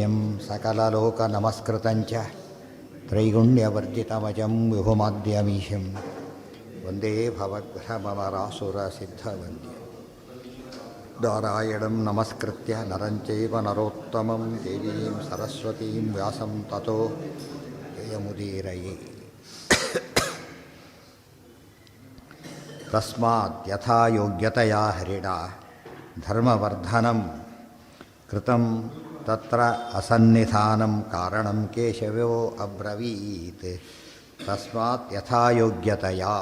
ತ್ರೈಗುಣ್ಯಂ ಸಕಲಲೋಕನಮಸ್ಕೃತಂಚ ತ್ರೈಗುಣ್ಯವರ್ಜಿತಮಜಂ ವಿಭುಮಾದ್ಯಮೀಶಂ ವಂದೇ ಭವಗ್ರಹಮರಾಸುರಸಿದ್ಧವಂದ್ಯ ನಾರಾಯಣಂ ನಮಸ್ಕೃತ್ಯ ನರಂಚೈವ ನರೋತ್ತಮಂ ದೇವೀಂ ಸರಸ್ವತೀಂ ವ್ಯಾಸಂ ತತೋ ಜಯಮುದೀರಯೇ. ತಸ್ಮಾತ್ ಯಥಾ ಯೋಗ್ಯತೆಯಾ ಹರಿಣಾ ಧರ್ಮವರ್ಧನಂ ಕೃತಂ ತತ್ರ ಅಸನ್ನಿಧಾನಂ ಕಾರಣಂ ಕೇಶವೋ ಅಬ್ರವೀತ್. ತಸ್ಮಾತ್ ಯಥಾ ಯೋಗ್ಯತೆಯಾ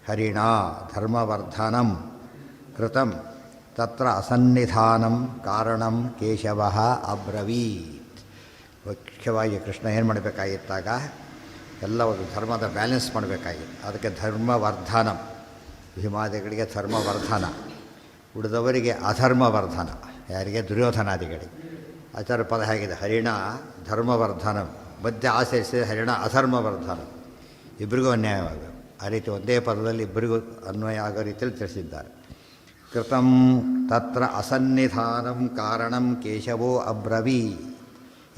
ಹರಿಣಾ ಧರ್ಮವರ್ಧನಂ ಕೃತಂ ತತ್ರ ಅಸನ್ನಿಧಾನಂ ಕಾರಣಂ ಕೇಶವಃ ಅಬ್ರವೀತ್. ಮುಖ್ಯವಾಗಿ ಕೃಷ್ಣ ಏನು ಮಾಡಬೇಕಾಗಿತ್ತಾಗ ಎಲ್ಲ ಒಂದು ಧರ್ಮದ ಬ್ಯಾಲೆನ್ಸ್ ಮಾಡಬೇಕಾಗಿತ್ತು. ಅದಕ್ಕೆ ಧರ್ಮವರ್ಧನಂ, ಭೀಮಾದಿಗಳಿಗೆ ಧರ್ಮವರ್ಧನ, ಉಳಿದವರಿಗೆ ಅಧರ್ಮವರ್ಧನ, ಯಾರಿಗೆ ದುರ್ಯೋಧನಾದಿಗಳಿಗೆ. ಆಚಾರ್ಯ ಪದ ಹೇಗಿದೆ, ಹರಿಣ ಧರ್ಮವರ್ಧನಂ, ಮಧ್ಯ ಆಚರಿಸಿದ ಹರಿಣ ಅಧರ್ಮವರ್ಧನಂ. ಇಬ್ಬರಿಗೂ ಅನ್ಯಾಯವಾಗಬೇಕು. ಆ ರೀತಿ ಒಂದೇ ಪದದಲ್ಲಿ ಇಬ್ಬರಿಗೂ ಅನ್ವಯ ಆಗೋ ರೀತಿಯಲ್ಲಿ ತಿಳಿಸಿದ್ದಾರೆ. ಕೃತಂ ತತ್ರ ಅಸನ್ನಿಧಾನಂ ಕಾರಣಂ ಕೇಶವೋ ಅಬ್ರವೀ.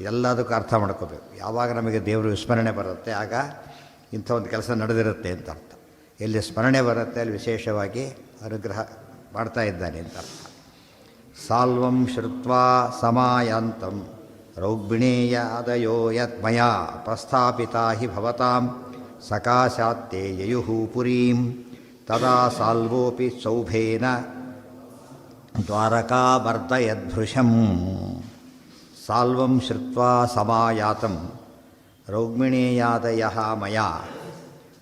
ಇದೆಲ್ಲದಕ್ಕೂ ಅರ್ಥ ಮಾಡ್ಕೋಬೇಕು. ಯಾವಾಗ ನಮಗೆ ದೇವರು ವಿಸ್ಮರಣೆ ಬರುತ್ತೆ ಆಗ ಇಂಥ ಒಂದು ಕೆಲಸ ನಡೆದಿರುತ್ತೆ ಅಂತ ಅರ್ಥ. ಎಲ್ಲಿ ಸ್ಮರಣೆ ಬರುತ್ತೆ ಅಲ್ಲಿ ವಿಶೇಷವಾಗಿ ಅನುಗ್ರಹ ಮಾಡ್ತಾ ಇದ್ದಾನೆ ಅಂತ ಅರ್ಥ. ಸಾಲ್ವಂ ಶ್ರುತ್ವಾ ಸಮಾಯಾಂತಂ ರೌಗ್ಬಿಣೇಯಾದಯೋ ಯತ್ ಮಯಾ ಪ್ರಸ್ಥಾಪಿತಾ ಹಿ ಭವತಾಂ ಸಕಾಶಾತ್ತೇ ಯಯುಃ ಪುರೀಂ ತದಾ ಸಾಲ್ವೋಪಿ ಸೌಭೇನ ದ್ವಾರಕಾವರ್ಧಯದ್ಭೃಶಂ. ಸಾಲ್ವಂ ಶ್ರುತ್ವಾ ಸಮಾಯಾತಂ ರೌಗ್ಮಿಣೇಯಾದಯಃ ಮಯಾ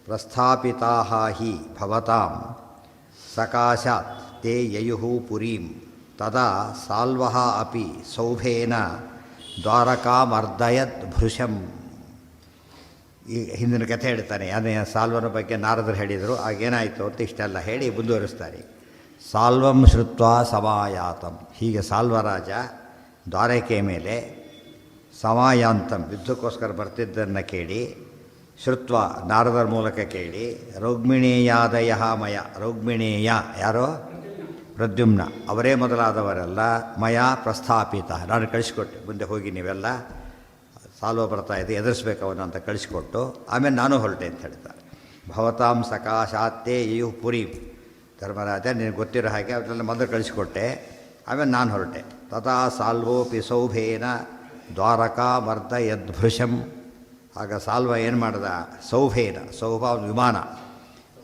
ಪ್ರಸ್ಥಾಪಿತಾಃ ಹಿ ಭವತಾಂ ಸಕಾಶಾತ್ ತೇ ಯಯುಃ ಪುರೀಂ ತದಾ ಸಾಲ್ವಃ ಅಪಿ ಸೌಭೇನ ದ್ವಾರಕಾಮರ್ಧಯದ್ ಭೃಶಂ. ಈ ಹಿಂದಿನ ಕಥೆ ಹೇಳ್ತಾನೆ. ಅದೇ ಸಾಲ್ವನ ಬಗ್ಗೆ ನಾರದರು ಹೇಳಿದರು. ಆಗೇನಾಯಿತು ಅಂತ ಇಷ್ಟೆಲ್ಲ ಹೇಳಿ ಮುಂದುವರಿಸ್ತಾರೆ. ಸಾಲ್ವಂ ಶ್ರುತ್ವಾ ಸಮಾಯಾತಂ. ಹೀಗೆ ಸಾಲ್ವರಾಜ ದ್ವಾರಕೆಯ ಮೇಲೆ ಸಮಾಯಾಂತಂ ಯುದ್ಧಕ್ಕೋಸ್ಕರ ಬರ್ತಿದ್ದನ್ನು ಕೇಳಿ, ಶ್ರುತ್ವ ನಾರದರ ಮೂಲಕ ಕೇಳಿ, ರೌಗ್ಮಿಣೇಯಾದಯ ಮಯ, ರೌಗ್ಮಿಣೇಯ ಯಾರೋ ಪ್ರದ್ಯುಮ್ನ ಅವರೇ ಮೊದಲಾದವರೆಲ್ಲ ಮಯ ಪ್ರಸ್ಥಾಪಿತ, ನಾನು ಕಳಿಸ್ಕೊಟ್ಟೆ, ಮುಂದೆ ಹೋಗಿ ನೀವೆಲ್ಲ ಸಾಲ್ವ ಬರ್ತಾ ಇದೆ ಎದುರಿಸ್ಬೇಕು ಅವನು ಅಂತ ಕಳಿಸ್ಕೊಟ್ಟು ಆಮೇಲೆ ನಾನು ಹೊರಟೆ ಅಂತ ಹೇಳ್ತಾರೆ. ಭವತಾಂ ಸಕಾಶಾತ್ತೇ ಯು ಪುರಿ. ಧರ್ಮರಾಜ ನಿನಗೆ ಗೊತ್ತಿರೋ ಹಾಗೆ ಅವರೆಲ್ಲ ಮೊದಲು ಕಳಿಸ್ಕೊಟ್ಟೆ, ಆಮೇಲೆ ನಾನು ಹೊರಟೆ. ತಥಾ ಸಾಲ್ವೋಪಿ ಸೌಭೇನ ದ್ವಾರಕಾಮರ್ಧಯದ್ಭೃಶಂ. ಆಗ ಸಾಲ್ವ ಏನು ಮಾಡ್ದ, ಸೌಭೇನ, ಸೌಭ ವಿಮಾನ,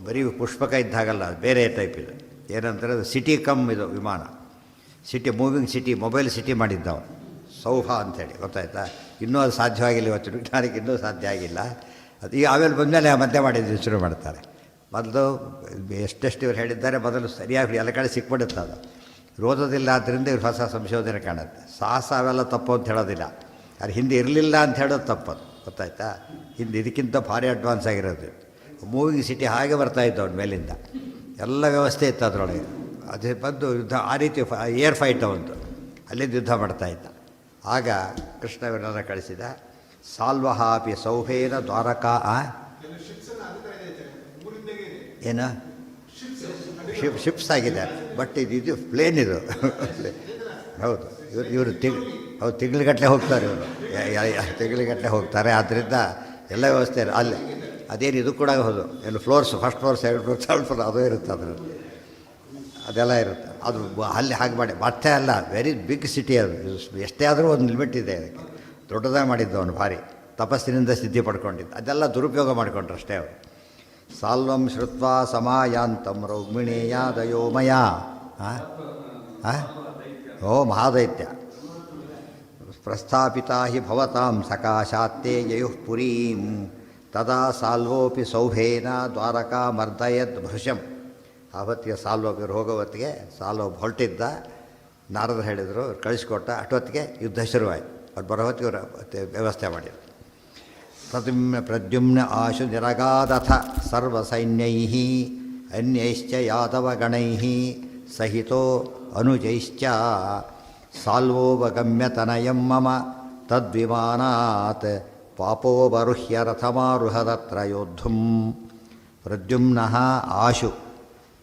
ಬರೀ ಪುಷ್ಪಕ ಇದ್ದಾಗಲ್ಲ, ಬೇರೆ ಟೈಪ್ ಇದು. ಏನಂತಾರೆ, ಅದು ಸಿಟಿ ಕಮ್ ಇದು ವಿಮಾನ, city moving city, mobile city ಮಾಡಿದ್ದವ ಸೌಭ ಅಂಥೇಳಿ, ಗೊತ್ತಾಯ್ತಾ? ಇನ್ನೂ ಅದು ಸಾಧ್ಯವಾಗಿಲ್ಲ, ಇವತ್ತು ವಿಜ್ಞಾನಕ್ಕೆ ಇನ್ನೂ ಸಾಧ್ಯ ಆಗಿಲ್ಲ. ಅದು ಈಗ ಆಮೇಲೆ ಬಂದಮೇಲೆ ಮಧ್ಯೆ ಮಾಡಿದ್ದು ಶುರು ಮಾಡ್ತಾರೆ. ಮೊದಲು ಎಷ್ಟೆಷ್ಟು ಇವ್ರು ಹೇಳಿದ್ದಾರೆ, ಮೊದಲು ಸರಿಯಾಗಿ ಎಲ್ಲ ಕಡೆ ಸಿಕ್ಬಿಡುತ್ತೆ. ಅದು ರೋಧದಿಲ್ಲ, ಆದ್ದರಿಂದ ಇವ್ರು ಹೊಸ ಸಂಶೋಧನೆ ಕಾಣುತ್ತೆ. ಸಾಹಸ ಅವೆಲ್ಲ ತಪ್ಪು ಅಂತ ಹೇಳೋದಿಲ್ಲ, ಅದು ಹಿಂದೆ ಇರಲಿಲ್ಲ ಅಂತ ಹೇಳೋದು ತಪ್ಪದು, ಗೊತ್ತಾಯ್ತಾ? ಹಿಂದೆ ಇದಕ್ಕಿಂತ ಭಾರಿ ಅಡ್ವಾನ್ಸ್ ಆಗಿರೋದು. ಮೂವಿಂಗ್ ಸಿಟಿ ಹಾಗೆ ಬರ್ತಾಯಿತ್ತು ಅವ್ನ ಮೇಲಿಂದ, ಎಲ್ಲ ವ್ಯವಸ್ಥೆ ಇತ್ತು ಅದರೊಳಗೆ. ಅದು ಬಂದು ಯುದ್ಧ ಆ ರೀತಿ ಏರ್ ಫೈಟ್ ಅವಂತು, ಅಲ್ಲಿಂದ ಯುದ್ಧ ಮಾಡ್ತಾಯಿದ್ದ. ಆಗ ಕೃಷ್ಣ ಇವರನ್ನು ಕಳಿಸಿದ. ಸಾಲ್ವಹ ಅಪಿ ಸೌಭೇನ ದ್ವಾರಕಾ. ಏನು ಶಿಪ್ಸ್ ಆಗಿದೆ, ಬಟ್ ಇದು ಪ್ಲೇನ್ ಇದು. ಹೌದು, ಇವರು ಹೌದು ತಿಂಗ್ಳುಗಟ್ಟಲೆ ಹೋಗ್ತಾರೆ, ಇವರು ತಿಂಗ್ಳುಗಟ್ಟಲೆ ಹೋಗ್ತಾರೆ. ಆದ್ದರಿಂದ ಎಲ್ಲ ವ್ಯವಸ್ಥೆ ಅಲ್ಲಿ ಅದೇನು ಇದು ಕೂಡ ಹೌದು, ಎಲ್ಲ floors, first floor, second floor, third floor ಅದು ಇರುತ್ತೆ, ಅದರಲ್ಲಿ ಅದೆಲ್ಲ ಇರುತ್ತೆ. ಅದು ಅಲ್ಲಿ ಹಾಗೆ ಮಾಡಿ ಮತ್ತೆ ಅಲ್ಲ, ವೆರಿ ಬಿಗ್ ಸಿಟಿ ಅದು. ಎಷ್ಟೇ ಆದರೂ ಒಂದು ಲಿಮಿಟ್ ಇದೆ ಅದಕ್ಕೆ. ದೊಡ್ಡದಾಗಿ ಮಾಡಿದ್ದು ಅವನು, ಭಾರಿ ತಪಸ್ಸಿನಿಂದ ಸಿದ್ಧಿ ಪಡ್ಕೊಂಡಿದ್ದು. ಅದೆಲ್ಲ ದುರುಪಯೋಗ ಮಾಡಿಕೊಂಡ್ರು ಅಷ್ಟೇ ಅವರು. ಸಾಲ್ವಂ ಶ್ರುತ್ವಾ ಸಮಾಯಾಂತಂ ರೌಗ್ಮಿಣೇಯಾದಯೋ ಮಯ. ಓ ಮಹಾದೈತ್ಯ. ಪ್ರಸ್ಥಾಪಿತಾ ಹಿ ಭವತಾಂ ಸಕಾಶಾತ್ತೇ ಯಯುಃ ಪುರೀಂ ತದಾ ಸಾಲ್ವೋಪಿ ಸೌಭೇನ ದ್ವಾರಕಾಮರ್ಧಯದ್ ಭೃಶಂ. ಆವತ್ತಿಗೆ ಸಾಲ್ವ ಇವ್ರು ಹೋಗೋ ಹೊತ್ತಿಗೆ ಸಾಲ್ವ ಹೊರಟಿದ್ದ. ನಾರದರು ಹೇಳಿದರು, ಕಳಿಸ್ಕೊಟ್ಟ. ಅಷ್ಟೊತ್ತಿಗೆ ಯುದ್ಧ ಶುರುವಾಯಿತು. ಅವ್ರು ಬರೋ ಹೊತ್ತಿಗೆ ಇವರು ವ್ಯವಸ್ಥೆ ಮಾಡಿದರು. ಪ್ರದ್ಯುಮ್ನ ಆಶು ನಿರಗಾದಥ ಸರ್ವಸೈನ್ಯೈ ಅನ್ಯೈಶ್ಚ ಯಾದವಗಣೈ ಸಹಿತೋ ಅನುಜೈಶ್ಚ ಸಾಲ್ವೋಪಗಮ್ಯತನಯಂ ಮಮ ತದ್ವಿಮಾನಾತ್ ಪಾಪೋಪರುಹ್ಯ ರಥಮಾರುಹದತ್ರ ಯೋದ್ಧುಂ. ಪ್ರದ್ಯುಮ್ನಃ ಆಶು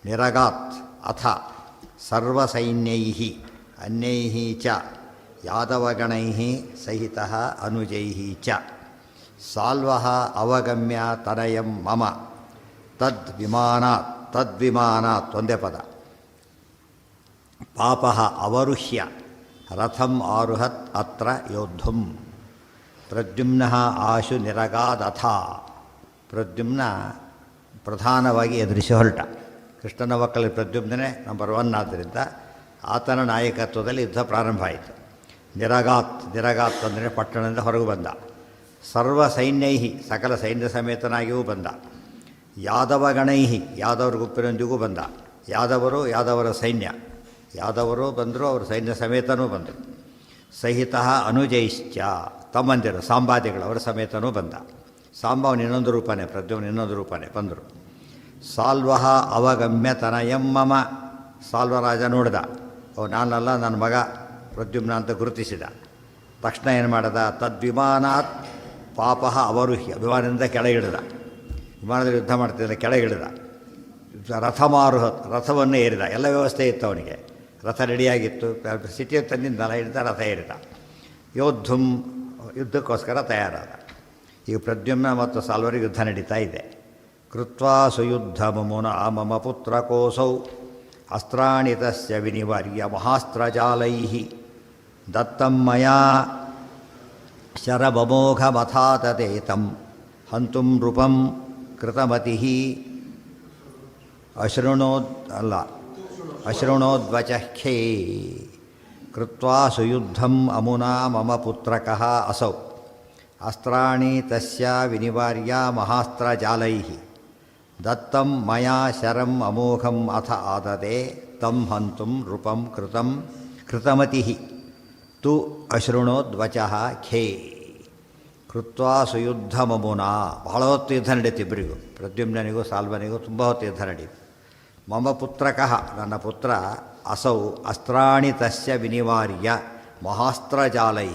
ನಿರಗಾತ್ ಅಥ ಸರ್ವಸೈನ್ಯೈ ಅನ್ಯೈ ಚ ಯಾದವಗಣೈ ಸಹಿತ ಅನುಜೈ ಚ ಸಾಲ್ವ ಅವಗಮ್ಯ ತನಯಂ ಮಮ ತದ್ವಿಮಾನಾತ್ ಒಂದೇ ಪದ ಪಾಪ ಅವರುಹ್ಯ ರಥಂ ಆರುಹತ್ ಅತ್ರ ಯೋದ್ಧುಂ ಪ್ರದ್ಯುಮ್ನ ಆಶು ನಿರಗಾದಥ. ಪ್ರದ್ಯುಮ್ನ ಪ್ರಧಾನವಾಗಿ ಎದುರಿಸಿ ಹೊರಟ. ಕೃಷ್ಣನ ಮಕ್ಕಳಲ್ಲಿ ಪ್ರದ್ಯುಮ್ನೇ ನಂಬರ್ 1 ಆದ್ದರಿಂದ ಆತನ ನಾಯಕತ್ವದಲ್ಲಿ ಯುದ್ಧ ಪ್ರಾರಂಭ ಆಯಿತು. ನಿರಗಾತ್ ಅಂದರೆ ಪಟ್ಟಣದಿಂದ ಹೊರಗೆ ಬಂದ. ಸರ್ವ ಸೈನ್ಯೈ ಸಕಲ ಸೈನ್ಯ ಸಮೇತನಾಗಿಯೂ ಬಂದ. ಯಾದವಗಣೈ ಯಾದವರ ಗುಂಪಿನೊಂದಿಗೂ ಬಂದ. ಯಾದವರ ಸೈನ್ಯ ಯಾದವರು ಬಂದರು, ಅವರು ಸೈನ್ಯ ಸಮೇತನೂ ಬಂದರು. ಸಹಿತ ಅನುಜೈಶ್ಚ ತಮ್ಮಂದಿರು ಸಾಂಬಾದಿಗಳು ಅವರ ಸಮೇತನೂ ಬಂದ. ಸಾಂಬವನ ಇನ್ನೊಂದು ರೂಪನೇ, ಪ್ರದ್ಯುಮ್ನ ಇನ್ನೊಂದು ರೂಪನೇ ಬಂದರು. ಸಾಲ್ವ ಅವಗಮ್ಯ ತನಯಂ ಮಮ ಸಾಲ್ವರಾಜ ನೋಡಿದ, ನಾನಲ್ಲ ನನ್ನ ಮಗ ಪ್ರದ್ಯುಮ್ನ ಅಂತ ಗುರುತಿಸಿದ. ತಕ್ಷಣ ಏನು ಮಾಡಿದ, ತದ್ವಿಮಾನಾತ್ ಪಾಪ ಅವರುಹ್ಯ ವಿಮಾನದಿಂದ ಕೆಳಗಿಳಿದ. ವಿಮಾನದಲ್ಲಿ ಯುದ್ಧ ಮಾಡ್ತಿದ್ದ ಕೆಳಗಿಳಿದ. ರಥವನ್ನು ಏರಿದ. ಎಲ್ಲ ವ್ಯವಸ್ಥೆ ಇತ್ತು ಅವನಿಗೆ. ರಥ ರೆಡಿಯಾಗಿತ್ತು. ಸಿಟಿಯ ತಂದಿಂದಲ್ಲ ಹಿಡಿದ ರಥ ಏರಿದ. ಯುದ್ಧಕ್ಕೋಸ್ಕರ ತಯಾರಾದ. ಈಗ ಪ್ರದ್ಯುಮ್ನ ಮತ್ತು ಸಾಲ್ವರಿಗೆ ಯುದ್ಧ ನಡೀತಾ ಇದೆ. ಕೃತ್ವಾ ಸುಯುದ್ಧ ಮಮುನ ಮಮ ಪುತ್ರ ಕೋಸೌ ಅಸ್ತ್ರಾಣಿ ತಸ್ಯ ವಿನಿವಾರ್ಯ ಮಹಾಸ್ತ್ರಜಾಲೈ ದತ್ತಂ ಮಯಾ ಶರಮಮೋಘಮಥಾತತೇತಂ ಹಂತುಂ ನೃಪಂ ಕೃತಮತಿ ಅಶೃಣೋದ್ವಚಖ್ಯೇ ಕೃತ್ವಾ ಸುಯುದ್ಧಂ ಅಮುನಾ ಮಮ ಪುತ್ರಕಃ ಅಸೌ ಅಸ್ತ್ರಾಣಿ ತಸ್ಯ ವಿನಿವಾರ್ಯ ಮಹಾಸ್ತ್ರಜಾಲೈ ದತ್ತಂ ಮಯಾ ಶರಂ ಅಮೋಘಂ ಅಥ ಆದದೆ ತಂ ಹಂತುಂ ನೃಪಂ ಕೃತಮತಿ ತು ಅಶೃಣೋದ್ವಚಃ ಖೇ ಕೃತ್ವಾ ಸುಯುದ್ಧಮಮುನಾ. ಬಹಳ ಹೊತ್ತು ಯುದ್ಧ ನಡೀತು ಇಬ್ಬರಿಗೂ, ಪ್ರದ್ಯುಮ್ನಿಗೂ ಸಾಲ್ವನಿಗೂ ತುಂಬ ಹೊತ್ತು ಯುದ್ಧ ನಡೀತು. ಮಮ ಪುತ್ರಕಃ ನನ್ನ ಪುತ್ರ ಅಸೌ ಅಸ್ತ್ರಾಣಿ ತಸ್ಯ ವಿನಿವಾರ್ಯ ಮಹಾಸ್ತ್ರಜಾಲೈ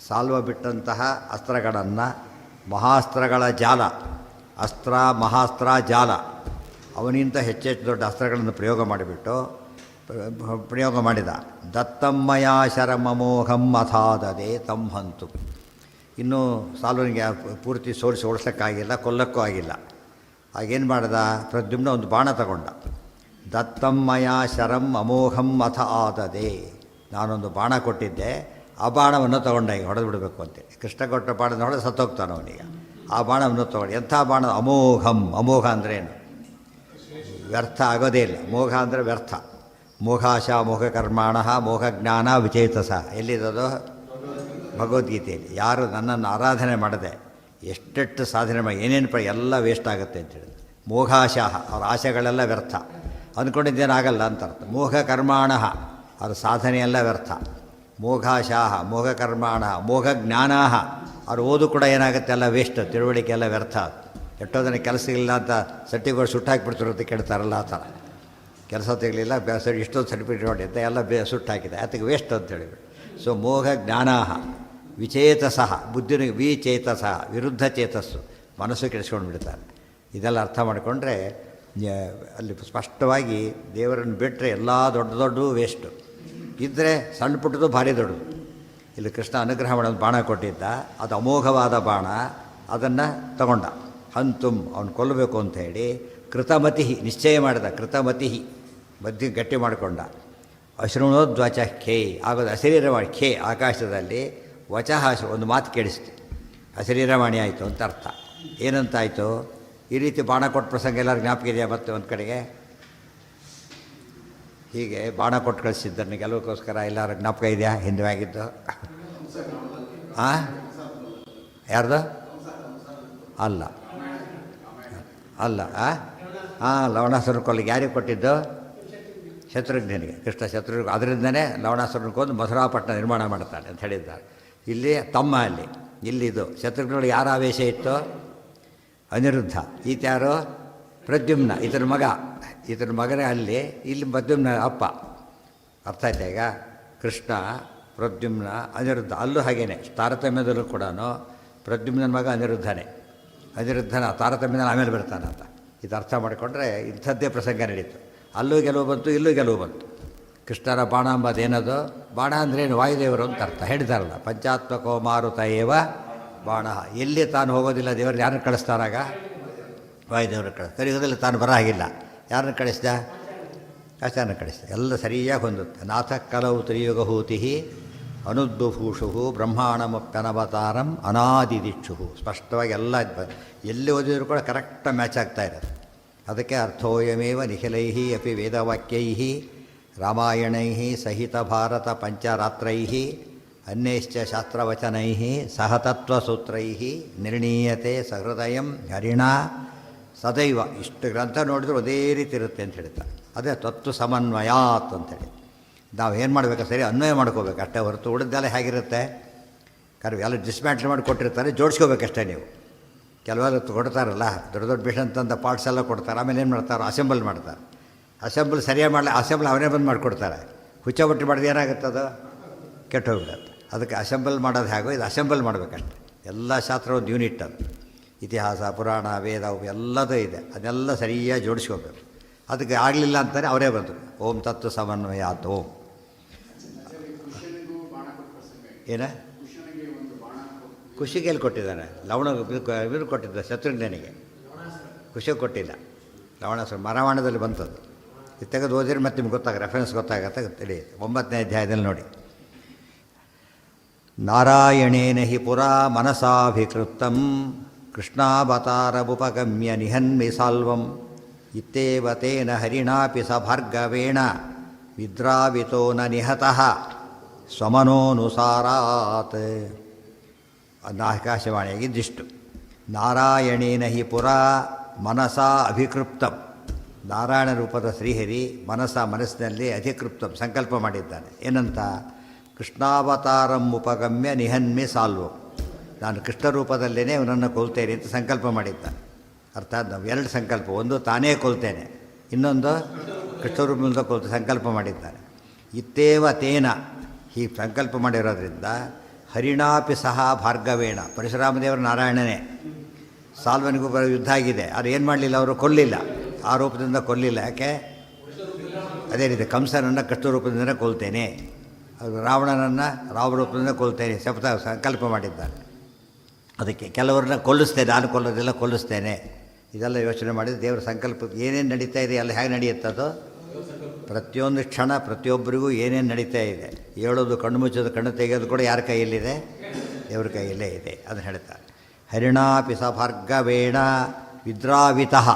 ಸಾಲ್ವ ಬಿಟ್ಟಂತಹ ಅಸ್ತ್ರಗಳನ್ನು ಮಹಾಸ್ತ್ರಗಳ ಜಾಲ ಮಹಾಸ್ತ್ರ ಜಾಲ ಅವನಿಂದ ಹೆಚ್ಚೆಚ್ಚು ದೊಡ್ಡ ಅಸ್ತ್ರಗಳನ್ನು ಪ್ರಯೋಗ ಮಾಡಿದ. ದತ್ತಮ್ಮಯ ಶರಮಮೋಘಂ ಅಥಾದದೆ ತಂ ಹಂತು. ಇನ್ನೂ ಸಾಲ್ವನಿಗೆ ಪೂರ್ತಿ ಓಡಿಸೋಕ್ಕಾಗಿಲ್ಲ, ಕೊಲ್ಲಕ್ಕೂ ಆಗಿಲ್ಲ. ಆಗೇನು ಮಾಡಿದ, ಪ್ರದ್ಯುಮ್ನ ಒಂದು ಬಾಣ ತಗೊಂಡ. ದತ್ತಮ್ಮಯ ಶರಂ ಅಮೋಘಂ ಅಥ ಆದದೆ, ನಾನೊಂದು ಬಾಣ ಕೊಟ್ಟಿದ್ದೆ, ಆ ಬಾಣವನ್ನು ತೊಗೊಂಡ. ಈಗ ಹೊಡೆದು ಬಿಡಬೇಕು ಅಂತೇಳಿ ಕೃಷ್ಣ ಕೊಟ್ಟ ಬಾಣನ ಹೊಡೆದು ಸತ್ತೋಗ್ತಾನೆ ಅವನಿಗೆ. ಆ ಬಾಣವನ್ನು ತೊಗೊಂಡು ಎಂಥ ಬಾಣ, ಅಮೋಘ ಅಂದ್ರೇನು, ವ್ಯರ್ಥ ಆಗೋದೇ ಇಲ್ಲ. ಮೋಘ ಅಂದರೆ ವ್ಯರ್ಥ. ಮೋಘಾಶ ಮೋಘ ಕರ್ಮಾಣ ಮೋಘ ಜ್ಞಾನ ವಿಚೇತಸ ಎಲ್ಲಿರೋದು ಭಗವದ್ಗೀತೆಯಲ್ಲಿ. ಯಾರು ನನ್ನನ್ನು ಆರಾಧನೆ ಮಾಡದೆ ಎಷ್ಟೆಷ್ಟು ಸಾಧನೆ ಮಾಡಿ ಏನೇನು ಎಲ್ಲ ವೇಸ್ಟ್ ಆಗುತ್ತೆ ಅಂತೇಳಿ. ಮೋಘಾಶಾಹ ಅವ್ರ ಆಶೆಗಳೆಲ್ಲ ವ್ಯರ್ಥ, ಅಂದ್ಕೊಂಡಿದ್ದೇನಾಗಲ್ಲ ಅಂತ ಅರ್ಥ. ಮೋಘ ಕರ್ಮಾಣ ಅವ್ರ ಸಾಧನೆಯೆಲ್ಲ ವ್ಯರ್ಥ. ಮೋಘಾಶಾಹ ಮೋಘ ಕರ್ಮಾಣ ಮೋಘ ಜ್ಞಾನಾಹ ಅವ್ರು ಓದು ಕೂಡ ಏನಾಗುತ್ತೆ ಎಲ್ಲ ವೇಸ್ಟ್, ತಿಳುವಳಿಕೆ ಎಲ್ಲ ವ್ಯರ್ಥ. ಎಷ್ಟೋ ಜನ ಕೆಲಸ ಇಲ್ಲ ಅಂತ ಸರ್ಟಿಫಿಕೇಟ್ ಸುಟ್ಟಾಕಿಬಿಡ್ತಿರುತ್ತೆ, ಕೆಡ್ತಾರಲ್ಲ ಆ ಥರ. ಕೆಲಸ ತೆಗಲಿಲ್ಲ ಇಷ್ಟೊಂದು ಸರ್ಟಿಫಿಕೇಟ್ ನೋಡಿ ಅಂತ ಎಲ್ಲ ಸುಟ್ಟಾಕಿದೆ, ಅದಕ್ಕೆ ವೇಸ್ಟ್ ಅಂತ ಹೇಳಿಬಿಟ್ಟು. ಸೊ ಮೋಘ ಜ್ಞಾನಾಹ ವಿಚೇತಸಃ ಬುದ್ಧಿನಿಗೆ ವಿಚೇತಸಃ ವಿರುದ್ಧ ಚೇತಸ್ಸು, ಮನಸ್ಸು ಕೆಡಿಸ್ಕೊಂಡು ಬಿಡ್ತಾರೆ. ಇದೆಲ್ಲ ಅರ್ಥ ಮಾಡಿಕೊಂಡ್ರೆ ಅಲ್ಲಿ ಸ್ಪಷ್ಟವಾಗಿ ದೇವರನ್ನು ಬಿಟ್ಟರೆ ಎಲ್ಲ ದೊಡ್ಡದು ವೇಸ್ಟು, ಇದ್ದರೆ ಸಣ್ಣ ಪುಟ್ಟದು ಭಾರಿ ದೊಡ್ಡದು. ಇಲ್ಲಿ ಕೃಷ್ಣ ಅನುಗ್ರಹ ಮಾಡೋದು ಬಾಣ ಕೊಟ್ಟಿದ್ದ, ಅದು ಅಮೋಘವಾದ ಬಾಣ, ಅದನ್ನು ತಗೊಂಡ. ಹಂತುಂ ಅವನು ಕೊಲ್ಲಬೇಕು ಅಂತ ಹೇಳಿ ಕೃತಮತಿ ನಿಶ್ಚಯ ಮಾಡಿದ. ಕೃತಮತಿ ಮಧ್ಯೆ ಗಟ್ಟಿ ಮಾಡಿಕೊಂಡ. ಅಶೃಣೋದ್ವಚ ಖೇ ಆಗೋದು ಅಶರೀರವಾಣಿ. ಖೇ ಆಕಾಶದಲ್ಲಿ, ವಚಃ ಒಂದು ಮಾತು ಕೇಳಿಸ್ತು, ಅಶರೀರವಾಣಿ ಆಯಿತು ಅಂತ ಅರ್ಥ. ಏನಂತಾಯಿತು, ಈ ರೀತಿ ಬಾಣ ಕೊಟ್ಟ ಪ್ರಸಂಗ ಎಲ್ಲರೂ ಜ್ಞಾಪಕ ಇದೆಯಾ? ಮತ್ತೆ ಒಂದು ಕಡೆಗೆ ಹೀಗೆ ಬಾಣ ಕೊಟ್ಟು ಕಳಿಸಿದ್ದನ್ನು ಗೆಲುವಕ್ಕೋಸ್ಕರ ಎಲ್ಲರೂ ಜ್ಞಾಪಕ ಇದೆಯಾ? ಹಿಂದೆ ಆಗಿದ್ದು ಯಾರ್ದು? ಅಲ್ಲ ಲವಣಾಸುರನ ಕೊಲ್ಲಿಗೆ ಯಾರಿಗೆ ಕೊಟ್ಟಿದ್ದು? ಶತ್ರುಘ್ನಿಗೆ. ಕೃಷ್ಣ ಶತ್ರುಘ್ನ ಅದರಿಂದನೇ ಲವಣಾಸುರನ ಕೊಂದು ಮಥುರಾಪಟ್ಟಣ ನಿರ್ಮಾಣ ಮಾಡ್ತಾನೆ ಅಂತ ಹೇಳಿದ್ದಾರೆ. ಇಲ್ಲಿ ತಮ್ಮ, ಇಲ್ಲಿದು ಶತ್ರುಘ್ನೊಳಗೆ ಯಾರ ಆವೇಶ ಇತ್ತು? ಅನಿರುದ್ಧ. ಈತ್ಯಾರು? ಪ್ರದ್ಯುಮ್ನ, ಈತನ ಮಗನೇ ಅಲ್ಲಿ. ಇಲ್ಲಿ ಪ್ರದ್ಯುಮ್ನ ಅಪ್ಪ. ಅರ್ಥ ಆಯ್ತಾ ಈಗ? ಕೃಷ್ಣ, ಪ್ರದ್ಯುಮ್ನ, ಅನಿರುದ್ಧ. ಅಲ್ಲೂ ಹಾಗೇನೆ ತಾರತಮ್ಯದಲ್ಲೂ ಕೂಡ ಪ್ರದ್ಯುಮ್ನ ಮಗ ಅನಿರುದ್ಧನ ತಾರತಮ್ಯದಲ್ಲಿ ಆಮೇಲೆ ಬರ್ತಾನೆ ಅಂತ. ಇದು ಅರ್ಥ ಮಾಡಿಕೊಂಡ್ರೆ ಇಂಥದ್ದೇ ಪ್ರಸಂಗ ನಡೀತು. ಅಲ್ಲೂ ಗೆಲುವು ಬಂತು, ಇಲ್ಲೂ ಗೆಲುವು ಬಂತು. ಕೃಷ್ಣರ ಬಾಣ ಅಂಬದೇನದು? ಬಾಣ ಅಂದ್ರೇನು? ವಾಯುದೇವರು ಅಂತ ಅರ್ಥ ಹೇಳಿದಾರಲ್ಲ, ಪಂಚಾತ್ಮಕೋ ಮಾರುತ ಏವ ಬಾಣ. ಎಲ್ಲಿ ತಾನು ಹೋಗೋದಿಲ್ಲ ದೇವರು ಯಾರನ್ನು ಕಳಿಸ್ತಾರಾಗ? ವಾಯುದೇವರು ಕಲಿಯುಗದಲ್ಲಿ ತಾನು ಬರ ಹಾಗಿಲ್ಲ. ಯಾರನ್ನು ಕಳಿಸ್ದ? ಆಚಾರ್ಯನ ಕಳಿಸ್ದ. ಎಲ್ಲ ಸರಿಯಾಗಿ ಹೊಂದುತ್ತೆ. ನಾಥ ಕಲವು ತ್ರಿಯುಗಹೂತಿ ಅನುದ್ಭೂಷು ಬ್ರಹ್ಮಾಣಮಪ್ಯನವತಾರಂ ಅನಾದಿದಿಕ್ಷು. ಸ್ಪಷ್ಟವಾಗಿ ಎಲ್ಲ ಎಲ್ಲಿ ಓದಿದ್ರು ಕೂಡ ಕರೆಕ್ಟಾಗಿ ಮ್ಯಾಚ್ ಆಗ್ತಾ ಇರೋದು. ಅದಕ್ಕೆ ಅರ್ಥೋಯಮೇವ ನಿಖಿಲೈ ಅಪಿ ವೇದವಾಕ್ಯೈ ರಾಮಾಯಣೈ ಸಹಿತ ಭಾರತ ಪಂಚರಾತ್ರೈ ಅನ್ಯಶ್ಚ ಶಾಸ್ತ್ರವಚನೈ ಸಹ ತತ್ವಸೂತ್ರೈ ನಿರ್ಣೀಯತೆ ಸಹೃದಯಂ ಹರಿಣಾ ಸದೈವ. ಇಷ್ಟು ಗ್ರಂಥ ನೋಡಿದ್ರೆ ಅದೇ ರೀತಿ ಇರುತ್ತೆ ಅಂತ ಹೇಳ್ತಾರೆ. ಅದೇ ತತ್ವ ಸಮನ್ವಯಾತ್ ಅಂತೇಳಿ ನಾವು ಏನು ಮಾಡಬೇಕು? ಸರಿ ಅನ್ವಯ ಮಾಡ್ಕೋಬೇಕು ಅಷ್ಟೇ ಹೊರತು ಉಳಿದೆಲ್ಲ ಹೇಗಿರುತ್ತೆ? ಕರೆ ಎಲ್ಲ ಡಿಸ್ಮ್ಯಾಂಟ್ಲ್ ಮಾಡಿ ಕೊಟ್ಟಿರ್ತಾರೆ, ಜೋಡಿಸ್ಕೋಬೇಕಷ್ಟೇ ನೀವು. ಕೆಲವೆಲ್ಲ ಕೊಡ್ತಾರಲ್ಲ ದೊಡ್ಡ ದೊಡ್ಡ ಮಿಷನ್ ತಂದ ಪಾರ್ಟ್ಸ್ ಎಲ್ಲ ಕೊಡ್ತಾರೆ, ಆಮೇಲೆ ಏನು ಮಾಡ್ತಾರೆ? ಅಸೆಂಬಲ್ ಮಾಡ್ತಾರೆ. ಅಸೆಂಬಲ್ ಸರಿಯಾಗಿ ಮಾಡಲಿ, ಅಸೆಂಬಲ್ ಅವನೇ ಬಂದು ಮಾಡಿಕೊಡ್ತಾರೆ. ಹುಚ್ಚಬಟ್ಟಿ ಮಾಡಿದ್ರೆ ಏನಾಗುತ್ತದು? ಕೆಟ್ಟೋಗ್ಬಿಡುತ್ತೆ. ಅದಕ್ಕೆ ಅಸೆಂಬಲ್ ಮಾಡೋದು ಹೇಗೋ ಇದು ಅಸೆಂಬಲ್ ಮಾಡಬೇಕಷ್ಟೆ. ಎಲ್ಲ ಶಾಸ್ತ್ರ ಒಂದು ಯೂನಿಟ್ ಅದು. ಇತಿಹಾಸ, ಪುರಾಣ, ವೇದ ಎಲ್ಲದೂ ಇದೆ. ಅದನ್ನೆಲ್ಲ ಸರಿಯಾಗಿ ಜೋಡಿಸ್ಕೋಬೇಕು. ಅದಕ್ಕೆ ಆಗಲಿಲ್ಲ ಅಂತಾನೆ ಅವರೇ ಬಂದರು. ಓಂ ತತ್ವ ಸಮನ್ವಯಾತ್ ಓಂ. ಏನ ಖುಷಿಗೆಲ್ಲಿ ಕೊಟ್ಟಿದ್ದಾನೆ? ಲವಣ ಇವರು ಕೊಟ್ಟಿದ್ದ ಶತ್ರುಘ್ನಿಗೆ, ಖುಷಿಗೆ ಕೊಟ್ಟಿಲ್ಲ. ಲವಣಾಸುರ ಮರಾವಣದಲ್ಲಿ ಬಂತದ್ದು. ಇದು ತೆಗೆದು ಓದಿದ್ರೆ ಮತ್ತೆ ನಿಮ್ಗೆ ರೆಫರೆನ್ಸ್ ಗೊತ್ತಾಗತ್ತೆ. ತಿಳಿ 9ನೇ ಅಧ್ಯಾಯದಲ್ಲಿ ನೋಡಿ. ನಾರಾಯಣೇನ ಹಿ ಪುರಾ ಮನಸಾಭಿಕೃತಂ ಕೃಷ್ಣಾವತಾರಮುಪಗಮ್ಯ ನಿಹನ್ಮಿ ಸಾಲ್ವಂ ಇತ್ತೇವ ತೇನ ಹರಿಣಾಪಿ ಸ ಭಾರ್ಗವೇಣ ವಿದ್ರಾವಿತೋ ನ ನಿಹತಃ ಸ್ವಮನೋನುಸಾರಾತ್. ಆಕಾಶವಾಣಿಯಾಗಿದ್ದಿಷ್ಟು. ನಾರಾಯಣೇನ ಹಿ ಪುರಾ ಮನಸಾ ಅಭಿಕೃಪ್ತಂ. ನಾರಾಯಣ ರೂಪದ ಶ್ರೀಹರಿ ಮನಸ್ಸಿನಲ್ಲಿ ಅಧಿಕೃಪ್ತಂ ಸಂಕಲ್ಪ ಮಾಡಿದ್ದಾನೆ. ಏನಂತ? ಕೃಷ್ಣಾವತಾರಂ ಉಪಗಮ್ಯ ನಿಹನ್ಮಿ ಸಾಲ್ವಂ. ನಾನು ಕೃಷ್ಣ ರೂಪದಲ್ಲೇ ಅವನನ್ನು ಕೊಲ್ತೇನೆ ಅಂತ ಸಂಕಲ್ಪ ಮಾಡಿದ್ದಾನೆ. ಅರ್ಥಾತ್ ನಾವು ಎರಡು ಸಂಕಲ್ಪ, ಒಂದು ತಾನೇ ಕೊಲ್ತೇನೆ, ಇನ್ನೊಂದು ಕೃಷ್ಣ ರೂಪದಿಂದ ಕೊಲ್ತ ಸಂಕಲ್ಪ ಮಾಡಿದ್ದಾನೆ. ಇತ್ತೇವ ತೇನ ಹೀಗೆ ಸಂಕಲ್ಪ ಮಾಡಿರೋದ್ರಿಂದ ಹರಿಣಾಪಿ ಸಹ ಭಾರ್ಗವೇಣ. ಪರಶುರಾಮದೇವರು ನಾರಾಯಣನೇ. ಸಾಲ್ವನಿಗೂ ಯುದ್ಧ ಆಗಿದೆ, ಆದರೆ ಏನು ಮಾಡಲಿಲ್ಲ, ಅವರು ಕೊಲ್ಲಿಲ್ಲ. ಆ ರೂಪದಿಂದ ಕೊಲ್ಲಿಲ್ಲ. ಯಾಕೆ? ಅದೇ ರೀತಿ ಕಂಸನನ್ನು ಕೃಷ್ಣ ರೂಪದಿಂದ ಕೊಲ್ತೇನೆ, ರಾವಣನನ್ನು ರಾಮರೂಪದಿಂದ ಕೊಲ್ತೇನೆ ಸಂಕಲ್ಪ ಮಾಡಿದ್ದಾನೆ. ಅದಕ್ಕೆ ಕೆಲವರನ್ನ ಕೊಲ್ಲಿಸ್ತೇನೆ, ನಾನು ಕೊಲ್ಲೋದಿಲ್ಲ, ಕೊಲ್ಲಿಸ್ತೇನೆ. ಇದೆಲ್ಲ ಯೋಚನೆ ಮಾಡಿದರೆ ದೇವರ ಸಂಕಲ್ಪ ಏನೇನು ನಡೀತಾ ಇದೆ ಎಲ್ಲ ಹೇಗೆ ನಡೆಯುತ್ತದೋ ಪ್ರತಿಯೊಂದು ಕ್ಷಣ ಪ್ರತಿಯೊಬ್ಬರಿಗೂ ಏನೇನು ನಡೀತಾ ಇದೆ. ಹೇಳೋದು, ಕಣ್ಣು ಮುಚ್ಚೋದು, ಕಣ್ಣು ತೆಗೆಯೋದು ಕೂಡ ಯಾರ ಕೈಯಲ್ಲಿದೆ? ದೇವ್ರ ಕೈಯಲ್ಲೇ ಇದೆ. ಅದನ್ನು ಹೇಳ್ತಾರೆ. ಹರಿಣಾಪಿ ಸ ಭಾರ್ಗವೇಣ ವಿದ್ರಾವಿತಃ.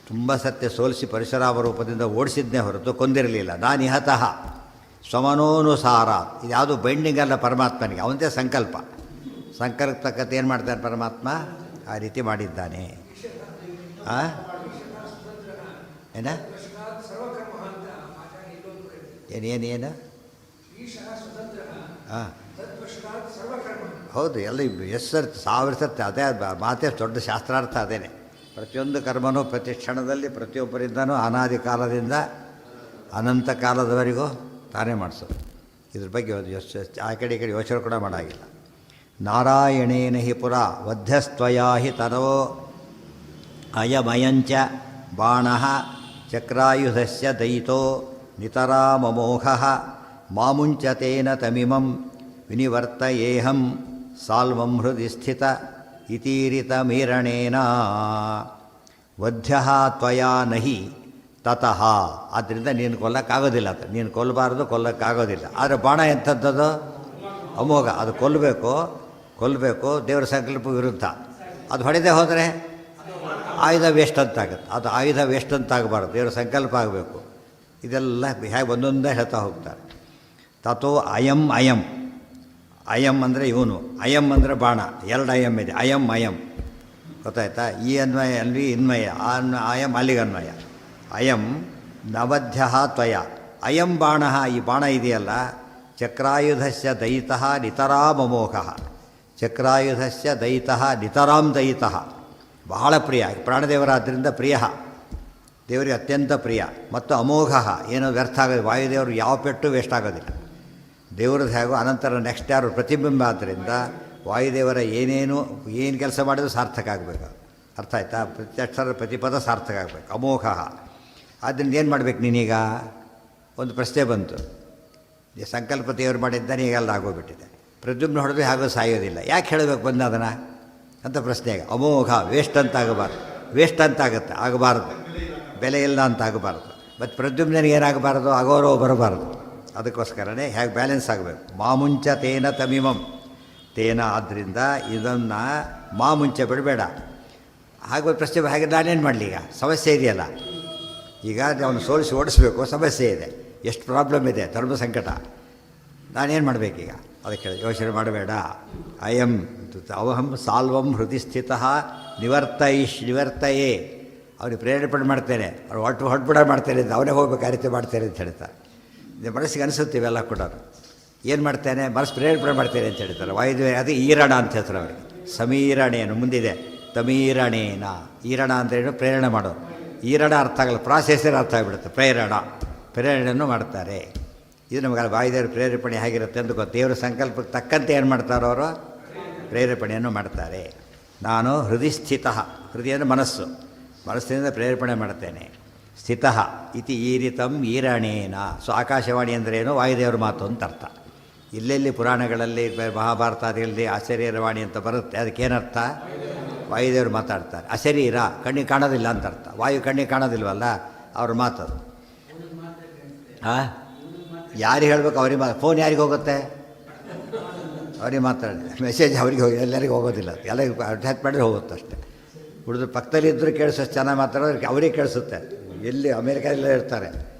ತುಂಬ ಸತ್ಯ ಸೋಲಿಸಿ ಪರಶುರಾಮ ರೂಪದಿಂದ ಓಡಿಸಿದ್ನೇ ಹೊರತು ಕೊಂದಿರಲಿಲ್ಲ. ನಾನಿಹತಃ ಸ್ವಮನೋನುಸಾರ. ಇದು ಯಾವುದು ಬೈಂಡಿಂಗ್ ಅಲ್ಲ ಪರಮಾತ್ಮನಿಗೆ, ಅವನದೇ ಸಂಕಲ್ಪ. ಸಂಕಲ್ಪ ತಕ್ಕಂತೆ ಏನು ಮಾಡ್ತಾನೆ ಪರಮಾತ್ಮ? ಆ ರೀತಿ ಮಾಡಿದ್ದಾನೆ. ಏನ ಏನೇನು ಹಾಂ ಹೌದು. ಎಲ್ಲ ಎಷ್ಟು ಸರ್ತಿ, 1000 ಸರ್ತಿ ಅದೇ ಮಾತೇ ದೊಡ್ಡ ಶಾಸ್ತ್ರಾರ್ಥ ಅದೇನೆ. ಪ್ರತಿಯೊಂದು ಕರ್ಮನೂ ಪ್ರತಿ ಕ್ಷಣದಲ್ಲಿ ಪ್ರತಿಯೊಬ್ಬರಿಂದನೂ ಅನಾದಿ ಕಾಲದಿಂದ ಅನಂತ ಕಾಲದವರೆಗೂ ತಾನೇ ಮಾಡಿಸೋದು. ಇದ್ರ ಬಗ್ಗೆ ಆ ಕಡೆ ಈ ಕಡೆ ಯೋಚನೆ ಕೂಡ ಮಾಡಾಗಿಲ್ಲ. ನಾರಾಯಣೇನ ಹಿ ಪುರ ವಧ್ಯಸ್ತ್ವಯಾ ಹಿ ತನೋ ಅಯಮಯಂಚ ಬಾಣಃ ಚಕ್ರಾಯುಧಸ್ಯ ದಯಿತೋ ನಿತರಾಮಮೋಘಃ ಮಾಮುಂಚತೇನ ತಮಿಮಂ ವಿನಿವರ್ತಯೇಹಂ ಸಾಲ್ವಂ ಹೃದಯ ಸ್ಥಿತ ಇತೀರಿತಮೀರಣೇನ ವಧ್ಯಃ ತ್ವಯಾ ನಹಿ ತತಃ. ಆದ್ದರಿಂದ ನೀನು ಕೊಲ್ಲಕ್ಕಾಗೋದಿಲ್ಲ. ಅದು ನೀನು ಕೊಲ್ಲಬಾರ್ದು, ಕೊಲ್ಲಕ್ಕಾಗೋದಿಲ್ಲ. ಆದರೆ ಬಾಣ ಎಂಥದ್ದದು? ಅಮೋಘ. ಅದು ಕೊಲ್ಲಬೇಕು ದೇವರ ಸಂಕಲ್ಪ ವಿರುದ್ಧ. ಅದು ಹೊಡೆದೇ ಹೋದರೆ ಆಯುಧ ವೇಸ್ಟ್ ಅಂತಾಗುತ್ತೆ. ಅದು ಆಯುಧ ವೇಸ್ಟ್ ಅಂತಾಗಬಾರ್ದು, ದೇವರ ಸಂಕಲ್ಪ ಆಗಬೇಕು. ಇದೆಲ್ಲ ಹೇಗೆ ಒಂದೊಂದೇ ಹೇಳ್ತಾ ಹೋಗ್ತಾರೆ. ತಥೋ ಅಯಂ ಅಯಂ. ಅಯಂ ಅಂದರೆ ಇವನು, ಅಯಂ ಅಂದರೆ ಬಾಣ. 2 ಅಯಂ ಇದೆ. ಅಯಂ ಅಯಂ ಗೊತ್ತಾಯ್ತಾ? ಈ ಅನ್ವಯ ಅಲ್ಲಿ ಇನ್ವಯ, ಅಯಂ ಅಲ್ಲಿಗೆ ಅನ್ವಯ. ಅಯಂ ನವಧ್ಯ ತ್ವಯ. ಅಯಂ ಬಾಣ. ಈ ಬಾಣ ಇದೆಯಲ್ಲ, ಚಕ್ರಾಯುಧಸ್ಯ ದಯಿತಃ ನಿತರಾಮಮೋಘ. ಚಕ್ರಾಯುಧಸ್ಯ ದಯಿತಃ ನಿತರಾಂ ದಯಿತಃ. ಬಹಳ ಪ್ರಿಯ, ಪ್ರಾಣದೇವರಾದ್ದರಿಂದ ಪ್ರಿಯ, ದೇವರಿಗೆ ಅತ್ಯಂತ ಪ್ರಿಯ. ಮತ್ತು ಅಮೋಘ, ಏನೋ ವ್ಯರ್ಥ ಆಗೋದು. ವಾಯುದೇವರು ಯಾವ ಪೆಟ್ಟು ವೇಸ್ಟ್ ಆಗೋದಿಲ್ಲ. ದೇವ್ರದ್ದು ಹೇಗೋ ಅನಂತರ ನೆಕ್ಸ್ಟ್ ಯಾರು ಪ್ರತಿಬಿಂಬ. ಆದ್ದರಿಂದ ವಾಯುದೇವರ ಏನು ಕೆಲಸ ಮಾಡಿದ್ರು ಸಾರ್ಥಕ ಆಗಬೇಕು. ಅರ್ಥ ಆಯ್ತಾ? ಪ್ರತ್ಯಕ್ಷರ ಪ್ರತಿಪದ ಸಾರ್ಥಕ ಆಗಬೇಕು. ಅಮೋಘ. ಆದ್ದರಿಂದ ಏನು ಮಾಡಬೇಕು ನೀನೀಗ? ಒಂದು ಪ್ರಶ್ನೆ ಬಂತು, ಈ ಸಂಕಲ್ಪ ದೇವರು ಮಾಡಿದ್ದಾನೆ, ಈಗೆಲ್ಲ ಆಗೋಗ್ಬಿಟ್ಟಿದೆ. ಪ್ರದ್ಯುಮ್ನ ಹೊಡೆದು ಹಾಗೂ ಸಾಯೋದಿಲ್ಲ, ಯಾಕೆ ಹೇಳಬೇಕು ಬಂದು ಅದನ್ನು ಅಂತ ಪ್ರಶ್ನೆಗೆ ಅಮೋಘ, ವೇಸ್ಟ್ ಅಂತ ಆಗಬಾರ್ದು, ವೇಸ್ಟ್ ಅಂತ ಆಗಬಾರ್ದು, ಬೆಲೆ ಇಲ್ಲ ಅಂತ ಆಗಬಾರ್ದು. ಮತ್ತು ಪ್ರದ್ಯುಮ್ನಿಗೆ ಏನಾಗಬಾರ್ದು, ಆಗೋರೋ ಬರಬಾರ್ದು. ಅದಕ್ಕೋಸ್ಕರನೇ ಹೇಗೆ ಬ್ಯಾಲೆನ್ಸ್ ಆಗಬೇಕು. ಮಾಮುಂಚ ತೇನ ತಮಿಮಂ, ತೇನ ಆದ್ದರಿಂದ ಇದನ್ನು ಮಾಮುಂಚ ಬಿಡಬೇಡ. ಹಾಗೆ ಪ್ರಶ್ನೆ, ಹಾಗೆ ನಾನೇನು ಮಾಡಲಿ, ಈಗ ಸಮಸ್ಯೆ ಇದೆಯಲ್ಲ, ಈಗ ಅವನು ಸೋಲಿಸಿ ಓಡಿಸ್ಬೇಕು, ಸಮಸ್ಯೆ ಇದೆ, ಎಷ್ಟು ಪ್ರಾಬ್ಲಮ್ ಇದೆ, ಧರ್ಮ ಸಂಕಟ, ನಾನೇನು ಮಾಡಬೇಕೀಗ? ಅದಕ್ಕೆ ಯೋಚನೆ ಮಾಡಬೇಡ. ಅಯಂ ಅವಹಂ ಸಾಲ್ವಂ ಹೃದಯ ಸ್ಥಿತ ನಿವರ್ತಯೇ, ಅವ್ರಿಗೆ ಪ್ರೇರೇಪಣೆ ಮಾಡ್ತೇನೆ, ಅವ್ರು ಹೊಟ್ಬಿಡ ಮಾಡ್ತೇನೆ ಅಂತ, ಅವನೇ ಹೋಗ್ಬೇಕು, ಆ ರೀತಿ ಮಾಡ್ತೇನೆ ಅಂತ ಹೇಳ್ತಾರೆ. ಮನಸ್ಸಿಗೆ ಅನಿಸುತ್ತೆ ಇವೆಲ್ಲ ಕೂಡ. ಏನು ಮಾಡ್ತೇನೆ, ಮನಸ್ಸು ಪ್ರೇರೇಪಣೆ ಮಾಡ್ತೇನೆ ಅಂತ ಹೇಳ್ತಾರೆ. ವಾಯುದೇವ ಅದು ಈರಣ ಅಂತ ಹೆಸರು ಅವರಿಗೆ. ಸಮೀರಣೇನು ಮುಂದಿದೆ, ತಮೀರಣೇನ. ಈರಣ ಅಂದ್ರೇನು, ಪ್ರೇರಣೆ ಮಾಡೋದು. ಈರಣ ಅರ್ಥ ಆಗಲ್ಲ, ಪ್ರಾಸೆಸರ್ ಅರ್ಥ ಆಗಿಬಿಡುತ್ತೆ. ಪ್ರೇರಣೆಯನ್ನು ಮಾಡ್ತಾರೆ. ಇದು ನಮಗೆ ವಾಯುದೇವರ ಪ್ರೇರೇಪಣೆ ಹೇಗಿರುತ್ತೆ ಅಂತ ಗೊತ್ತು. ದೇವರ ಸಂಕಲ್ಪಕ್ಕೆ ತಕ್ಕಂತೆ ಏನು ಮಾಡ್ತಾರೋ ಅವರು ಪ್ರೇರೇಪಣೆಯನ್ನು ಮಾಡ್ತಾರೆ. ನಾನು ಹೃದಯ ಸ್ಥಿತ, ಹೃದಯನ ಮನಸ್ಸು, ಮನಸ್ಸಿನಿಂದ ಪ್ರೇರೇಪಣೆ ಮಾಡ್ತೇನೆ. ಸ್ಥಿತ ಇತಿ ಈರಿತಂ ಈರಣೇನ. ಸೊ ಆಕಾಶವಾಣಿ ಅಂದ್ರೇನು, ವಾಯುದೇವರ ಮಾತು ಅಂತ ಅರ್ಥ. ಇಲ್ಲೆಲ್ಲಿ ಪುರಾಣಗಳಲ್ಲಿ ಮಹಾಭಾರತಾದಿಗಳಲ್ಲಿ ಅಶರೀರವಾಣಿ ಅಂತ ಬರುತ್ತೆ, ಅದಕ್ಕೇನರ್ಥ, ವಾಯುದೇವರು ಮಾತಾಡ್ತಾರೆ. ಅಶರೀರ ಕಣ್ಣಿಗೆ ಕಾಣೋದಿಲ್ಲ ಅಂತ ಅರ್ಥ. ವಾಯು ಕಣ್ಣಿಗೆ ಕಾಣೋದಿಲ್ವಲ್ಲ, ಅವ್ರ ಮಾತದು. ಯಾರಿಗೆ ಹೇಳಬೇಕು, ಅವ್ರಿಗೆ ಫೋನ್ ಯಾರಿಗೆ ಹೋಗುತ್ತೆ, ಅವ್ರಿಗೆ ಮಾತಾಡಿ, ಮೆಸೇಜ್ ಅವ್ರಿಗೆ ಹೋಗಿ ಎಲ್ಲರಿಗೂ ಹೋಗೋದಿಲ್ಲ, ಎಲ್ಲರಿಗೂ ಅಟ್ಯಾಚ್ ಮಾಡಿದ್ರೆ ಹೋಗುತ್ತೆ ಅಷ್ಟೇ. ಹುಡುಗರು ಪಕ್ಕದಲ್ಲಿದ್ದರೂ ಕೇಳಿಸೋಷ್ಟು ಚೆನ್ನಾಗಿ ಮಾತಾಡೋದು ಅವರಿಗೆ ಕೇಳಿಸುತ್ತೆ. ಎಲ್ಲಿ ಅಮೇರಿಕಾದಲ್ಲೇ ಇರ್ತಾರೆ,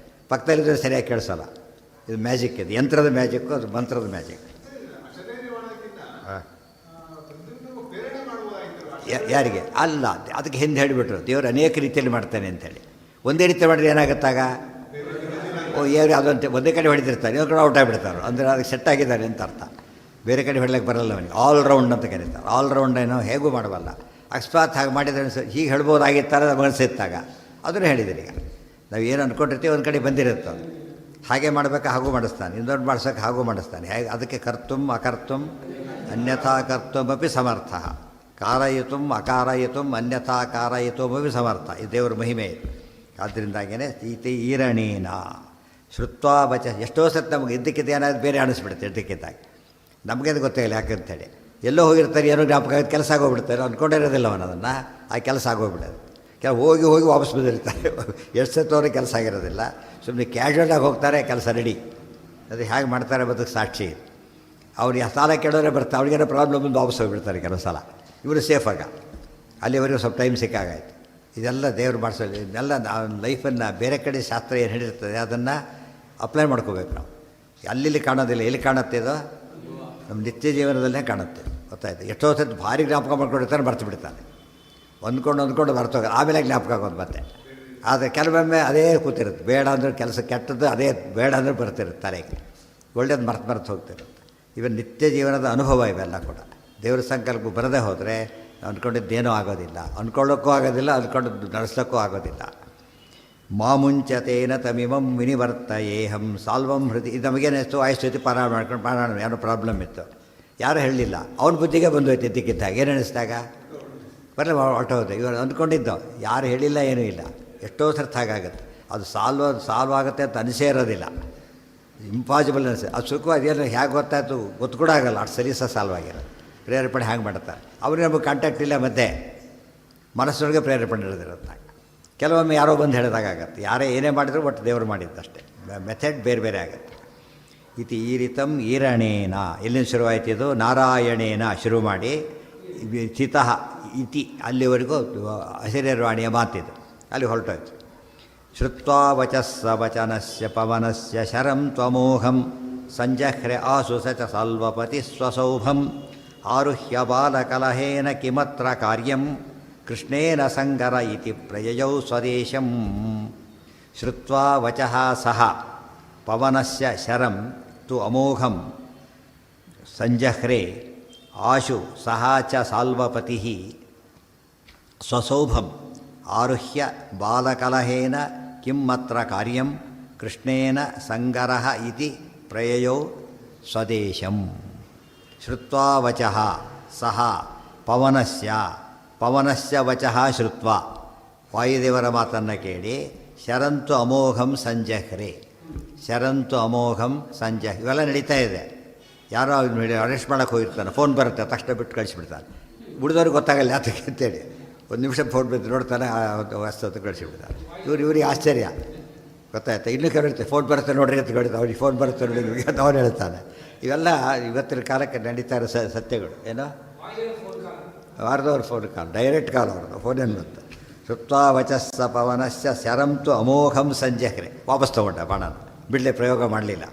ಪಕ್ಕದಲ್ಲಿದ್ದರೆ ಸರಿಯಾಗಿ ಕೇಳಿಸೋಲ್ಲ. ಇದು ಮ್ಯಾಜಿಕ್, ಇದು ಯಂತ್ರದ ಮ್ಯಾಜಿಕ್ಕು, ಅದು ಮಂತ್ರದ ಮ್ಯಾಜಿಕ್. ಯಾರಿಗೆ ಅಲ್ಲ, ಅದಕ್ಕೆ ಹಿಂದೆ ಹೇಳಿಬಿಟ್ರು, ದೇವರು ಅನೇಕ ರೀತಿಯಲ್ಲಿ ಮಾಡ್ತಾನೆ ಅಂಥೇಳಿ. ಒಂದೇ ರೀತಿ ಮಾಡಿದ್ರೆ ಏನಾಗುತ್ತಾಗ, ಅದಂತೆ ಒಂದೇ ಕಡೆ ಹೊಡೆದಿರ್ತಾರೆ, ಇನ್ನೊಂದು ಕಡೆ ಔಟ್ ಆಗಿಬಿಡ್ತಾರೆ, ಅಂದರೆ ಅದಕ್ಕೆ ಸೆಟ್ ಆಗಿದ್ದಾರೆ ಅಂತ ಅರ್ಥ. ಬೇರೆ ಕಡೆ ಹೊಡ್ಲಿಕ್ಕೆ ಬರಲ್ಲ ಅವನಿಗೆ. ಆಲ್ರೌಂಡ್ ಅಂತ ಕರೀತಾರೆ. ಆಲ್ರೌಂಡ್ ಏನೋ ಹೇಗೂ ಮಾಡಬಲ್ಲ. ಅಕಸ್ಮಾತ್ ಹಾಗೆ ಮಾಡಿದ್ರೆ ಹೀಗೆ ಹೇಳ್ಬೋದಾಗಿತ್ತಾರೆ ಮನಸ್ಸಿತ್ತಾಗ ಅದನ್ನು ಹೇಳಿದಿರಿ. ಈಗ ನಾವು ಏನು ಅಂದ್ಕೊಂಡಿರ್ತೀವಿ ಒಂದು ಕಡೆ ಬಂದಿರುತ್ತೆ, ಅದು ಹಾಗೆ ಮಾಡಬೇಕು, ಹಾಗೂ ಮಾಡಿಸ್ತಾನೆ, ಇನ್ನೊಂದು ಮಾಡ್ಸೋಕೆ ಹಾಗೂ ಮಾಡಿಸ್ತಾನೆ. ಹೇಗೆ ಅದಕ್ಕೆ ಕರ್ತುಂ ಅಕರ್ತುಂ ಅನ್ಯಥಾ ಕರ್ತುಮಪಿ ಸಮರ್ಥ, ಕಾರಯಿತು ಅಕಾರಯಿತು ಅನ್ಯಥಾ ಕಾರಯಿತುಮಪಿ ಸಮರ್ಥ. ಇದು ದೇವರ ಮಹಿಮೆ ಇದು. ಆದ್ದರಿಂದಾಗೇ ಈತಿ ಈರಣೀನ ಶ್ರುತ್ವಾ ವಚ. ಎಷ್ಟೋ ಸತ್ತು ನಮಗೆ ಇದ್ದಕ್ಕಿದ್ದ ಏನಾದ್ರು ಬೇರೆ ಅನಿಸ್ಬಿಡುತ್ತೆ, ಇದ್ದಕ್ಕಿದ್ದಾಗಿ ನಮಗೇನು ಗೊತ್ತಾಗಿಲ್ಲ ಯಾಕಂತೇಳಿ. ಎಲ್ಲೋ ಹೋಗಿರ್ತಾರೆ, ಏನೋ ಜ್ಞಾಪಕ ಆಗೋದು, ಕೆಲಸ ಆಗೋಗ್ಬಿಡ್ತಾರೆ, ಅಂದ್ಕೊಂಡಿರೋದಿಲ್ಲ ಅವನು ಅದನ್ನು, ಆ ಕೆಲಸ ಆಗೋಗ್ಬಿಡೋದು. ಕೆಲವು ಹೋಗಿ ವಾಪಸ್ ಬಂದಿರ್ತಾರೆ, ಎಷ್ಟು ಸತ್ತವ್ರಿಗೆ ಕೆಲಸ ಆಗಿರೋದಿಲ್ಲ, ಸುಮ್ಮನೆ ಕ್ಯಾಶುವಲಾಗಿ ಹೋಗ್ತಾರೆ, ಕೆಲಸ ರೆಡಿ. ಅದು ಹೇಗೆ ಮಾಡ್ತಾರೆ ಬದುಕು ಸಾಕ್ಷಿ. ಅವ್ರಿಗೆ ಸಾಲ ಕೇಳೋರೆ ಬರ್ತಾರೆ, ಅವ್ರಿಗೇನೋ ಪ್ರಾಬ್ಲಮ್ ಬಂದು ವಾಪಸ್ ಹೋಗಿಬಿಡ್ತಾರೆ ಕೆಲವು ಸಲ. ಇವರು ಸೇಫಾಗ ಅಲ್ಲಿವರೆಗೂ ಸ್ವಲ್ಪ ಟೈಮ್ ಸಿಕ್ಕಾಗಾಯ್ತು. ಇದೆಲ್ಲ ದೇವರು ಮಾಡಿಸೋದು. ಇದನ್ನೆಲ್ಲ ಲೈಫನ್ನು ಬೇರೆ ಕಡೆ ಶಾಸ್ತ್ರ ಏನು ಹೇಳಿರ್ತದೆ ಅದನ್ನು ಅಪ್ಲೈ ಮಾಡ್ಕೋಬೇಕು ನಾವು. ಅಲ್ಲಿ ಕಾಣೋದಿಲ್ಲ, ಎಲ್ಲಿ ಕಾಣುತ್ತೆ ಇದು, ನಮ್ಮ ನಿತ್ಯ ಜೀವನದಲ್ಲೇ ಕಾಣುತ್ತೆ. ಗೊತ್ತಾಯ್ತು. ಎಷ್ಟೋ ಸತ್ತು ಭಾರಿ ಜ್ಞಾಪಕ ಮಾಡ್ಕೊಂಡಿರ್ತಾನೆ, ಮರ್ತು ಬಿಡ್ತಾನೆ. ಹೊಂದ್ಕೊಂಡು ಬರ್ತೋಗ, ಆಮೇಲೆ ಜ್ಞಾಪಕ ಆಗೋದು ಮತ್ತೆ. ಆದರೆ ಕೆಲವೊಮ್ಮೆ ಅದೇ ಕೂತಿರುತ್ತೆ, ಬೇಡ ಅಂದರೆ ಕೆಲಸ ಕೆಟ್ಟದ್ದು, ಅದೇ ಬೇಡ ಅಂದರೆ ಬರ್ತಿರುತ್ತೆ ತಲೆಗೆ, ಒಳ್ಳೇದು ಮರ್ತು ಹೋಗ್ತಿರುತ್ತೆ. ಇವನ್ ನಿತ್ಯ ಜೀವನದ ಅನುಭವ ಇವೆಲ್ಲ ಕೂಡ. ದೇವ್ರ ಸಂಕಲ್ಪ ಬರದೇ ಹೋದರೆ ಅಂದ್ಕೊಂಡಿದ್ದೇನೂ ಆಗೋದಿಲ್ಲ, ಅಂದ್ಕೊಳ್ಳೋಕ್ಕೂ ಆಗೋದಿಲ್ಲ, ಅಂದ್ಕೊಂಡು ನಡೆಸೋಕ್ಕೂ ಆಗೋದಿಲ್ಲ. ಮಾಮುಂಚತೇನ ತಮಿಮಂ ವಿನಿವರ್ತಯೇಹಂ ಸಾಲ್ವಂ ಹೃದಯ. ಇದು ನಮಗೇನಿಸ್ತು, ಆಯುಷ್ಯತಿ ಪಾರಾಯಣ ಏನೋ ಪ್ರಾಬ್ಲಮ್ ಇತ್ತು, ಯಾರೂ ಹೇಳಲಿಲ್ಲ, ಅವನ ಬುದ್ಧಿಗೆ ಬಂದು ಹೋಯ್ತು ಇದ್ದಕ್ಕಿದ್ದಾಗ. ಏನು ಅನಿಸ್ದಾಗ ಬರಲ್ಲ ಹೊರಟೋದು. ಇವರು ಅಂದ್ಕೊಂಡಿದ್ದು, ಯಾರು ಹೇಳಿಲ್ಲ, ಏನೂ ಇಲ್ಲ. ಎಷ್ಟೋ ಸರ್ತಿ ಹಾಗಾಗುತ್ತೆ. ಅದು ಸಾಲ್ವ್ ಆಗುತ್ತೆ ಅಂತ ಅನಿಸೇ ಇರೋದಿಲ್ಲ, ಇಂಪಾಸಿಬಲ್ ಅನಿಸುತ್ತೆ. ಅದು ಸುಖ ಅದೇನು ಹೇಗೆ ಗೊತ್ತಾಯ್ತು ಗೊತ್ತು ಕೂಡ ಆಗಲ್ಲ, ಅಷ್ಟು ಸರಿ ಸಾಲ್ವ್ ಆಗಿರೋದು. ಪ್ರೇರೇಪಣೆ ಹ್ಯಾಂಗೆ ಮಾಡ್ತಾರೆ ಅವ್ರಿಗೆ, ನಮಗೆ ಕಾಂಟ್ಯಾಕ್ಟ್ ಇಲ್ಲ, ಮತ್ತು ಮನಸ್ಸೊಳಗೆ ಪ್ರೇರೇಪಣೆ ಇರೋದಿರುತ್ತೆ. ಕೆಲವೊಮ್ಮೆ ಯಾರೋ ಬಂದು ಹೇಳಿದಾಗತ್ತೆ, ಯಾರೇ ಏನೇ ಮಾಡಿದ್ರು ಒಟ್ಟು ದೇವರು ಮಾಡಿದ್ದಷ್ಟೇ. ಮೆಥಡ್ ಬೇರೆ ಬೇರೆ ಆಗುತ್ತೆ. ಇತಿ ಈರಿತಂ ಈರಣೇನ. ಎಲ್ಲಿಂದ ಶುರುವಾಯ್ತು ಇದು, ನಾರಾಯಣೇನ ಶುರು ಮಾಡಿ ಚಿತಃ ಇತಿ ಅಲ್ಲಿವರೆಗೂ ಅಶರೀರವಾಣಿಯ ಮಾತಿದು, ಅಲ್ಲಿ ಹೊರಟೋಯ್ತು. ಶ್ರುತ್ವಾ ವಚಸ್ಸ ವಚನಸ್ಯ ಪವನಸ್ಯ ಶರಂ ತ್ವಮೋಹಂ ಸಂಜಹ್ರೆ ಆಸು ಸ ಚ ಸಲ್ವಪತಿ ಸ್ವಸೌಭಂ ಆರುಹ್ಯ ಬಾಲಕಲಹೇನ ಕಿಮತ್ರ ಕಾರ್ಯಂ ಕೃಷ್ಣೇನ ಸಂಗರ ಇತಿ ಪ್ರಯಯೌ ಸ್ವದೇಶಂ. ಶ್ರುತ್ವಾ ವಚಃ ಸಹ ಪವನಸ್ಯ ಶರಂ ತು ಅಮೋಘಂ ಸಂಜಹ್ರೆ ಆಶು ಸಹ ಚ ಸಾಲ್ವಪತಿ ಸ್ವಸೌಭಂ ಆರುಹ್ಯ ಬಾಲಕಲಹೇನ ಕಿಮ್ಮತ್ರ ಕಾರ್ಯಂ ಕೃಷ್ಣೇನ ಸಂಗರಃ ಇತಿ ಪ್ರಯಯೌ ಸ್ವದೇಶಂ. ಶ್ರುತ್ವಾ ವಚಃ ಸಹ ಪವನಸ್ಯ ವಚಃ ಶ್ರುತ್ವಾ, ವಾಯುದೇವರ ಮಾತನ್ನು ಕೇಳಿ ಶರಂತು ಅಮೋಘಂ ಸಂಜಹ್ರೆ, ಶರಂತು ಅಮೋಘಂ ಸಂಜೆ ಇವೆಲ್ಲ ನಡೀತಾ ಇದೆ. ಯಾರೋ ಅರೆಸ್ಟ್ ಮಾಡೋಕ್ಕೆ ಹೋಗಿರ್ತಾನೆ, ಫೋನ್ ಬರುತ್ತೆ, ತಕ್ಷಣ ಬಿಟ್ಟು ಕಳಿಸಿಬಿಡ್ತಾನೆ. ಉಳಿದವ್ರಿಗೆ ಗೊತ್ತಾಗಲ್ಲ ಯಾತಕ್ಕೆ ಅಂತೇಳಿ. ಒಂದು ನಿಮಿಷ ಫೋನ್ ಬಿದ್ದು ನೋಡ್ತಾನೆ, ವಸ್ತು ಕಳಿಸಿಬಿಡ್ತಾನೆ. ಇವ್ರಿಗೆ ಆಶ್ಚರ್ಯ ಗೊತ್ತಾಯ್ತಾ. ಇನ್ನೂ ಕೆಲವಿರುತ್ತೆ, ಫೋನ್ ಬರುತ್ತೆ ನೋಡ್ರಿ ಅಂತ ಹೇಳಿದ, ಅವ್ರಿಗೆ ಫೋನ್ ಬರುತ್ತೆ ನೋಡಿ ಅಂತ ಅವ್ನು ಹೇಳ್ತಾನೆ. ಇವೆಲ್ಲ ಇವತ್ತಿನ ಕಾಲಕ್ಕೆ ನಡೀತಾ ಇರೋ ಸತ್ಯಗಳು. ಏನೋ ವಾರದವ್ರ ಫೋನ್ ಕಾಲ್, ಡೈರೆಕ್ಟ್ ಕಾಲ್ ಅವ್ರದ್ದು, ಫೋನೇನು ಬಂತು. ಸುತ್ವಾ ವಚಸ್ಸ ಪವನಶ್ಚ ಶರಂತು ಅಮೋಘಂ ಸಂಜಹ್ರೆ. ವಾಪಸ್ ತೊಗೊಂಡ ಬಾಣನ, ಬಿಡಲೆ ಪ್ರಯೋಗ ಮಾಡಲಿಲ್ಲ.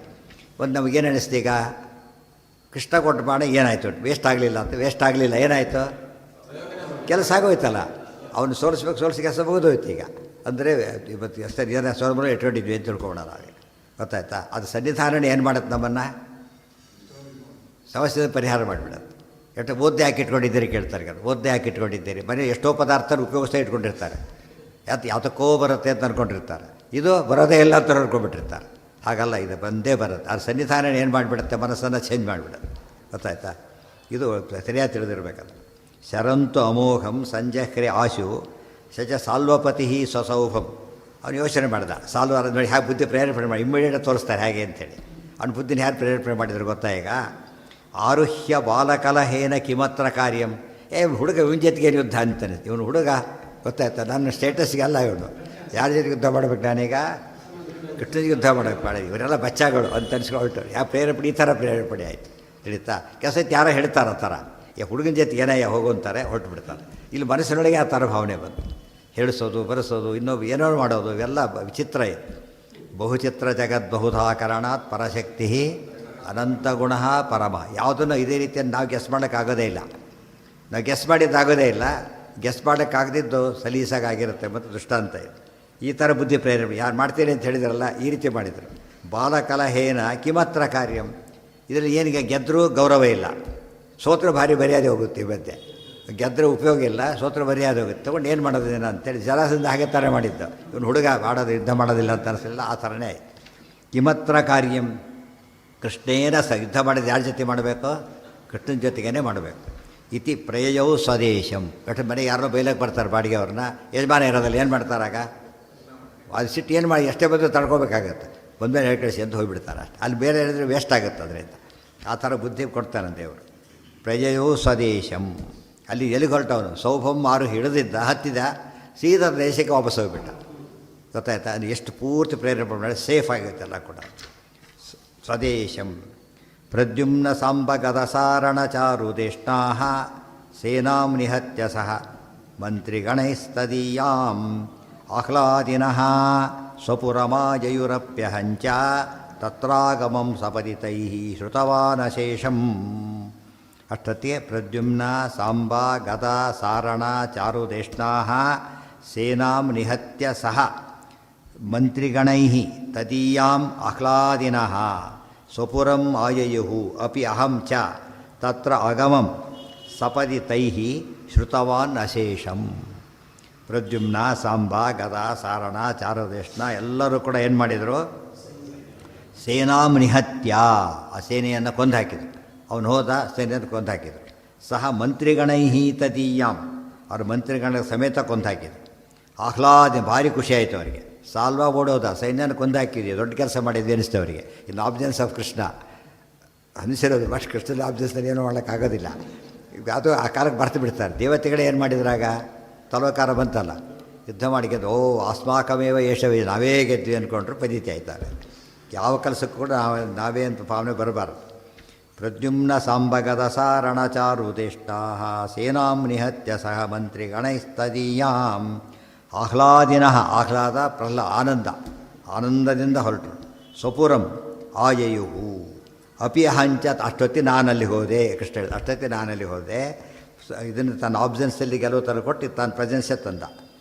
ಒಂದು ನಮಗೇನು ಅನಿಸ್ತು, ಈಗ ಕೃಷ್ಣ ಕೊಟ್ಟ ಬಾಣ ಏನಾಯಿತು, ವೇಸ್ಟ್ ಆಗಲಿಲ್ಲ ಅಂತ. ವೇಸ್ಟ್ ಆಗಲಿಲ್ಲ, ಏನಾಯಿತು, ಕೆಲಸ ಆಗೋಯ್ತಲ್ಲ. ಅವನು ಸೋಲಿಸಿ ಕೆಲಸ ಮುಗಿದೋಯ್ತು. ಈಗ ಅಂದರೆ ಇವತ್ತು ಸರಿ ಏನೋ ಸೋಲ್ಮರು ಇಟ್ಕೊಂಡಿದ್ವಿ ಅಂತ ತಿಳ್ಕೊಳ್ಳೋಣ ನಾವೇ. ಗೊತ್ತಾಯ್ತಾ. ಅದು ಸನ್ನಿಧಾನ ಏನು ಮಾಡುತ್ತೆ, ನಮ್ಮನ್ನು ಸಮಸ್ಯೆ ಪರಿಹಾರ ಮಾಡಿಬಿಡತ್ತೆ. ಎಷ್ಟು ಓದ್ದೆ ಹಾಕಿ ಇಟ್ಕೊಂಡಿದ್ದೀರಿ ಕೇಳ್ತಾರೆ. ಓದ್ದೆ ಹಾಕಿ ಇಟ್ಕೊಂಡಿದ್ದೀರಿ, ಮನೆ ಎಷ್ಟೋ ಪದಾರ್ಥ ಉಪಯೋಗಿಸ್ತಾ ಇಟ್ಕೊಂಡಿರ್ತಾರೆ. ಯಾತಕ್ಕೋ ಬರುತ್ತೆ ಅಂತ ಅಂದ್ಕೊಂಡಿರ್ತಾರೆ. ಇದು ಬರೋದೇ ಇಲ್ಲ ಅಂತ ಅಂದ್ಕೊಂಡ್ಬಿಟ್ಟಿರ್ತಾರೆ. ಹಾಗಲ್ಲ, ಇದು ಬಂದೇ ಬರುತ್ತೆ. ಅದು ಸನ್ನಿಧಾನ ಏನು ಮಾಡಿಬಿಡುತ್ತೆ, ಮನಸ್ಸನ್ನು ಚೇಂಜ್ ಮಾಡಿಬಿಡುತ್ತೆ. ಗೊತ್ತಾಯ್ತಾ. ಇದು ಸರಿಯಾಗಿ ತಿಳಿದಿರಬೇಕದು. ಶರಂತು ಅಮೋಘಂ ಸಂಜಹ್ರೆ ಆಶು ಸಜ ಸಾಲ್ವಪತಿ ಸ್ವಸೌಭಂ. ಅವನು ಯೋಚನೆ ಮಾಡ್ದ, ಸಾಲ್ವ ನೋಡಿ ಹೇಗೆ ಬುದ್ಧಿ ಪ್ರೇರೇಪಣೆ ಮಾಡಿ ಇಮ್ಮಿಡಿಯೇಟಾಗಿ ತೋರಿಸ್ತಾರೆ ಹೇಗೆ ಅಂಥೇಳಿ. ಅವ್ನ ಬುದ್ಧಿನ ಯಾರು ಪ್ರೇರೇಪಣೆ ಮಾಡಿದ್ರು ಗೊತ್ತಾ. ಈಗ ಆರುಹ್ಯ ಬಾಲಕಲಹೇನ ಕಿಮತ್ರ ಕಾರ್ಯಂ. ಹುಡುಗ ಇವನ ಜೊತೆಗೆ ಯುದ್ಧ ಅಂತಾನೆ. ಇವನು ಹುಡುಗ ಗೊತ್ತಾಯ್ತಾ, ನನ್ನ ಸ್ಟೇಟಸ್ಗೆ ಅಲ್ಲ ಇವನು. ಯಾರ ಜೊತೆಗೆ ಯುದ್ಧ ಮಾಡ್ಬೇಕು ನಾನೀಗ, ಕೃಷ್ಣನಿಗೆ ಯುದ್ಧ ಮಾಡೋಕ್ಕೆ ಮಾಡಿ. ಇವರೆಲ್ಲ ಬಚ್ಚಾಗಳು ಅಂತ ಅನ್ಸ್ಕೊಳ್ತಾರೆ. ಯಾವ ಪ್ರೇರೇಪಣೆ, ಈ ಥರ ಪ್ರೇರೇಪಣೆ ಆಯಿತು. ತಿಳಿತಾ. ಕೆಲಸ ಯಾರೋ ಹೇಳ್ತಾರೆ ಆ ಥರ, ಹುಡುಗನ ಜೊತೆ ಏನಯ್ಯ ಹೋಗು ಅಂತಾರೆ, ಹೊರಟು ಬಿಡ್ತಾರೆ. ಇಲ್ಲಿ ಮನಸ್ಸಿನೊಳಗೆ ಆ ಥರ ಭಾವನೆ ಬಂತು. ಹೇಳಿಸೋದು, ಬರೆಸೋದು, ಇನ್ನೊಬ್ಬ ಏನೋ ಮಾಡೋದು, ಇವೆಲ್ಲ ವಿಚಿತ್ರ ಇದೆ. ಬಹುಚಿತ್ರ ಜಗದ್ಬಹುಧಾಕರಣಾತ್ ಪರಶಕ್ತಿ ಅನಂತಗುಣ ಪರಮ. ಯಾವುದನ್ನು ಇದೇ ರೀತಿಯಲ್ಲಿ ನಾವು ಗೆಸ್ ಮಾಡೋಕ್ಕಾಗೋದೇ ಇಲ್ಲ. ನಾವು ಗೆಸ್ ಮಾಡಿದ್ದಾಗೋದೇ ಇಲ್ಲ. ಗೆಸ್ ಮಾಡೋಕ್ಕಾಗದಿದ್ದು ಸಲೀಸಾಗಿರುತ್ತೆ. ಮತ್ತು ದೃಷ್ಟಾಂತ ಇದೆ. ಈ ಥರ ಬುದ್ಧಿ ಪ್ರೇರಣೆ ಯಾರು ಮಾಡ್ತೀನಿ ಅಂತ ಹೇಳಿದ್ರಲ್ಲ, ಈ ರೀತಿ ಮಾಡಿದರು. ಬಾಲಕಲಹೇನ ಕಿಮತ್ರ ಕಾರ್ಯಂ. ಇದರಲ್ಲಿ ಏನಿಗೆ ಗೆದ್ದರೂ ಗೌರವ ಇಲ್ಲ, ಸೋತ್ರ ಭಾರಿ ಮರ್ಯಾದೆ ಹೋಗುತ್ತೆ. ಈ ಮಧ್ಯೆ ಗೆದ್ದರೆ ಉಪಯೋಗ ಇಲ್ಲ, ಸೋತ್ರ ಮರ್ಯಾದೆ ಹೋಗುತ್ತೆ. ತೊಗೊಂಡು ಏನು ಮಾಡೋದೇನೋ ಅಂತೇಳಿ ಜರಾಸಂಧ ಹಾಗೆ ಥರ ಮಾಡಿದ್ದು. ಇವನು ಹುಡುಗ ಮಾಡೋದು, ಯುದ್ಧ ಮಾಡೋದಿಲ್ಲ ಅಂತ ಅನಿಸಲಿಲ್ಲ. ಆ ಥರನೇ ಆಯಿತು. ಕಿಮತ್ರ ಕಾರ್ಯಂ ಕೃಷ್ಣೇನ ಯುದ್ಧ ಮಾಡಿದ ಯಾರ ಜೊತೆ ಮಾಡಬೇಕು, ಕೃಷ್ಣನ ಜೊತೆಗೇ ಮಾಡಬೇಕು. ಇತಿ ಪ್ರಯಯವು ಸ್ವದೇಶಂ. ಕೃಷ್ಣ ಮನೆಗೆ ಯಾರೋ ಬೈಲಕ್ಕೆ ಬರ್ತಾರೆ ಬಾಡಿಗೆ ಅವ್ರನ್ನ, ಯಜಮಾನ ಇರೋದಲ್ಲ, ಏನು ಮಾಡ್ತಾರಾಗ ಅದು ಸಿಟ್ಟು ಏನು ಮಾಡಿ ಎಷ್ಟೇ ಬಂದರೂ ತಡ್ಕೋಬೇಕಾಗತ್ತೆ. ಬಂದಮೇಲೆ ಹೇಳಿ ಕಳಿಸಿ ಅಂತ ಹೋಗಿಬಿಡ್ತಾರೆ ಅಷ್ಟು. ಅಲ್ಲಿ ಬೇರೆ ಹೇಳಿದ್ರೆ ವೇಸ್ಟ್ ಆಗುತ್ತೆ ಅದರಿಂದ. ಆ ಥರ ಬುದ್ಧಿ ಕೊಡ್ತಾನೆ ದೇವರು. ಪ್ರಜೆಯೋ ಸ್ವದೇಶಂ. ಅಲ್ಲಿ ಎಲ್ಲಿಗೆ ಹೊರಟವನು, ಸೌಭಂ ಮಾರು ಹಿಡಿದಿದ್ದ, ಹತ್ತಿದ, ಸೀದಾ ದೇಶಕ್ಕೆ ವಾಪಸ್ ಹೋಗಿಬಿಟ್ಟ. ಗೊತ್ತಾಯ್ತಾ. ಅದು ಎಷ್ಟು ಪೂರ್ತಿ ಪ್ರೇರಣೆ ಮಾಡಿ ಸೇಫ್ ಆಗಿರುತ್ತೆ ಎಲ್ಲ ಕೂಡ. ಸ್ವದೇಶಂ. ಪ್ರದ್ಯುಮ್ನ ಸಾಂಬ ಗದಸಾರಣಚಾರುದೇಷ್ಣಾ ಸೇನಾಂ ನಿಹತ್ಯ ಸಹ ಮಂತ್ರಿಗಣೈಸ್ತದೀಯಾಂ ಆಹ್ಲಾದಿನಃ ಸ್ವಪುರಮಾಜಯುರಪ್ಯಹಂಚ ತತ್ರಾಗಮಂ ಸಪದಿತೈಃ ಶ್ರುತವಾನಶೇಷಂ. ಅಷ್ಟೊತ್ತಿಗೆ ಪ್ರದ್ಯುಮ್ನ ಸಾಂಬ ಗದ ಸಾರಣ ಚಾರುದೇಷ್ಣಾ ಸೇನಾಂ ನಿಹತ್ಯ ಸಹ ಮಂತ್ರಿಗಣೈಃ ತದೀಯಾಂ ಆಹ್ಲಾದಿನಃ ಸ್ವಪುರಂ ಆಯಯುಃ ಅಪಿ ಅಹಂ ಚ ತತ್ರ ಆಗಮಂ ಸಪದಿ ತೈಃ ಶ್ರುತವಾನ್ ಅಶೇಷಂ. ಪ್ರದ್ಯುಮ್ನ ಸಾಂಬ ಗದ ಸಾರಣ ಚಾರುದೇಷ್ಣ ಎಲ್ಲರೂ ಕೂಡ ಏನು ಮಾಡಿದರು, ಸೇನಾಂ ನಿಹತ್ಯ, ಆ ಸೇನೆಯನ್ನು ಕೊಂದು ಹಾಕಿದರು. ಅವನು ಹೋದ, ಸೇನೆಯನ್ನು ಕೊಂದು ಹಾಕಿದರು. ಸಹ ಮಂತ್ರಿಗಣೈಃ ತದೀಯಾಂ, ಅವ್ರ ಮಂತ್ರಿಗಣ ಸಮೇತ ಕೊಂದು ಹಾಕಿದರು. ಆಹ್ಲಾದ, ಭಾರಿ ಖುಷಿ ಆಯಿತು ಅವರಿಗೆ. ಸಾಲ್ವ ಓಡೋದ, ಸೈನ್ಯನ ಕೊಂದು ಹಾಕಿದ್ವಿ, ದೊಡ್ಡ ಕೆಲಸ ಮಾಡಿದ್ವಿ ಅನಿಸ್ತು ಅವರಿಗೆ. ಇನ್ನು ಆಬ್ಜೆನ್ಸ್ ಆಫ್ ಕೃಷ್ಣ ಅನಿಸಿರೋದು, ಬಟ್ ಕೃಷ್ಣನ ಆಬ್ಜೆನ್ಸ್ನಲ್ಲಿ ಏನೂ ಮಾಡೋಕ್ಕಾಗೋದಿಲ್ಲ. ಅದು ಆ ಕಾಲಕ್ಕೆ ಬರ್ತು ಬಿಡ್ತಾರೆ. ದೇವತೆಗಳೇ ಏನು ಮಾಡಿದ್ರಾಗ, ತಲವಕಾರ ಬಂತಲ್ಲ, ಯುದ್ಧ ಮಾಡಿ ಗೆದ್ದು, ಓ ಅಸ್ಮಾಕಮೇವ ಏಷವೇ, ನಾವೇ ಗೆದ್ವಿ ಅಂದ್ಕೊಂಡ್ರು ಪದ್ಧತಿ ಆಯ್ತಾರೆ. ಯಾವ ಕೆಲಸಕ್ಕೂ ಕೂಡ ನಾವೇ ಅಂತ ಭಾವನೆ ಬರಬಾರ್ದು. ಪ್ರದ್ಯುಮ್ನ ಸಾಂಬಗದ ಸಾರಣಚಾರುದೇಷ್ಟಾ ಸೇನಾಂ ನಿಹತ್ಯ ಸಹ ಮಂತ್ರಿಗಣೈಸ್ತದೀಯಾಂ ಆಹ್ಲಾದಿನಃ. ಆಹ್ಲಾದ ಆನಂದದಿಂದ ಹೊರಟರು. ಸ್ವಪುರಂ ಆಯಯುಹು ಅಪಿ ಅಹಂಚ. ಅಷ್ಟೊತ್ತಿ ನಾನಲ್ಲಿ ಹೋದೆ, ಕೃಷ್ಣ ಹೇಳಿದ, ಅಷ್ಟೊತ್ತಿ ನಾನಲ್ಲಿ ಹೋದೆ. ಇದನ್ನು ತನ್ನ ಆಬ್ಸೆನ್ಸಲ್ಲಿ ಕೆಲವು ಥರ ಕೊಟ್ಟು ತನ್ನ ಪ್ರೆಸೆನ್ಸೇ ತಂದ.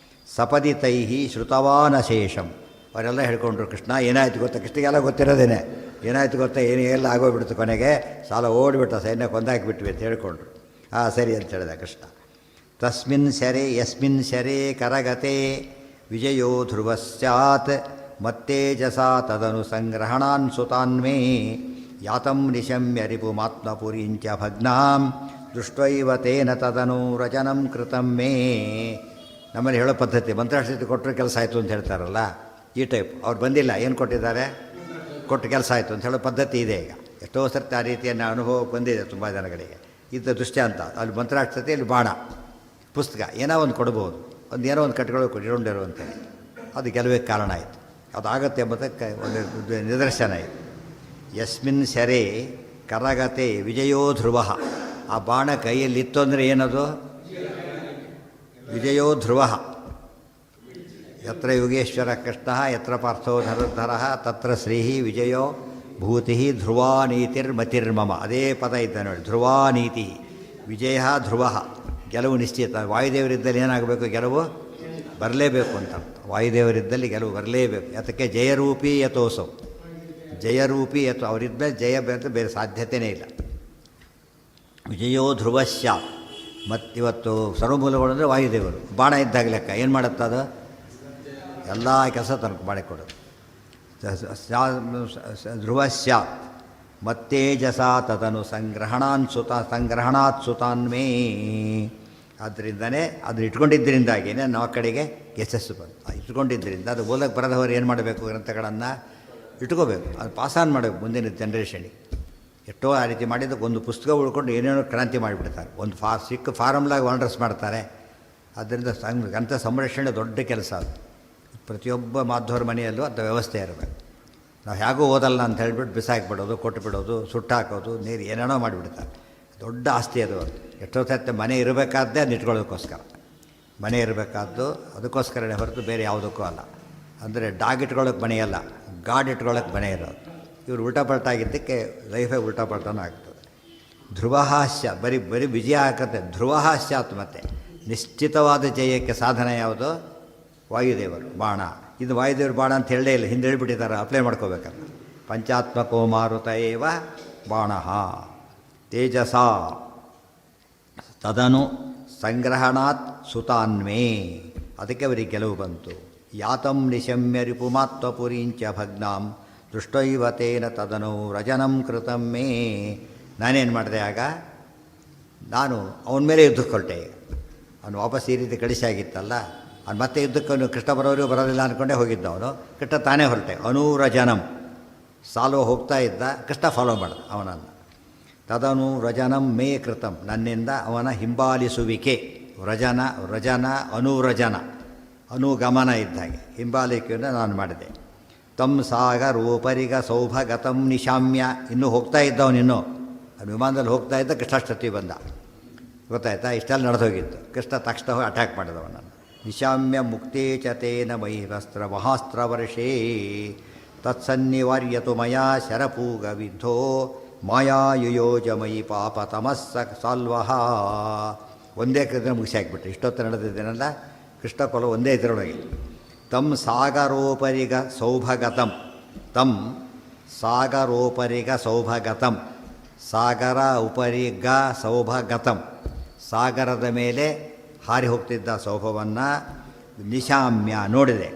ಸಪದಿ ತೈಹಿ ಶ್ರುತವಾನಶೇಷಂ. ಅವರೆಲ್ಲ ಹೇಳ್ಕೊಂಡ್ರು, ಕೃಷ್ಣ ಏನಾಯ್ತು ಗೊತ್ತಾ, ಕೃಷ್ಣಗೆಲ್ಲ ಗೊತ್ತಿರೋದೇನೆ, ಏನಾಯ್ತು ಗೊತ್ತಾ, ಎಲ್ಲ ಆಗೋಗ್ಬಿಡ್ತು, ಕೊನೆಗೆ ಸಾಲ ಓಡಿಬಿಟ್ಟ, ಸೈನ್ಯ ಕೊಂದಾಕಿಬಿಟ್ವಿ ಅಂತ ಹೇಳ್ಕೊಂಡ್ರು. ಸರಿ ಅಂತ ಹೇಳಿದ ಕೃಷ್ಣ. ತಸ್ಮಿನ್ ಶರೆ ಯಸ್ಮಿನ್ ಶರೆ ಕರಗತೆ ವಿಜಯೋ ಧ್ರುವ ಸ್ಯಾತ್ ಮತ್ತೇಜಸಾ ತದನು ಸಂಗ್ರಹಣಾನ್ ಸುತಾನ್ಮೇ ಯಾತಂ ನಿಶಮ್ಯ ರಿಪುಮಾತ್ಮಪುರೀಂಚ ಭಗ್ನಾಂ ದೃಷ್ಟೈವ ತೇನ ತದನು ರಚನಂ ಕೃತಂ ಮೇ. ನಮ್ಮಲ್ಲಿ ಹೇಳೋ ಪದ್ಧತಿ, ಮಂತ್ರಾಕ್ಷತೆ ಕೊಟ್ಟರೆ ಕೆಲಸ ಆಯಿತು ಅಂತ ಹೇಳ್ತಾರಲ್ಲ, ಈ ಟೈಪ್. ಅವ್ರು ಬಂದಿಲ್ಲ, ಏನು ಕೊಟ್ಟಿದ್ದಾರೆ, ಕೊಟ್ಟು ಕೆಲಸ ಆಯಿತು ಅಂತ ಹೇಳೋ ಪದ್ಧತಿ ಇದೆ ಈಗ. ಎಷ್ಟೋ ಸರ್ತಿ ಆ ರೀತಿಯನ್ನು ಅನುಭವ ಬಂದಿದೆ ತುಂಬ ಜನಗಳಿಗೆ. ಇದ್ದ ದೃಷ್ಟಾಂತ ಅಲ್ಲಿ ಮಂತ್ರಾಕ್ಷತೆ, ಇಲ್ಲಿ ಬಾಣ, ಪುಸ್ತಕ ಏನೋ ಒಂದು ಕೊಡ್ಬೋದು, ಒಂದು ಏನೋ ಒಂದು ಕಟ್ಕೊಳ್ಳೋಕೆ ಇಟ್ಕೊಂಡಿರೋ ಅಂತೇಳಿ ಅದು ಗೆಲುವಿಗೆ ಕಾರಣ ಆಯಿತು. ಅದು ಆಗುತ್ತೆ ಎಂಬುದಕ್ಕೆ ಒಂದು ನಿದರ್ಶನ ಇದೆ. ಯಸ್ಮಿನ್ ಶರೇ ಕರಗತೆ ವಿಜಯೋ ಧ್ರುವ. ಆ ಬಾಣ ಕೈಯಲ್ಲಿತ್ತು ಅಂದರೆ ಏನದು? ವಿಜಯೋ ಧ್ರುವ. ಯತ್ರ ಯೋಗೇಶ್ವರ ಕೃಷ್ಣ ಯತ್ರ ಪಾರ್ಥೋ ಧನುರ್ಧರ ತತ್ರ ಶ್ರೀ ವಿಜಯೋ ಭೂತಿ ಧ್ರುವಾನೀತಿರ್ಮತಿರ್ಮಮ. ಅದೇ ಪದ ಇದ್ದ ನೋಡಿ, ಧ್ರುವಾನೀತಿ ವಿಜಯ ಧ್ರುವ. ಗೆಲುವು ನಿಶ್ಚಿತ. ವಾಯುದೇವರಿದ್ದಲ್ಲಿ ಏನಾಗಬೇಕು? ಗೆಲುವು ಬರಲೇಬೇಕು ಅಂತ. ವಾಯುದೇವರಿದ್ದಲ್ಲಿ ಗೆಲುವು ಬರಲೇಬೇಕು. ಯಾತಕ್ಕೆ? ಜಯರೂಪಿ ಯಥೋಸೌ. ಜಯರೂಪಿ ಯಥೋ, ಅವರಿದ್ಮೇಲೆ ಜಯ ಬೇರೆ ಸಾಧ್ಯತೆಯೇ ಇಲ್ಲ. ವಿಜಯೋ ಧ್ರುವಶ್ಯ. ಮತ್ತಿವತ್ತು ಸರ್ವಮೂಲಗಳು ಅಂದರೆ ವಾಯುದೇವರು. ಬಾಣ ಇದ್ದಾಗ ಲೆಕ್ಕ ಏನು ಮಾಡುತ್ತದು? ಎಲ್ಲ ಕೆಲಸ ತನಕ ಮಾಡಿಕೊಡೋದು. ಧ್ರುವಸ್ಯ ಮತ್ತೇಜಸ ತದನು ಸಂಗ್ರಹಣಾತ್ ಸುತಾನ್ಮೇ. ಆದ್ದರಿಂದನೇ ಅದನ್ನು ಇಟ್ಕೊಂಡಿದ್ದರಿಂದಾಗಿಯೇ ನಾವು ಕಡೆಗೆ ಯಶಸ್ಸು ಬಂತು. ಇಟ್ಕೊಂಡಿದ್ದರಿಂದ ಅದು ಓದಕ್ಕೆ ಬರದವರು ಏನು ಮಾಡಬೇಕು? ಗ್ರಂಥಗಳನ್ನು ಇಟ್ಕೋಬೇಕು, ಅದು ಪಾಸಾನ್ ಮಾಡಬೇಕು ಮುಂದಿನ ಜನ್ರೇಷನಿಗೆ. ಎಷ್ಟೋ ಆ ರೀತಿ ಮಾಡಿದ್ದಕ್ಕೆ ಒಂದು ಪುಸ್ತಕ ಉಳ್ಕೊಂಡು ಏನೇನೋ ಕ್ರಾಂತಿ ಮಾಡಿಬಿಡ್ತಾರೆ. ಒಂದು ಸಿಕ್ಕ ಫಾರಮ್ಲಾಗಿ ವಾಂಡರ್ಸ್ ಮಾಡ್ತಾರೆ. ಆದ್ದರಿಂದ ಗ್ರಂಥ ಸಂರಕ್ಷಣೆ ದೊಡ್ಡ ಕೆಲಸ ಅದು. ಪ್ರತಿಯೊಬ್ಬ ಮಾಧ್ವರ ಮನೆಯಲ್ಲೂ ಅಂಥ ವ್ಯವಸ್ಥೆ ಇರಬೇಕು. ನಾವು ಹೇಗೂ ಓದಲ್ಲ ಅಂತ ಹೇಳಿಬಿಟ್ಟು ಬಿಸಾಕಿಬಿಡೋದು, ಕೊಟ್ಟು ಬಿಡೋದು, ಸುಟ್ಟಾಕೋದು, ನೀರು ಏನೇನೋ ಮಾಡಿಬಿಡ್ತಾರೆ. ದೊಡ್ಡ ಆಸ್ತಿ ಅದು. ಎಷ್ಟೋ ಸರ್ತಿ ಮನೆ ಇರಬೇಕಾದ್ದೇ ಅದನ್ನ ಇಟ್ಕೊಳ್ಳೋದಕ್ಕೋಸ್ಕರ. ಮನೆ ಇರಬೇಕಾದ್ದು ಅದಕ್ಕೋಸ್ಕರನೇ ಹೊರತು ಬೇರೆ ಯಾವುದಕ್ಕೂ ಅಲ್ಲ. ಅಂದರೆ ಡಾಗ್ ಇಟ್ಕೊಳ್ಳೋಕೆ ಮನೆಯಲ್ಲ, ಗಾಡ್ ಇಟ್ಕೊಳ್ಳೋಕೆ ಮನೆ ಇರೋದು. ಇವರು ಉಲ್ಟಾ ಪಲ್ಟಾಗಿದ್ದಕ್ಕೆ ಲೈಫೇ ಉಲ್ಟಾ ಪಲ್ಟಾನೂ ಆಗ್ತದೆ. ಧ್ರುವಹಾಸ್ಯ ಬರೀ ವಿಜಯ ಆಗುತ್ತೆ. ಧ್ರುವಹಾಸ್ಯಾತ್ ಮತ್ತೆ ನಿಶ್ಚಿತವಾದ ಜಯಕ್ಕೆ ಸಾಧನ ಯಾವುದು? ವಾಯುದೇವರು ಬಾಣ. ಇದು ವಾಯುದೇವರು ಬಾಣ ಅಂತ ಹೇಳಲೇ ಇಲ್ಲ, ಹಿಂದೆ ಹೇಳ್ಬಿಟ್ಟಿದ್ದಾರೆ, ಅಪ್ಲೈ ಮಾಡ್ಕೋಬೇಕಲ್ಲ. ಪಂಚಾತ್ಮಕೋ ಮಾರುತ ಏವ ಬಾಣ ತೇಜಸ ತದನು ಸಂಗ್ರಹಣಾತ್ ಸುತಾನ್ವೇ. ಅದಕ್ಕೆ ಅವರಿಗೆ ಗೆಲುವು ಬಂತು. ಯಾತಂ ನಿಶಮ್ಯ ರಿಪುಮಾತ್ವಪುರೀಂಚ ಭಗ್ನಾಂ ದೃಷ್ಟೈವ ತೇನ ತದನು ರಜನಂ ಕೃತಂ ಮೇ. ನಾನೇನು ಮಾಡಿದೆ ಆಗ? ನಾನು ಅವನ ಮೇಲೆ ಯುದ್ಧಕ್ಕೆ ಹೊರಟೆ. ಅವನು ವಾಪಸ್ ಈ ರೀತಿ ಕಳಿಸಾಗಿತ್ತಲ್ಲ, ಅವ್ನು ಮತ್ತೆ ಯುದ್ಧಕ್ಕೆ ಕೃಷ್ಣ ಬರೋರಿಗೂ ಬರೋದಿಲ್ಲ ಅಂದ್ಕೊಂಡೇ ಹೋಗಿದ್ದ ಅವನು. ಕೃಷ್ಣ ತಾನೇ ಹೊರಟೆ. ಅನೂರಜನಂ ಸಾಲೋ ಹೋಗ್ತಾ ಇದ್ದ, ಕೃಷ್ಣ ಫಾಲೋ ಮಾಡ್ದ ಅವನನ್ನು. ತದನು ರಜನಂ ಮೇ ಕೃತಂ, ನನ್ನಿಂದ ಅವನ ಹಿಂಬಾಲಿಸುವಿಕೆ. ರಜನ ಅನುರಜನ, ಅನುಗಮನ ಇದ್ದಾಗೆ ಹಿಂಬಾಲಿಕೆಯನ್ನು ನಾನು ಮಾಡಿದೆ. ತಂ ಸಾಗರೋಪರಿಗ ಸೌಭಗತಂ ನಿಶಾಮ್ಯ. ಇನ್ನೂ ಹೋಗ್ತಾ ಇದ್ದವನಿನ್ನೂ ವಿಮಾನದಲ್ಲಿ ಹೋಗ್ತಾ ಇದ್ದ, ಕೃಷ್ಣಾಷ್ಟತಿ ಬಂದ. ಗೊತ್ತಾಯ್ತಾ? ಇಷ್ಟೆಲ್ಲ ನಡೆದೋಗಿತ್ತು. ಕೃಷ್ಣ ತಕ್ಷಣ ಹೋಗಿ ಅಟ್ಯಾಕ್ ಮಾಡಿದವನನ್ನು. ನಿಶಾಮ್ಯ ಮುಕ್ತೇ ಚ ತೇನ ಮೈರಸ್ತ್ರ ಮಹಾಸ್ತ್ರವರ್ಷೇ ತತ್ಸನ್ನಿವಾರ್ಯತು ಮಯಾ ಶರಪೂಗ ವಿದ್ಧೋ ಮಾಯಾಯುಯೋಜ ಮಯಿ ಪಾಪ ತಮಸ್ಸ ಸಾಲ್ವಹ. ಒಂದೇ ಕೃತಿನ ಮುಗಿಸಿ ಹಾಕಿಬಿಟ್ರೆ ಇಷ್ಟೊತ್ತು ನಡೆದಿದ್ದೇನಲ್ಲ ಕೃಷ್ಣ ಕೊಲ ಒಂದೇ ಇದರೊಳಗೆ. ತಂ ಸಾಗರೋಪರಿಗ ಸೌಭಗತಂ. ತಂ ಸಾಗರೋಪರಿಗ ಸೌಭಗತಂ. ಸಾಗರ ಉಪರಿಗ ಸೌಭಗತಂ. ಸಾಗರದ ಮೇಲೆ ಹಾರಿ ಹೋಗ್ತಿದ್ದ ಸೌಭವನ್ನು ನಿಶಾಮ್ಯ ನೋಡಿದೆ.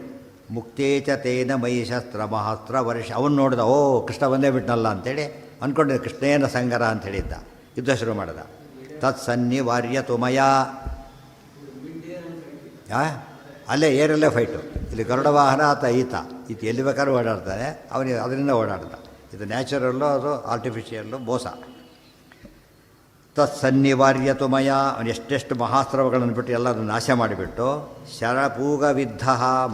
ಮುಕ್ತೇಚ ತೇನ ಮಯಿ ಶಸ್ತ್ರ ಮಹಾಸ್ತ್ರ ವರ್ಷ. ಅವನು ನೋಡಿದ, ಓ ಕೃಷ್ಣ ಬಂದೇ ಬಿಟ್ನಲ್ಲ ಅಂಥೇಳಿ ಅಂದ್ಕೊಂಡಿದ್ದ. ಕೃಷ್ಣೇನ ಸಂಗರ ಅಂತ ಹೇಳಿದ್ದ. ಯುದ್ಧ ಶುರು ಮಾಡಿದ. ತತ್ಸನ್ನಿವಾರ್ಯ ತುಮಯ. ಅಲ್ಲೇ ಏರಲ್ಲೇ ಫೈಟು. ಇಲ್ಲಿ ಗರುಡ ವಾಹನ ಈತ ಎಲ್ಲಿ ಬೇಕಾದ್ರೂ ಓಡಾಡ್ತಾನೆ. ಅವನಿಗೆ ಅದರಿಂದ ಓಡಾಡ್ದ. ಇದು ನ್ಯಾಚುರಲ್ಲು, ಅದು ಆರ್ಟಿಫಿಷಿಯಲ್ಲು, ಮೋಸ. ತತ್ಸನ್ನಿವಾರ್ಯತು ಮಯ. ಅವನು ಎಷ್ಟೆಷ್ಟು ಮಹಾಸ್ತ್ರಗಳನ್ನು ಬಿಟ್ಟು ಎಲ್ಲದನ್ನು ನಾಶ ಮಾಡಿಬಿಟ್ಟು ಶರಪೂಗ ವಿದ್ಧ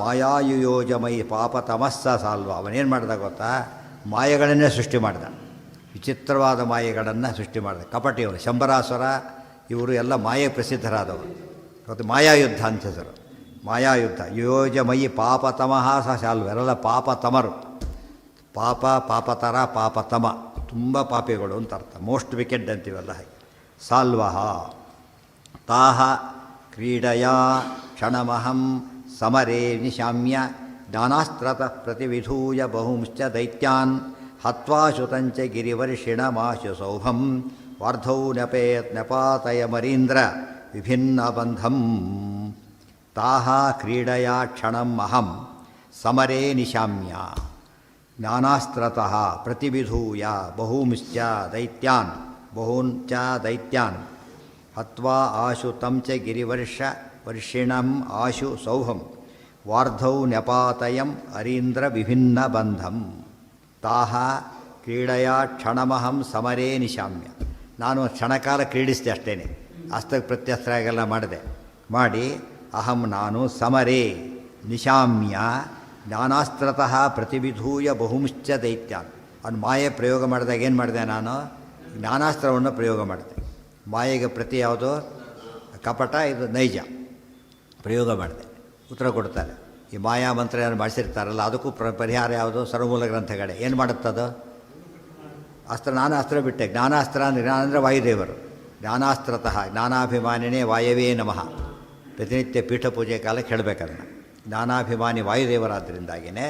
ಮಾಯಾಯುಯೋಜ ಮೈ ಪಾಪ ತಮಸ್ಸ ಸಾಲ್ವ. ಅವನೇನು ಮಾಡ್ದ ಗೊತ್ತಾ? ಮಾಯೆಗಳನ್ನೇ ಸೃಷ್ಟಿ ಮಾಡಿದ. ವಿಚಿತ್ರವಾದ ಮಾಯೆಗಳನ್ನು ಸೃಷ್ಟಿ ಮಾಡಿದ. ಕಪಟಿಯವರು, ಶಂಬರಾಸುರ, ಇವರು ಎಲ್ಲ ಮಾಯೆ ಪ್ರಸಿದ್ಧರಾದವರು. ಮತ್ತು ಮಾಯಾಯುದ್ಧ ಅಂತ ಹೆಸರು. ಮಾಯಾಯುದ್ಧ. ಯೋಜ ಮಯಿ ಪಾಪತಮಃ ಸ ಶಾಲ್ವ. ಎಲ್ಲ ಪಾಪತಮರು. ಪಾಪತರ ಪಾಪತಮ, ತುಂಬ ಪಾಪಿಗಳು ಅಂತ ಅರ್ಥ. ಮೋಸ್ಟ್ ವಿಕೆಡ್ ಅಂತೀವಲ್ಲ ಹಾಗೆ. ಸಾಲ್ವಹ ತಾಹ ಕ್ರೀಡಯ ಕ್ಷಣಮಹಂ ಸಮರೇ ನಿಶಾಮ್ಯ ಜ್ಞಾನಾಸ್ತ್ರತಃ ಪ್ರತಿವಿಧೂಯ ಬಹುಂಶ್ಚ ದೈತ್ಯಾನ್ ಹತ್ವಾಶುತಂಚ ಗಿರಿವರ್ಷಿಣಮಾಶು ಸೌಭಂ ವಾರ್ಧೌ ನೆಪಾತಯ ಮರೀಂದ್ರ ವಿಭಿನ್ನ ಬಂಧಂ. ತಾಹ ಕ್ರೀಡಯ ಕ್ಷಣಂ ಅಹಂ ಸಮರೇ ನಿಶಾಮ್ಯ ಜ್ಞಾನಾಸ್ತ್ರತಃ ಪ್ರತಿವಿಧೂಯ ಬಹೂಂಶ್ಚ ದೈತ್ಯಾನ್ ಬಹೂಂಚ ದೈತ್ಯಾನ್ ಹತ್ವಾ ಆಶು ತಂಚ ಗಿರಿವರ್ಷಿಣಂ ಆಶು ಸೌಭಂ ವಾರ್ಧೌ ನೆಪಾತಯಂ ಅರೀಂದ್ರ ವಿಭಿನ್ನ ಬಂಧಂ. ತಾಹ ಕ್ರೀಡೆಯ ಕ್ಷಣಮಹಂ ಸಮರೇ ನಿಶಾಮ್ಯ. ನಾನು ಕ್ಷಣಕಾಲ ಕ್ರೀಡಿಸಿದೆ ಅಷ್ಟೇ, ಅಸ್ತ್ರ ಪ್ರತ್ಯಸ್ತ್ರ ಮಾಡಿದೆ. ಮಾಡಿ ಅಹಂ ನಾನು ಸಮರೇ ನಿಶಾಮ್ಯ ಜ್ಞಾನಾಸ್ತ್ರತಃ ಪ್ರತಿವಿಧೂಯ ಬಹುಮುಶ್ಚ ದೈತ್ಯಾನ್. ಅವನು ಮಾಯೆ ಪ್ರಯೋಗ ಮಾಡಿದಾಗ ಏನು ಮಾಡಿದೆ, ನಾನು ಜ್ಞಾನಾಸ್ತ್ರವನ್ನು ಪ್ರಯೋಗ ಮಾಡಿದೆ. ಮಾಯೆಗೆ ಪ್ರತಿ ಯಾವುದು ಕಪಟ, ಇದು ನೈಜ ಪ್ರಯೋಗ ಮಾಡಿದೆ. ಉತ್ತರ ಕೊಡ್ತಾರೆ. ಈ ಮಾಯಾ ಮಂತ್ರ ಏನು ಮಾಡಿಸಿರ್ತಾರಲ್ಲ ಅದಕ್ಕೂ ಪರಿಹಾರ ಯಾವುದು? ಸರ್ವಮೂಲ ಗ್ರಂಥಗಳೇ. ಏನು ಮಾಡುತ್ತದು? ಅಸ್ತ್ರ. ನಾನು ಅಸ್ತ್ರ ಬಿಟ್ಟೆ. ಜ್ಞಾನಾಸ್ತ್ರ ಅಂದರೆ ಜ್ಞಾನ ಅಂದರೆ ವಾಯುದೇವರು. ಜ್ಞಾನಾಸ್ತ್ರತಃ ಜ್ಞಾನಾಭಿಮಾನಿನೇ ವಾಯವೇ ನಮಃ. ಪ್ರತಿನಿತ್ಯ ಪೀಠ ಪೂಜೆ ಕಾಲಕ್ಕೆ ಹೇಳಬೇಕದನ್ನು. ಜ್ಞಾನಾಭಿಮಾನಿ ವಾಯುದೇವರಾದ್ದರಿಂದಾಗಿಯೇ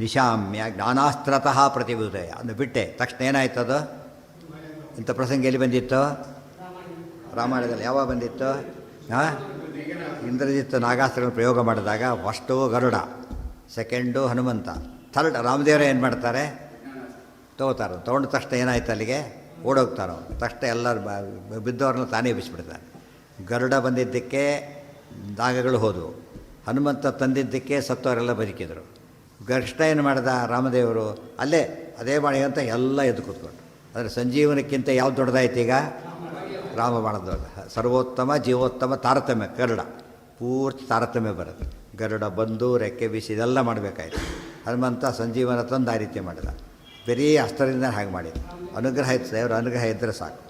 ನಿಶಾಮ್ಯ ಜ್ಞಾನಾಸ್ತ್ರತಃ ಪ್ರತಿಭೂದಯ ಅಂದು ಬಿಟ್ಟೆ. ತಕ್ಷಣ ಏನಾಯ್ತದು? ಇಂಥ ಪ್ರಸಂಗ ಎಲ್ಲಿ ಬಂದಿತ್ತು? ರಾಮಾಯಣದಲ್ಲಿ ಯಾವಾಗ ಬಂದಿತ್ತು? ಇಂದ್ರಜಿತ್ ನಾಗಾಸ್ತ್ರಗಳನ್ನು ಪ್ರಯೋಗ ಮಾಡಿದಾಗ first Garuda, second Hanumantha, third ರಾಮದೇವರೇ ಏನು ಮಾಡ್ತಾರೆ? ತೊಗೋತಾರೆ. ತೊಗೊಂಡ ತಕ್ಷಣ ಏನಾಯ್ತು? ಅಲ್ಲಿಗೆ ಓಡೋಗ್ತಾರೋ. ತಕ್ಷಣ ಎಲ್ಲರೂ ಬಿದ್ದವ್ರನ್ನ ತಾನೇ ಬಿಸಿಬಿಡ್ತಾರೆ. ಗರುಡ ಬಂದಿದ್ದಕ್ಕೆ ನಾಗಗಳು ಹೋದವು. ಹನುಮಂತ ತಂದಿದ್ದಕ್ಕೆ ಸತ್ತವರೆಲ್ಲ ಬದುಕಿದರು. ಕೃಷ್ಣ ಏನು ಮಾಡಿದ? ರಾಮದೇವರು ಅಲ್ಲೇ ಅದೇ ಮಾಡಿ ಅಂತ ಎಲ್ಲ ಎದ್ದು ಕೂತ್ಕೊಂಡು. ಅಂದರೆ ಸಂಜೀವನಕ್ಕಿಂತ ಯಾವ್ದು ದೊಡ್ಡದಾಯ್ತು ಈಗ? ರಾಮಬಾಣ ದೊಡ್ಡ. ಸರ್ವೋತ್ತಮ ಜೀವೋತ್ತಮ ತಾರತಮ್ಯ. ಗರುಡ ಪೂರ್ತಿ ತಾರತಮ್ಯ ಬರುತ್ತೆ. ಗರುಡ ಬಂದು ರೆಕ್ಕೆ ಬೀಸಿ ಇದೆಲ್ಲ ಮಾಡಬೇಕಾಯ್ತು. ಹನುಮಂತ ಸಂಜೀವನ ತಂದು ಆ ರೀತಿ ಮಾಡಿದ. ಬರೀ ಅಸ್ತ್ರದಿಂದ ಹಾಗೆ ಮಾಡಿದ. ಅನುಗ್ರಹ ಇತ್ತು, ದೇವರ ಅನುಗ್ರಹ ಇದ್ದರೆ ಸಾಕು.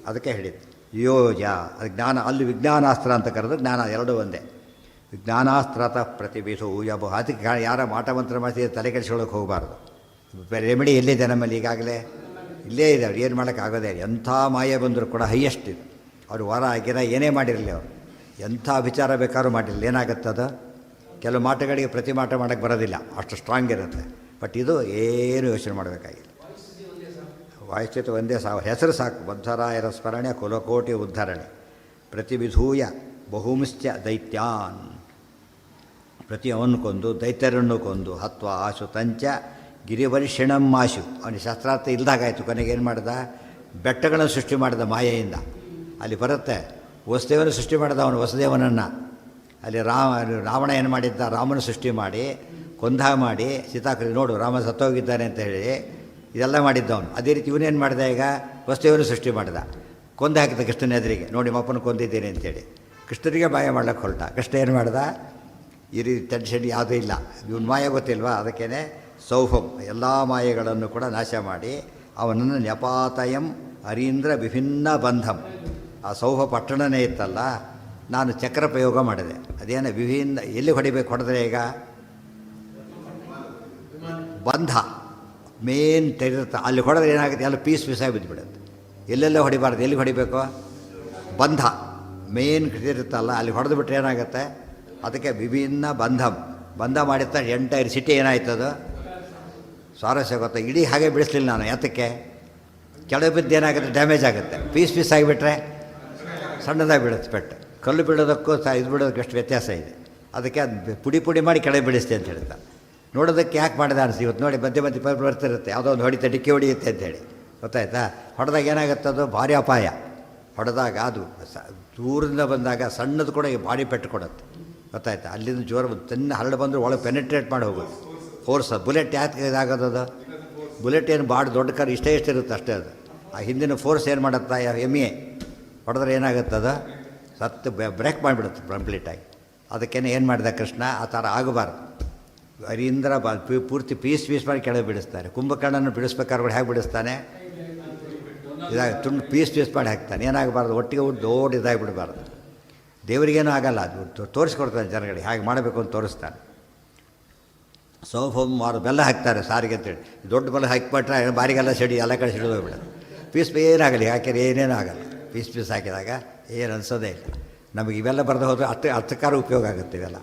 ಅದಕ್ಕೆ ಹೇಳಿದ್ದು ಯೋಜ. ಅದು ಜ್ಞಾನ. ಅಲ್ಲಿ ವಿಜ್ಞಾನಾಸ್ತ್ರ ಅಂತ ಕರೆದು ಜ್ಞಾನ ಎರಡೂ ಒಂದೇ. ವಿಜ್ಞಾನಾಸ್ತ್ರತ ಪ್ರತಿಭೀಸು ಯಬು. ಅದಕ್ಕೆ ಯಾರ ಮಾಟ ಮಂತ್ರ ಮಾಡಿಸಿ ತಲೆ ಕೆಡಿಸ್ಕೊಳ್ಳೋಕೆ ಹೋಗಬಾರ್ದು. ರೆಮಿಡಿ ಎಲ್ಲಿದೆ ನಮ್ಮಲ್ಲಿ? ಈಗಾಗಲೇ ಇಲ್ಲೇ ಇದೆ. ಅವ್ರು ಏನು ಮಾಡೋಕ್ಕಾಗೋದೇ. ಎಂಥ ಮಾಯೆ ಬಂದರೂ ಕೂಡ ಹೈಯೆಸ್ಟ್ ಇದು. ಅವರು ವರ ಆಗಿರ ಏನೇ ಮಾಡಿರಲಿ, ಅವರು ಎಂಥ ವಿಚಾರ ಬೇಕಾದ್ರೂ ಮಾಡಿರಲಿ, ಏನಾಗುತ್ತದು? ಕೆಲವು ಮಾಟಗಳಿಗೆ ಪ್ರತಿ ಮಾಟ ಮಾಡೋಕ್ಕೆ ಬರೋದಿಲ್ಲ, ಅಷ್ಟು ಸ್ಟ್ರಾಂಗ್ ಇರುತ್ತೆ. ಬಟ್ ಇದು ಏನು ಯೋಚನೆ ಮಾಡಬೇಕಾಗಿಲ್ಲ. ವಾಯುಸ್ಥಿತ ಒಂದೇ ಹೆಸರು ಸಾಕು. ಬದ್ಧರಾಯರ ಸ್ಮರಣೆ ಕುಲಕೋಟಿ ಉದ್ಧರಣೆ. ಪ್ರತಿವಿಧೂಯ ಬಹುಮುಶ್ಚ ದೈತ್ಯಾನ್. ಪ್ರತಿಯವನ್ನು ಕೊಂದು ದೈತ್ಯರನ್ನು ಕೊಂದು ಹತ್ವ ಆಶು ತಂಚ ಗಿರಿವರ್ಷಿಣಂ ಆಶು. ಅವನಿಗೆ ಶಸ್ತ್ರಾರ್ಥ ಇಲ್ದಾಗಾಯಿತು. ಕೊನೆಗೇನು ಮಾಡಿದ? ಬೆಟ್ಟಗಳನ್ನು ಸೃಷ್ಟಿ ಮಾಡಿದ ಮಾಯೆಯಿಂದ. ಅಲ್ಲಿ ಬರುತ್ತೆ ವಸುದೇವನ ಸೃಷ್ಟಿ ಮಾಡಿದ ಅವನು ವಸುದೇವನನ್ನು. ಅಲ್ಲಿ ರಾವಣ ಏನು ಮಾಡಿದ್ದ? ರಾಮನ ಸೃಷ್ಟಿ ಮಾಡಿ ಕೊಂದ ಮಾಡಿ ಸೀತಾಕೃತಿ ನೋಡು ರಾಮ ಸತ್ತೋಗಿದ್ದಾನೆ ಅಂತ ಹೇಳಿ ಇದೆಲ್ಲ ಮಾಡಿದ್ದವನು. ಅದೇ ರೀತಿ ಇವನೇನು ಮಾಡಿದ? ಈಗ ವಸುದೇವನ ಸೃಷ್ಟಿ ಮಾಡಿದ, ಕೊಂದು ಹಾಕಿದ ಕೃಷ್ಣನ ಎದುರಿಗೆ. ನೋಡಿ ಮಪ್ಪನ ಕೊಂದಿದ್ದೇನೆ ಅಂತೇಳಿ ಕೃಷ್ಣನಿಗೆ ಮಾಯ ಮಾಡ್ಲಿಕ್ಕೆ ಹೊರಟ. ಕೃಷ್ಣ ಏನು ಮಾಡ್ದ? ಈ ರೀತಿ ಟೆನ್ಷನ್ ಯಾವುದೂ ಇಲ್ಲ. ಇವನು ಮಾಯ ಗೊತ್ತಿಲ್ವಾ? ಅದಕ್ಕೇ ಸೌಭಂ. ಎಲ್ಲ ಮಾಯೆಗಳನ್ನು ಕೂಡ ನಾಶ ಮಾಡಿ ಅವನನ್ನು ನ್ಯಪಾತಯಂ ಅರೀಂದ್ರ ವಿಭಿನ್ನ ಬಂಧಂ. ಆ ಸೌಭ ಪಟ್ಟಣನೇ ಇತ್ತಲ್ಲ, ನಾನು ಚಕ್ರ ಪ್ರಯೋಗ ಮಾಡಿದೆ. ಅದೇನು ವಿಭಿನ್ನ. ಎಲ್ಲಿ ಹೊಡಿಬೇಕು? ಹೊಡೆದ್ರೆ ಈಗ ಬಂಧ ಮೇನ್ ತೆರೆಯುತ್ತೆ. ಅಲ್ಲಿ ಹೊಡೆದ್ರೆ ಏನಾಗುತ್ತೆ? ಎಲ್ಲ ಪೀಸ್ ಪೀಸಾಗಿ ಬಿದ್ದುಬಿಡುತ್ತೆ. ಎಲ್ಲೆಲ್ಲ ಹೊಡಿಬಾರ್ದು. ಎಲ್ಲಿ ಹೊಡಿಬೇಕು? ಬಂಧ ಮೇನ್ ಇರುತ್ತಲ್ಲ, ಅಲ್ಲಿ ಹೊಡೆದು ಬಿಟ್ಟರೆ ಏನಾಗುತ್ತೆ? ಅದಕ್ಕೆ ವಿಭಿನ್ನ ಬಂಧಂ. ಬಂಧ ಮಾಡಿದ ಎಂಟೈರ್ ಸಿಟಿ ಏನಾಯ್ತದು? ಸ್ವಾರಸ್ಯ ಗೊತ್ತಾ? ಇಡೀ ಹಾಗೆ ಬಿಡಿಸ್ಲಿಲ್ಲ ನಾನು. ಯಾತಕ್ಕೆ? ಕೆಳಗೆ ಬಿದ್ದು ಏನಾಗುತ್ತೆ? ಡ್ಯಾಮೇಜ್ ಆಗುತ್ತೆ. ಪೀಸ್ ಪೀಸ್ ಆಗಿಬಿಟ್ರೆ ಸಣ್ಣದಾಗಿ ಬೀಳುತ್ತೆ ಪೆಟ್ಟು. ಕಲ್ಲು ಬಿಡೋದಕ್ಕೂ ಇದು ಬಿಡೋದಕ್ಕೆ ಎಷ್ಟು ವ್ಯತ್ಯಾಸ ಇದೆ. ಅದಕ್ಕೆ ಅದು ಪುಡಿ ಪುಡಿ ಮಾಡಿ ಕೆಳಗೆ ಬಿಡಿಸ್ತೆ ಅಂತ ಹೇಳ್ತಾರೆ. ನೋಡೋದಕ್ಕೆ ಯಾಕೆ ಮಾಡಿದೆ ಅನಿಸಿ. ಇವತ್ತು ನೋಡಿ ಮಧ್ಯೆ ಮಧ್ಯೆ ಬರ್ತಿರುತ್ತೆ, ಯಾವುದೋ ಒಂದು ಹೊಡಿತೆ ಡಿಕ್ಕಿ ಹೊಡಿಯುತ್ತೆ ಅಂತೇಳಿ. ಗೊತ್ತಾಯ್ತಾ? ಹೊಡೆದಾಗ ಏನಾಗುತ್ತೆ? ಅದು ಭಾರಿ ಅಪಾಯ. ಹೊಡೆದಾಗ ಅದು ದೂರಿಂದ ಬಂದಾಗ ಸಣ್ಣದು ಕೂಡ ಭಾರಿ ಪೆಟ್ಟು ಕೊಡುತ್ತೆ. ಗೊತ್ತಾಯ್ತಾ? ಅಲ್ಲಿಂದ ಜೋರು ತನ್ನ ಹರಡು ಬಂದರೂ ಒಳಗೆ ಪೆನೆಟ್ರೇಟ್ ಮಾಡಿ ಹೋಗೋದು. ಫೋರ್ಸ್. ಬುಲೆಟ್ ಯಾಕೆ ಇದಾಗೋದು? ಅದು ಬುಲೆಟ್ ಏನು ಭಾಳ ದೊಡ್ಡ ಕಾರು ಇಷ್ಟೇ ಇರುತ್ತೆ ಅಷ್ಟೇ. ಅದು ಆ ಹಿಂದಿನ ಫೋರ್ಸ್ ಏನು ಮಾಡುತ್ತಾ? ಎಮ್ಮೆ ಹೊಡೆದ್ರೆ ಏನಾಗುತ್ತದು? ಸತ್ತು ಬ್ರೇಕ್ ಮಾಡಿಬಿಡುತ್ತೆ ಕಂಪ್ಲೀಟಾಗಿ. ಅದಕ್ಕೇ ಏನು ಮಾಡಿದ ಕೃಷ್ಣ? ಆ ಥರ ಆಗಬಾರ್ದು. ಅರೀಂದ್ರ ಪೂರ್ತಿ ಪೀಸ್ ಪೀಸ್ ಮಾಡಿ ಕೆಳಗೆ ಬಿಡಿಸ್ತಾರೆ. ಕುಂಭಕರ್ಣನ ಬಿಡಿಸ್ಬೇಕಾದ್ರೆ ಹೇಗೆ ಬಿಡಿಸ್ತಾನೆ? ಇದಾಗಿ ತುಂಡು ಪೀಸ್ ಪೀಸ್ ಮಾಡಿ ಹಾಕ್ತಾನೆ. ಏನಾಗಬಾರ್ದು? ಒಟ್ಟಿಗೆ ದೊಡ್ಡ ಇದಾಗಿಬಿಡಬಾರ್ದು. ದೇವರಿಗೇನೂ ಆಗಲ್ಲ. ಅದು ತೋರಿಸ್ಕೊಡ್ತಾನೆ ಜನಗಳಿಗೆ ಹಾಗೆ ಮಾಡಬೇಕು ಅಂತ ತೋರಿಸ್ತಾನೆ. ಸೌಭಂ ಮಾರು ಬೆಲ್ಲ ಹಾಕ್ತಾರೆ ಸಾರಿಗೆ ಅಂತೇಳಿ. ದೊಡ್ಡ ಬೆಲ್ಲ ಹಾಕಿಬಿಟ್ರೆ ಬಾರಿಗೆಲ್ಲ ಸಿಡಿ ಎಲ್ಲ ಕಡೆ ಸಿಡಿದು ಹೋಗ್ಬಿಡೋದು. ಪೀಸ್ ಏನಾಗಲಿ ಹಾಕಿದ್ರೆ ಏನೇನು ಆಗಲ್ಲ. ಪೀಸ್ ಪೀಸ್ ಹಾಕಿದಾಗ ಏನು ಅನಿಸೋದೇ ಇಲ್ಲ. ನಮಗೆ ಇವೆಲ್ಲ ಬರೆದು ಹೋದರೆ ಅರ್ಥಕಾರ ಉಪಯೋಗ ಆಗುತ್ತೆ ಇವೆಲ್ಲ.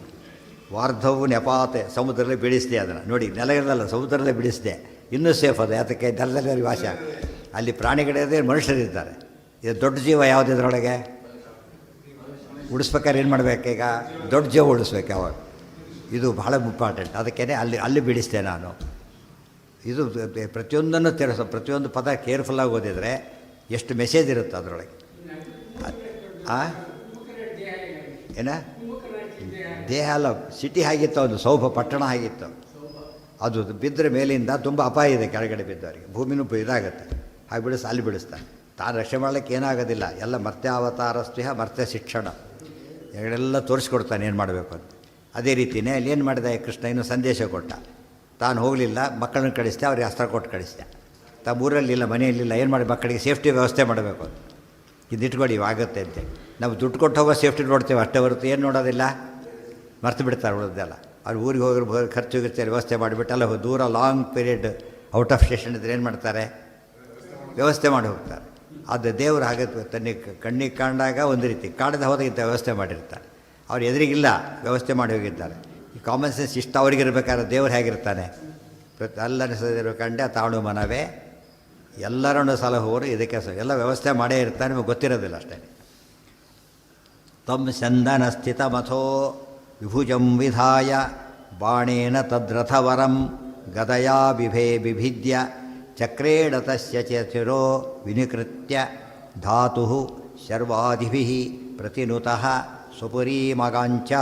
ವಾರ್ಧವು ನೆಪಾತೆ. ಸಮುದ್ರದಲ್ಲೇ ಬಿಡಿಸಿದೆ ಅದನ್ನು. ನೋಡಿ, ನೆಲ ಇರಲ್ಲ, ಸಮುದ್ರದಲ್ಲೇ ಬಿಡಿಸಿದೆ. ಇನ್ನೂ ಸೇಫ್ ಅದು. ಯಾತಕ್ಕೆ? ನೆಲದಲ್ಲಿ ವಾಸ. ಅಲ್ಲಿ ಪ್ರಾಣಿಗಳಿದೆ, ಮನುಷ್ಯರಿದ್ದಾರೆ. ಇದು ದೊಡ್ಡ ಜೀವ ಯಾವುದು ಇದರೊಳಗೆ? ಉಡಿಸ್ಬೇಕಾದ್ರೆ ಏನು ಮಾಡಬೇಕೀಗ? ದೊಡ್ಡ ಜೀವ ಉಳಿಸ್ಬೇಕು ಯಾವಾಗ. ಇದು ಭಾಳ ಇಂಪಾರ್ಟೆಂಟ್. ಅದಕ್ಕೇ ಅಲ್ಲಿ ಬಿಡಿಸ್ದೆ ನಾನು. ಇದು ಪ್ರತಿಯೊಂದನ್ನು ಪ್ರತಿಯೊಂದು ಪದ ಕೇರ್ಫುಲ್ಲಾಗಿ ಓದಿದರೆ ಎಷ್ಟು ಮೆಸೇಜ್ ಇರುತ್ತೆ ಅದರೊಳಗೆ. ಏನ ದೇಹ ಅಲ್ಲ, ಸಿಟಿ ಆಗಿತ್ತು. ಒಂದು ಸೌಭ ಪಟ್ಟಣ ಆಗಿತ್ತು. ಅದು ಬಿದ್ದರೆ ಮೇಲಿಂದ ತುಂಬ ಅಪಾಯ ಇದೆ ಕೆಳಗಡೆ ಬಿದ್ದವರಿಗೆ, ಭೂಮಿನೂ ಇದಾಗುತ್ತೆ. ಹಾಗೆ ಅಲ್ಲಿ ಬಿಡಿಸ್ತಾನೆ. ತಾನು ರಕ್ಷಣೆ ಮಾಡಲಿಕ್ಕೆ ಏನಾಗೋದಿಲ್ಲ. ಎಲ್ಲ ಮರ್ತ್ಯಾವತಾರಸ್ತ್ಯ ಮರ್ತ್ಯ ಶಿಕ್ಷಣ ಎರಡೆಲ್ಲ ತೋರಿಸ್ಕೊಡ್ತಾನೆ ಏನು ಮಾಡಬೇಕು ಅಂತ. ಅದೇ ರೀತಿಯೇ ಅಲ್ಲಿ ಏನು ಮಾಡಿದೆ ಕೃಷ್ಣ, ಇನ್ನೂ ಸಂದೇಶ ಕೊಟ್ಟ. ತಾನು ಹೋಗಲಿಲ್ಲ, ಮಕ್ಕಳನ್ನ ಕಳಿಸ್ದೆ, ಅವ್ರಿಗೆ ಅಸ್ತ್ರ ಕೊಟ್ಟು ಕಳಿಸ್ದೆ. ತಮ್ಮ ಊರಲ್ಲಿಲ್ಲ, ಮನೆಯಲ್ಲಿಲ್ಲ, ಏನು ಮಾಡಿ ಮಕ್ಕಳಿಗೆ ಸೇಫ್ಟಿ ವ್ಯವಸ್ಥೆ ಮಾಡಬೇಕು ಅಂತ. ಇದು ಇಟ್ಕೊಳ್ಳಿ ಆಗುತ್ತೆ ಅಂತೇಳಿ. ನಾವು ದುಡ್ಡು ಕೊಟ್ಟು ಹೋಗೋ ಸೇಫ್ಟಿ ನೋಡ್ತೇವೆ ಅಷ್ಟೇ ಹೊರತು ಏನು ನೋಡೋದಿಲ್ಲ, ಮರ್ತು ಬಿಡ್ತಾರೆ ಉಳಿದೆಲ್ಲ. ಅವ್ರು ಊರಿಗೆ ಹೋಗಿ ಖರ್ಚು ವ್ಯವಸ್ಥೆ ಮಾಡಿಬಿಟ್ಟು ಅಲ್ಲ ದೂರ long period out of station ಇದ್ರೆ ಏನು ಮಾಡ್ತಾರೆ, ವ್ಯವಸ್ಥೆ ಮಾಡಿ ಹೋಗ್ತಾರೆ. ಅದು ದೇವರು ಹಾಗೆ ತನ್ನ ಕಣ್ಣಿಗೆ ಕಂಡಾಗ ಒಂದು ರೀತಿ, ಕಾಣದ ಹೋದಾಗಿಂತ ವ್ಯವಸ್ಥೆ ಮಾಡಿರ್ತಾರೆ. ಅವ್ರು ಎದುರಿಗಿಲ್ಲ, ವ್ಯವಸ್ಥೆ ಮಾಡಿ ಹೋಗಿದ್ದಾರೆ. ಈ ಕಾಮನ್ ಸೆನ್ಸ್ ಇಷ್ಟ ಅವ್ರಿಗಿರ್ಬೇಕಾದ್ರೆ ದೇವ್ರು ಹೇಗಿರ್ತಾನೆ, ಎಲ್ಲರ ಸದಿರು ಕಂಡೆ ತಾಣು ಮನವೇ ಎಲ್ಲರನ್ನು ಸಲಹುವರು ಇದಕ್ಕೆ ಎಲ್ಲ ವ್ಯವಸ್ಥೆ ಮಾಡೇ ಇರ್ತಾನೆ, ನಿಮಗೆ ಗೊತ್ತಿರೋದಿಲ್ಲ ಅಷ್ಟೇ. ತಂ ಚಂದನ ಸ್ಥಿತ ಮಥೋ ವಿಭುಜಂ ವಿಧಾಯ ಬಾಣೇನ ತದ್ರಥವರಂ ಗದಯಾ ಬಿಭಿದ್ಯ ಚಕ್ರೇಣ ತಸ್ಯ ಚಿರೋ ವಿನಿಕೃತ್ಯ ಧಾತು ಶರ್ವಾದಿಭಿಃ ಪ್ರತಿನುತಃ ಸುಪುರೀಮಗಾಂಚ.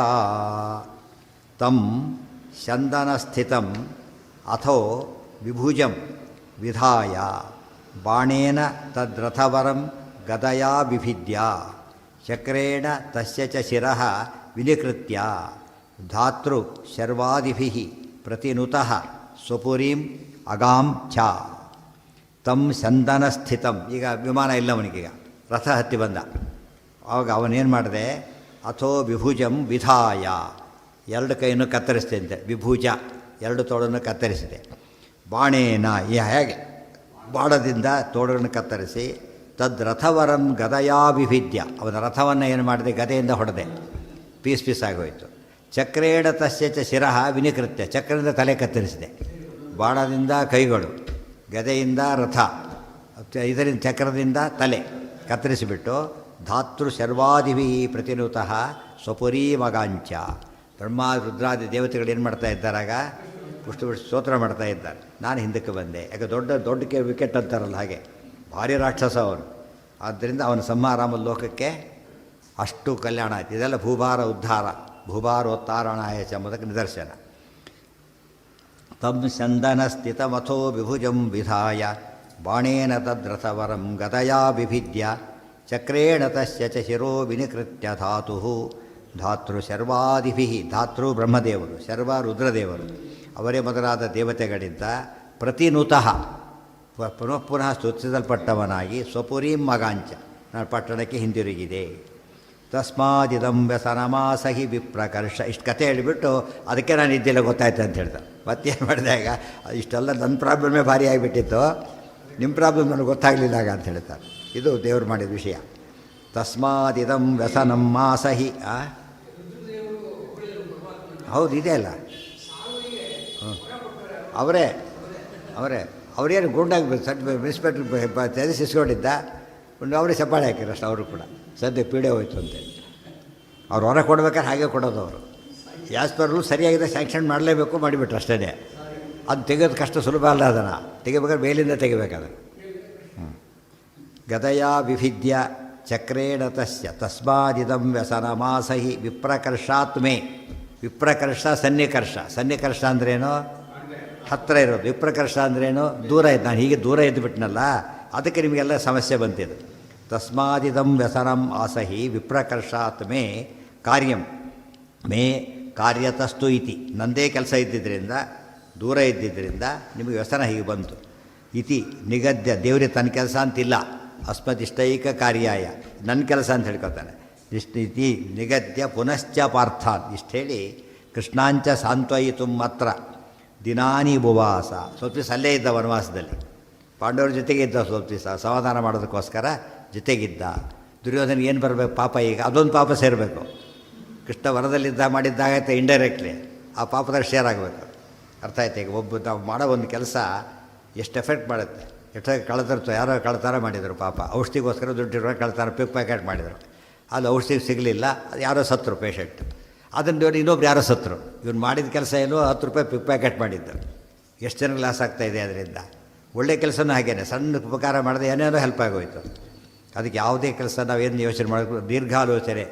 ತಂ ಚಂದನಸ್ಥಿತಂ ಅಥೋ ವಿಭುಜಂ ವಿಧಾಯ ಬಾಣೇನ ತದ್ರಥವರಂ ಗದಯಾ ಬಿಭಿದ್ಯ ಚಕ್ರೇಣ ತಸ್ಯ ಚ ಶಿರಃ ವಿನಿಕೃತ್ಯ ಧಾತೃ ಶರ್ವಾದಿಭಿಃ ಪ್ರತಿನುತಃ ಸ್ವಪುರೀಂ ಅಗಾಂ ಛ. ತಂ ಚಂದನಸ್ಥಿತಂ, ಈಗ ವಿಮಾನ ಇಲ್ಲ ಅವನಿಗೀಗ, ರಥ ಹತ್ತಿ ಬಂದ. ಆವಾಗ ಅವನೇನು ಮಾಡಿದೆ, ಅಥೋ ವಿಭುಜಂ ವಿಧಾಯ, ಎರಡು ಕೈಯನ್ನು ಕತ್ತರಿಸಿದೆ. ವಿಭುಜ ಎರಡು ತೋಳನ್ನು ಕತ್ತರಿಸಿದೆ. ಬಾಣೇನ ಹೇಗೆ ಬಾಣದಿಂದ ತೋಳನ್ನು ಕತ್ತರಿಸಿ ತದ್ ರಥವರಂ ಗದಯಾ ವಿಭಿದ್ಯ, ಅವನ ರಥವನ್ನು ಏನು ಮಾಡಿದೆ, ಗದೆಯಿಂದ ಹೊಡೆದೆ, ಪೀಸ್ ಆಗೋಯಿತು. ಚಕ್ರೇಣ ತಸ್ಯ ಚ ಶಿರಃ ವಿನಿಕೃತ್ಯ, ಚಕ್ರದಿಂದ ತಲೆ ಕತ್ತರಿಸಿದೆ. ಬಾಣದಿಂದ ಕೈಗಳು, ಗದೆಯಿಂದ ರಥ, ಇದರಿಂದ ಚಕ್ರದಿಂದ ತಲೆ ಕತ್ತರಿಸಿಬಿಟ್ಟು ಧಾತೃ ಶರ್ವಾದಿಭಿ ಪ್ರತಿನುತಃ ಸ್ವಪುರೀ ಮಗಾಂಚ. ಬ್ರಹ್ಮ ರುದ್ರಾದಿ ದೇವತೆಗಳು ಏನು ಮಾಡ್ತಾ ಇದ್ದಾರಾಗ, ಪುಷ್ಟು ಸ್ತೋತ್ರ ಮಾಡ್ತಾ ಇದ್ದಾರೆ. ನಾನು ಹಿಂದಕ್ಕೆ ಬಂದೆ, ಯಾಕೆ ದೊಡ್ಡ ವಿಕೆಟ್ ಅಂತಾರಲ್ಲ ಹಾಗೆ, ಭಾರಿ ರಾಕ್ಷಸ ಅವನು. ಆದ್ದರಿಂದ ಅವನ ಸಂಹಾರಾಮ ಲೋಕಕ್ಕೆ ಅಷ್ಟು ಕಲ್ಯಾಣ ಆಯ್ತು. ಇದೆಲ್ಲ ಭೂಭಾರ ಉದ್ಧಾರ, ಭೂಭಾರೋತ್ತಾರಣಾಯ ಎಂಬುದಕ್ಕೆ ನಿದರ್ಶನ. ತಂ ಚಂದನ ಸ್ಥಿತಮಥೋ ವಿಭುಜಂ ವಿಧಾಯ ಬಾಣೇನ ತದ್ರಥವರಂ ಗದಯಾ ಬಿಭಿದ್ಯ ಚಕ್ರೇಣ ತಸ್ಯ ಚ ಶಿರೋ ವಿನಿಕೃತ್ಯ ಧಾತು ಧಾತೃ ಶರ್ವಾದಿಭಿಃ, ಧಾತೃ ಬ್ರಹ್ಮದೇವರು, ಶರ್ವ ರುದ್ರದೇವರು, ಅವರೇ ಮೊದಲಾದ ದೇವತೆಗಳಿಂದ ಪ್ರತಿನುತಃ ಪುನಃ ಸ್ತುತಿಸಲ್ಪಟ್ಟವನಾಗಿ ಸ್ವಪುರೀಂ ಮಗಾಂಚ, ನಾನು ಪಟ್ಟಣಕ್ಕೆ ಹಿಂದಿರುಗಿದೆ. ತಸ್ಮಾದಿದಂ ವ್ಯಸನಮಾಸಹಿ ವಿಪ್ರಕರ್ಷ. ಇಷ್ಟು ಕಥೆ ಹೇಳಿಬಿಟ್ಟು ಅದಕ್ಕೆ ನಾನು ಇದ್ದಿಲ್ಲ ಗೊತ್ತಾಯ್ತು ಅಂತ ಹೇಳ್ತಾರೆ. ಮತ್ತೇನು ಮಾಡಿದೆ, ಈಗ ಇಷ್ಟೆಲ್ಲ ನನ್ನ ಪ್ರಾಬ್ಲಮೇ ಭಾರಿ ಆಗಿಬಿಟ್ಟಿತ್ತು, ನಿಮ್ಮ ಪ್ರಾಬ್ಲಮ್ ನನಗೆ ಗೊತ್ತಾಗಲಿಲ್ಲ ಆಗ ಅಂತ ಹೇಳ್ತಾರೆ. ಇದು ದೇವರು ಮಾಡಿದ ವಿಷಯ. ತಸ್ಮಾದಿದಂ ವ್ಯಸನಂ ಮಾಸಹಿ. ಹೌದು, ಇದೆ ಅಲ್ಲ, ಅವರೇ ಅವರೇನು ಗುಂಡಾಗಿ ಇನ್ಸ್ಪೆಕ್ಟ್ರ್ ತೆರೆಸಿಸ್ಕೊಂಡಿದ್ದ, ಅವರೇ ಚಪ್ಪಾಳೆ ಹಾಕಿರು ಅಷ್ಟು. ಅವರು ಕೂಡ ಸದ್ಯ ಪೀಡೆ ಹೋಯ್ತು ಅಂತೇಳಿ ಅವ್ರು ಹೊರ ಕೊಡ್ಬೇಕಾದ್ರೆ ಹಾಗೆ ಕೊಡೋದು. ಅವರು ಯಾಸ್ಪರ್ಲು ಸರಿಯಾಗಿದೆ ಸ್ಯಾಂಕ್ಷನ್ ಮಾಡಲೇಬೇಕು, ಮಾಡಿಬಿಟ್ರು ಅಷ್ಟೇ. ಅದು ತೆಗೆಯೋದು ಕಷ್ಟ, ಸುಲಭ ಅಲ್ಲ. ಅದನ್ನು ತೆಗಿಬೇಕಾದ್ರೆ ಮೇಲಿಂದ ತೆಗಿಬೇಕಾದ್ರೆ. ಗದಯಾ ವಿಭಿದ್ಯ ಚಕ್ರೇಣ ತಸ್ಯ ತಸ್ಮಾದಿದಂ ವ್ಯಸನಮಾಸಹಿ ವಿಪ್ರಕರ್ಷಾತ್ ಮೇ. ವಿಪ್ರಕರ್ಷ ಸನ್ನಿಕರ್ಷ ಅಂದ್ರೇನು, ಹತ್ತಿರ ಇರೋದು. ವಿಪ್ರಕರ್ಷ ಅಂದ್ರೇನು, ದೂರ ಇದ್ದು. ನಾನು ಹೀಗೆ ದೂರ ಇದ್ದುಬಿಟ್ನಲ್ಲ, ಅದಕ್ಕೆ ನಿಮಗೆಲ್ಲ ಸಮಸ್ಯೆ ಬಂತಿದ್ದು. ತಸ್ಮಾದಿದಂ ವ್ಯಸನಂ ಆಸಹಿ ವಿಪ್ರಕರ್ಷಾತ್ ಮೇ ಕಾರ್ಯಂ ಮೇ ಕಾರ್ಯತಸ್ತು ಇತಿ. ನಂದೇ ಕೆಲಸ ಇದ್ದಿದ್ದರಿಂದ, ದೂರ ಇದ್ದಿದ್ದರಿಂದ ನಿಮಗೆ ವ್ಯಸನ ಹೀಗೆ ಬಂತು. ಇತಿ ನಿಗದ್ಯ, ದೇವರಿಗೆ ತನ್ನ ಕೆಲಸ ಅಂತಿಲ್ಲ. ಅಸ್ಮದಿಷ್ಟೈಕ ಕಾರ್ಯಾಯ, ನನ್ನ ಕೆಲಸ ಅಂತ ಹೇಳ್ಕೊತಾನೆ. ಇತಿ ನಿಗದ್ಯ ಪುನಶ್ಚ ಪಾರ್ಥಾನ್. ಇಷ್ಟು ಹೇಳಿ ಕೃಷ್ಣಾಂಚ ಸಾಂತ್ವಯಿತು ಮಾತ್ರ ದಿನಾನಿ ಉಪವಾಸ. ಸ್ವಲ್ಪ ದಿವಸ ಅಲ್ಲೇ ಇದ್ದ ವನವಾಸದಲ್ಲಿ, ಪಾಂಡವರ ಜೊತೆಗೆ ಇದ್ದ. ಸ್ವಲ್ಪ ದಿವಸ ಸಮಾಧಾನ ಮಾಡೋದಕ್ಕೋಸ್ಕರ ಜೊತೆಗಿದ್ದ. ದುರ್ಯೋಧನ ಏನು ಬರಬೇಕು ಪಾಪ, ಈಗ ಅದೊಂದು ಪಾಪ ಸೇರಬೇಕು. ಕೃಷ್ಣ ವನದಲ್ಲಿದ್ದ ಮಾಡಿದ್ದಾಗೈತೆ ಇಂಡೈರೆಕ್ಟ್ಲಿ, ಆ ಪಾಪದಲ್ಲಿ ಶೇರ್ ಆಗಬೇಕು. ಅರ್ಥ ಆಯ್ತು. ಈಗ ನಾವು ಮಾಡೋ ಒಂದು ಕೆಲಸ ಎಷ್ಟು ಎಫೆಕ್ಟ್ ಮಾಡುತ್ತೆ. ಎಷ್ಟು ಕಳ್ತರ್ತು, ಯಾರೋ ಕಳ್ತಾರ ಮಾಡಿದರು ಪಾಪ, ಔಷಧಿಗೋಸ್ಕರ ದುಡ್ಡಿರೋ ಕಳ್ತಾರ ಪಿಕ್ ಪ್ಯಾಕೆಟ್ ಮಾಡಿದರು. ಅಲ್ಲಿ ಔಷಧಿ ಸಿಗಲಿಲ್ಲ, ಅದು ಯಾರೋ ಸತ್ತರು ಪೇಷಂಟ್. ಅದನ್ನು ನೋಡಿ ಇನ್ನೊಬ್ರು ಯಾರೋ ಸತ್ತರು. ಇವನು ಮಾಡಿದ ಕೆಲಸ ಏನು, 10 ರೂಪಾಯಿ ಪಿಕ್ ಪ್ಯಾಕೆಟ್ ಮಾಡಿದ್ದರು. ಎಷ್ಟು ಜನಕ್ಕೆ ಲಾಸ್ ಆಗ್ತಾಯಿದೆ ಅದರಿಂದ. ಒಳ್ಳೆ ಕೆಲಸನೂ ಹಾಗೇನೆ, ಸಣ್ಣ ಉಪಕಾರ ಮಾಡಿದೆ ಏನೇನೋ ಹೆಲ್ಪ್ ಆಗೋಯ್ತು. ಅದಕ್ಕೆ ಯಾವುದೇ ಕೆಲಸ ನಾವೇನು ಯೋಚನೆ ಮಾಡಬೇಕು, ದೀರ್ಘಾಲೋಚನೆ,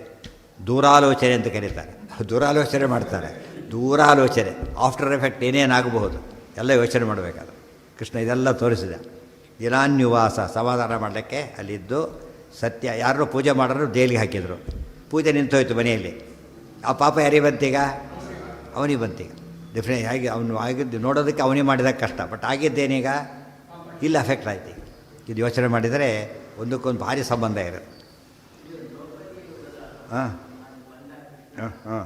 ದೂರಾಲೋಚನೆ ಅಂತ ಕರೀತಾರೆ. ದೂರಾಲೋಚನೆ ಮಾಡ್ತಾರೆ, ದೂರಾಲೋಚನೆ, ಆಫ್ಟರ್ ಎಫೆಕ್ಟ್ ಏನೇನಾಗಬಹುದು. ಎಲ್ಲ ಯೋಚನೆ ಮಾಡಬೇಕಾದ್ರೆ ಕೃಷ್ಣ ಇದೆಲ್ಲ ತೋರಿಸಿದ. ದಿನಾನ್ಯುವಾಸ ಸಮಾಧಾನ ಮಾಡಲಿಕ್ಕೆ ಅಲ್ಲಿದ್ದು ಸತ್ಯ ಯಾರು ಪೂಜೆ ಮಾಡೋರು ಜೈಲಿಗೆ ಹಾಕಿದರು. ಪೂಜೆ ನಿಂತೋಯ್ತು ಮನೆಯಲ್ಲಿ. ಆ ಪಾಪ ಯಾರಿಗೆ ಬಂತೀಗ? ಅವನಿಗೆ ಬಂತೀಗ. ಡಿಫ್ರೆಂಟ್ ಹೇಗೆ ಅವನು ಆಗಿದ್ದು ನೋಡೋದಕ್ಕೆ ಅವನಿಗೆ ಮಾಡಿದಾಗ ಕಷ್ಟ, ಬಟ್ ಆಗಿದ್ದೇನೀಗ ಇಲ್ಲಿ ಅಫೆಕ್ಟ್ ಆಯ್ತು. ಇದು ಯೋಚನೆ ಮಾಡಿದರೆ ಒಂದಕ್ಕೊಂದು ಭಾರಿ ಸಂಬಂಧ ಇರುತ್ತೆ. ಹಾಂ ಹಾಂ ಹಾಂ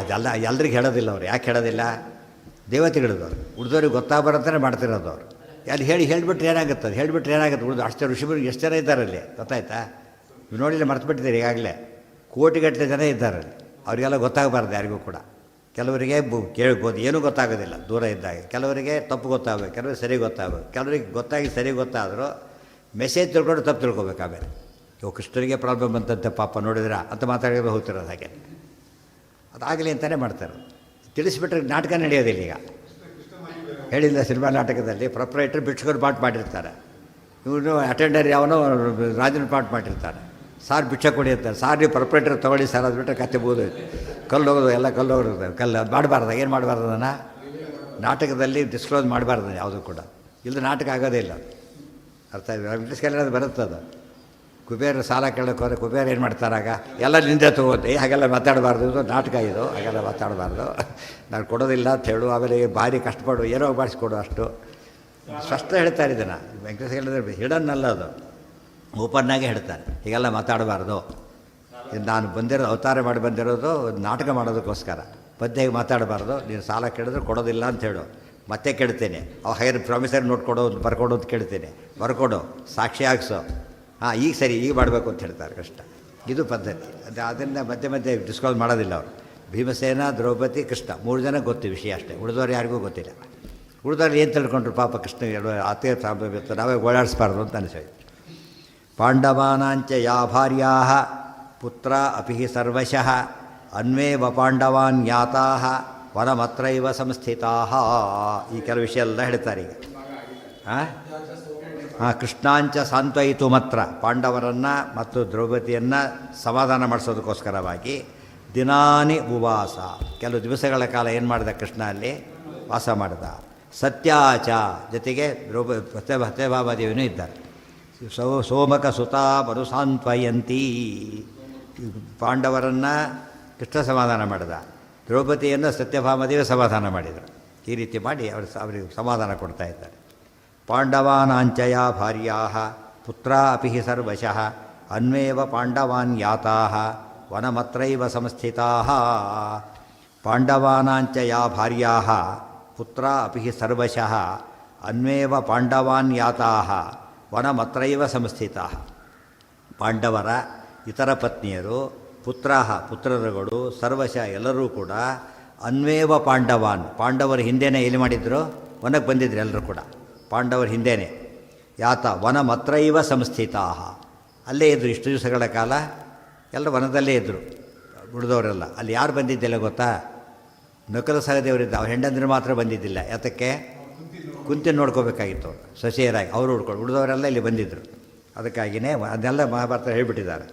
ಅದೆಲ್ಲ ಎಲ್ರಿಗೆ ಹೇಳೋದಿಲ್ಲ ಅವ್ರು. ಯಾಕೆ ಹೇಳೋದಿಲ್ಲ? ದೇವತೆಗಳಿದವ್ರು ಉಳಿದವ್ರಿಗೆ ಗೊತ್ತಾಗಬಾರಂತಾನೆ ಮಾಡ್ತಿರೋದು ಅವರು. ಅಲ್ಲಿ ಹೇಳಿಬಿಟ್ರೆ ಏನಾಗುತ್ತೆ? ಅದು ಹೇಳಿಬಿಟ್ರೆ ಏನಾಗುತ್ತೆ? ಉಳಿದು ಅಷ್ಟು ಋಷಿಬರಿಗೆ ಎಷ್ಟು ಜನ ಇದ್ದಾರಲ್ಲಿ ಗೊತ್ತಾಯ್ತಾ? ನೀವು ನೋಡಿಲ್ಲ, ಮರ್ತುಬಿಟ್ಟಿದ್ದೀರಿ ಈಗಾಗಲೇ. ಕೋಟಿಗಟ್ಟಲೆ ಜನ ಇದ್ದಾರಲ್ಲಿ. ಅವರಿಗೆಲ್ಲ ಗೊತ್ತಾಗಬಾರ್ದು ಯಾರಿಗೂ ಕೂಡ. ಕೆಲವರಿಗೆ ಕೇಳ್ಬೋದು, ಏನೂ ಗೊತ್ತಾಗೋದಿಲ್ಲ ದೂರ ಇದ್ದಾಗ. ಕೆಲವರಿಗೆ ತಪ್ಪು ಗೊತ್ತಾಗಬೇಕು, ಕೆಲವರಿಗೆ ಸರಿ ಗೊತ್ತಾಗಬೇಕು. ಕೆಲವರಿಗೆ ಗೊತ್ತಾಗಿ ಸರಿ ಗೊತ್ತಾದರೂ ಮೆಸೇಜ್ ತಿಳ್ಕೊಂಡು ತಪ್ಪು ತಿಳ್ಕೊಬೇಕು. ಆಮೇಲೆ ಕೃಷ್ಣರಿಗೆ ಪ್ರಾಬ್ಲಮ್ ಬಂತಂತೆ ಪಾಪ ನೋಡಿದ್ರೆ ಅಂತ ಮಾತಾಡಿದ್ರೆ ಹೋಗ್ತಿರೋದು. ಹಾಗೆ ಅದಾಗಲಿ ಅಂತಲೇ ಮಾಡ್ತಾರೆ. ತಿಳಿಸ್ಬಿಟ್ರೆ ನಾಟಕ ನಡೆಯೋದಿಲ್ಲ. ಈಗ ಹೇಳಿಲ್ಲ, ಸಿನಿಮಾ ನಾಟಕದಲ್ಲಿ ಪ್ರೊಪ್ರೈಟರ್ ಬಿಡ್ಸ್ಕೊಂಡು ಪಾಠ ಮಾಡಿರ್ತಾರೆ. ಇವನು ಅಟೆಂಡರ್ ಯಾವನೋ ರಾಜನ ಪಾಠ ಮಾಡಿರ್ತಾರೆ. ಸಾರ್ ಭಿಕ್ಷೆ ಕೊಡಿ ಅಂತಾರೆ. ಸಾರ್ ನೀವು ಪ್ರೊಪ್ರೈಟರ್ ತೊಗೊಳ್ಳಿ ಸರ್, ಅದು ಬಿಟ್ಟರೆ ಕತ್ತೆ ಬೋದು ಕಲ್ಲು ಹೋಗೋದು ಎಲ್ಲ ಕಲ್ಲು ಹೋಗೋದು. ಕಲ್ಲು ಅದು ಮಾಡಬಾರ್ದು. ಏನು ಮಾಡಬಾರ್ದು? ಅದನ್ನು ನಾಟಕದಲ್ಲಿ ಡಿಸ್ಕ್ಲೋಸ್ ಮಾಡಬಾರ್ದು ಯಾವುದೂ ಕೂಡ. ಇಲ್ಲದ ನಾಟಕ ಆಗೋದೇ ಇಲ್ಲ. ಅರ್ಥ ಆಗಿದೆ? ಇಂಗ್ಲೀಷ್ ಕನ್ನಡ ಬರುತ್ತದು. ಕುಬೇರ ಸಾಲ ಕೇಳೋಕೆ ಹೋದರೆ ಕುಬೇರ ಏನು ಮಾಡ್ತಾರಾಗ? ಎಲ್ಲ ನಿಂದೆ ತೊಗೋತೆ. ಹಾಗೆಲ್ಲ ಮಾತಾಡಬಾರ್ದು, ಇದು ನಾಟಕ, ಇದು ಹಾಗೆಲ್ಲ ಮಾತಾಡಬಾರ್ದು, ನಾನು ಕೊಡೋದಿಲ್ಲ ಅಂತ ಹೇಳು. ಆಮೇಲೆ ಭಾರಿ ಕಷ್ಟಪಡು, ಏನೋ ಮಾಡಿಸ್ಕೊಡು. ಅಷ್ಟು ಸ್ಪಷ್ಟ ಹೇಳ್ತಾರೆ ಇದನ್ನು. ವೆಂಕಟೇಶ ಹೇಳಿದ್ರೆ ಹಿಡನ್ನಲ್ಲ, ಅದು ಓಪನ್ನಾಗೆ ಹೇಳ್ತಾರೆ. ಹೀಗೆಲ್ಲ ಮಾತಾಡಬಾರ್ದು. ನಾನು ಅವತಾರ ಮಾಡಿ ಬಂದಿರೋದು ನಾಟಕ ಮಾಡೋದಕ್ಕೋಸ್ಕರ. ಪದ್ಯ ಮಾತಾಡಬಾರ್ದು. ನೀನು ಸಾಲ ಕೇಳಿದ್ರೆ ಕೊಡೋದಿಲ್ಲ ಅಂತ ಹೇಳು. ಮತ್ತೆ ಕೇಳ್ತೇನೆ, ಹೈಯರ್ ಪ್ರಾಮಿಸರಿ ನೋಟ್ ಕೊಡೋದು ಬರ್ಕೊಡು ಅಂತ ಕೇಳ್ತೇನೆ. ಬರ್ಕೊಡು, ಸಾಕ್ಷಿ ಹಾಕ್ಸೋ. ಹಾಂ, ಈಗ ಸರಿ, ಈಗ ಮಾಡಬೇಕು ಅಂತ ಹೇಳ್ತಾರೆ ಕೃಷ್ಣ. ಇದು ಪದ್ಧತಿ. ಅದನ್ನು ಮಧ್ಯೆ ಮಧ್ಯೆ ಡಿಸ್ಕೌಸ್ ಮಾಡೋದಿಲ್ಲ ಅವರು. ಭೀಮಸೇನ, ದ್ರೌಪದಿ, ಕೃಷ್ಣ 3 ಜನ ಗೊತ್ತು ವಿಷಯ ಅಷ್ಟೇ. ಉಳಿದವ್ರು ಯಾರಿಗೂ ಗೊತ್ತಿಲ್ಲ. ಉಳಿದವ್ರು ಏನು ತಿಳ್ಕೊಂಡ್ರು ಪಾಪ ಕೃಷ್ಣ ಅದೇ ಸಾಂಬತ್ತು ನಾವೇ ಓಡಾಡಿಸ್ಬಾರ್ದು ಅಂತ ಅನಿಸೋಯ್ತು. ಪಾಂಡವಾನಾಂಚ ಯಾ ಭಾರ್ಯಾ ಪುತ್ರ ಅಪಿ ಸರ್ವಶಃ ಅನ್ವೇವ ಪಾಂಡವಾನ್ ಯಾತಾ ವನಮತ್ರೈವ ಸಂಸ್ಥಿತಾ. ಈ ಕೆಲವು ವಿಷಯ ಎಲ್ಲ ಹೇಳ್ತಾರೆ ಈಗ. ಹಾಂ, ಕೃಷ್ಣಾಂಚ ಸಾಂತ್ವಯಿತು ಮಾತ್ರ. ಪಾಂಡವರನ್ನು ಮತ್ತು ದ್ರೌಪದಿಯನ್ನು ಸಮಾಧಾನ ಮಾಡಿಸೋದಕ್ಕೋಸ್ಕರವಾಗಿ ದಿನಾನಿ ಉವಾಸ, ಕೆಲವು ದಿವಸಗಳ ಕಾಲ ಏನು ಮಾಡಿದ ಕೃಷ್ಣ ಅಲ್ಲಿ ವಾಸ ಮಾಡಿದ. ಸತ್ಯಾಚ, ಜೊತೆಗೆ ಸತ್ಯಭಾಮಾದೇವಿನೂ ಇದ್ದಾರೆ. ಸೋಮಕ ಸುತ ಮರುಸಾಂತ್ವಯಂತಿ. ಪಾಂಡವರನ್ನು ಕೃಷ್ಣ ಸಮಾಧಾನ ಮಾಡಿದ, ದ್ರೌಪದಿಯನ್ನು ಸತ್ಯಭಾಮಾದೇವಿ ಸಮಾಧಾನ ಮಾಡಿದರು. ಈ ರೀತಿ ಮಾಡಿ ಅವರಿಗೆ ಸಮಾಧಾನ ಕೊಡ್ತಾ ಇದ್ದಾರೆ. ಪಾಂಡವಾನಾಂಚಯ ಭಾರ್ಯಾ ಪುತ್ರ ಅಪಿ ಸರ್ವಶಃ ಅನ್ವೇವ ಪಾಂಡವಾನ್ ಯಾತಾ ವನಮತ್ರೈವ ಸಂಸ್ಥಿತಾ. ಪಾಂಡವಾನಾಂಚಯ ಭಾರ್ಯಾ ಪುತ್ರ ಅಪಿ ಸರ್ವಶಃ ಅನ್ವೇವ ಪಾಂಡವಾನ್ ಯಾತಾ ವನಮತ್ರೈವ ಸಂಸ್ಥಿತಾ. ಪಾಂಡವರ ಇತರ ಪತ್ನಿಯರು, ಪುತ್ರರುಗಳು, ಸರ್ವಶಃ ಎಲ್ಲರೂ ಕೂಡ ಅನ್ವೇವ ಪಾಂಡವಾನ್, ಪಾಂಡವರ ಹಿಂದೆನೇ ಎಲ್ಲಿ ಮಾಡಿದ್ರು? ವನಕ್ಕೆ ಬಂದಿದ್ರು ಎಲ್ಲರೂ ಕೂಡ ಪಾಂಡವರ ಹಿಂದೆಯೇ. ಯಾತ ವನಮತ್ರೈವ ಸಂಸ್ಥಿತಾ, ಅಲ್ಲೇ ಇದ್ದರು ಇಷ್ಟು ದಿವಸಗಳ ಕಾಲ. ಎಲ್ಲ ವನದಲ್ಲೇ ಇದ್ದರು ಉಳಿದವರೆಲ್ಲ. ಅಲ್ಲಿ ಯಾರು ಬಂದಿದ್ದಿಲ್ಲ ಗೊತ್ತಾ? ನಕಲ ಸಹದೇವರಿದ್ದ. ಅವ್ರ ಹೆಂಡಂದ್ರೆ ಮಾತ್ರ ಬಂದಿದ್ದಿಲ್ಲ. ಯಾತಕ್ಕೆ? ಕುಂತಿ ನೋಡ್ಕೋಬೇಕಾಗಿತ್ತು ಅವರು, ಸೊಸೆಯರಾಗಿ ಅವರು ಉಳ್ಕೊಂಡು. ಉಳಿದವರೆಲ್ಲ ಇಲ್ಲಿ ಬಂದಿದ್ದರು. ಅದಕ್ಕಾಗಿಯೇ ಅದನ್ನೆಲ್ಲ ಮಹಾಭಾರತ ಹೇಳಿಬಿಟ್ಟಿದ್ದಾರೆ.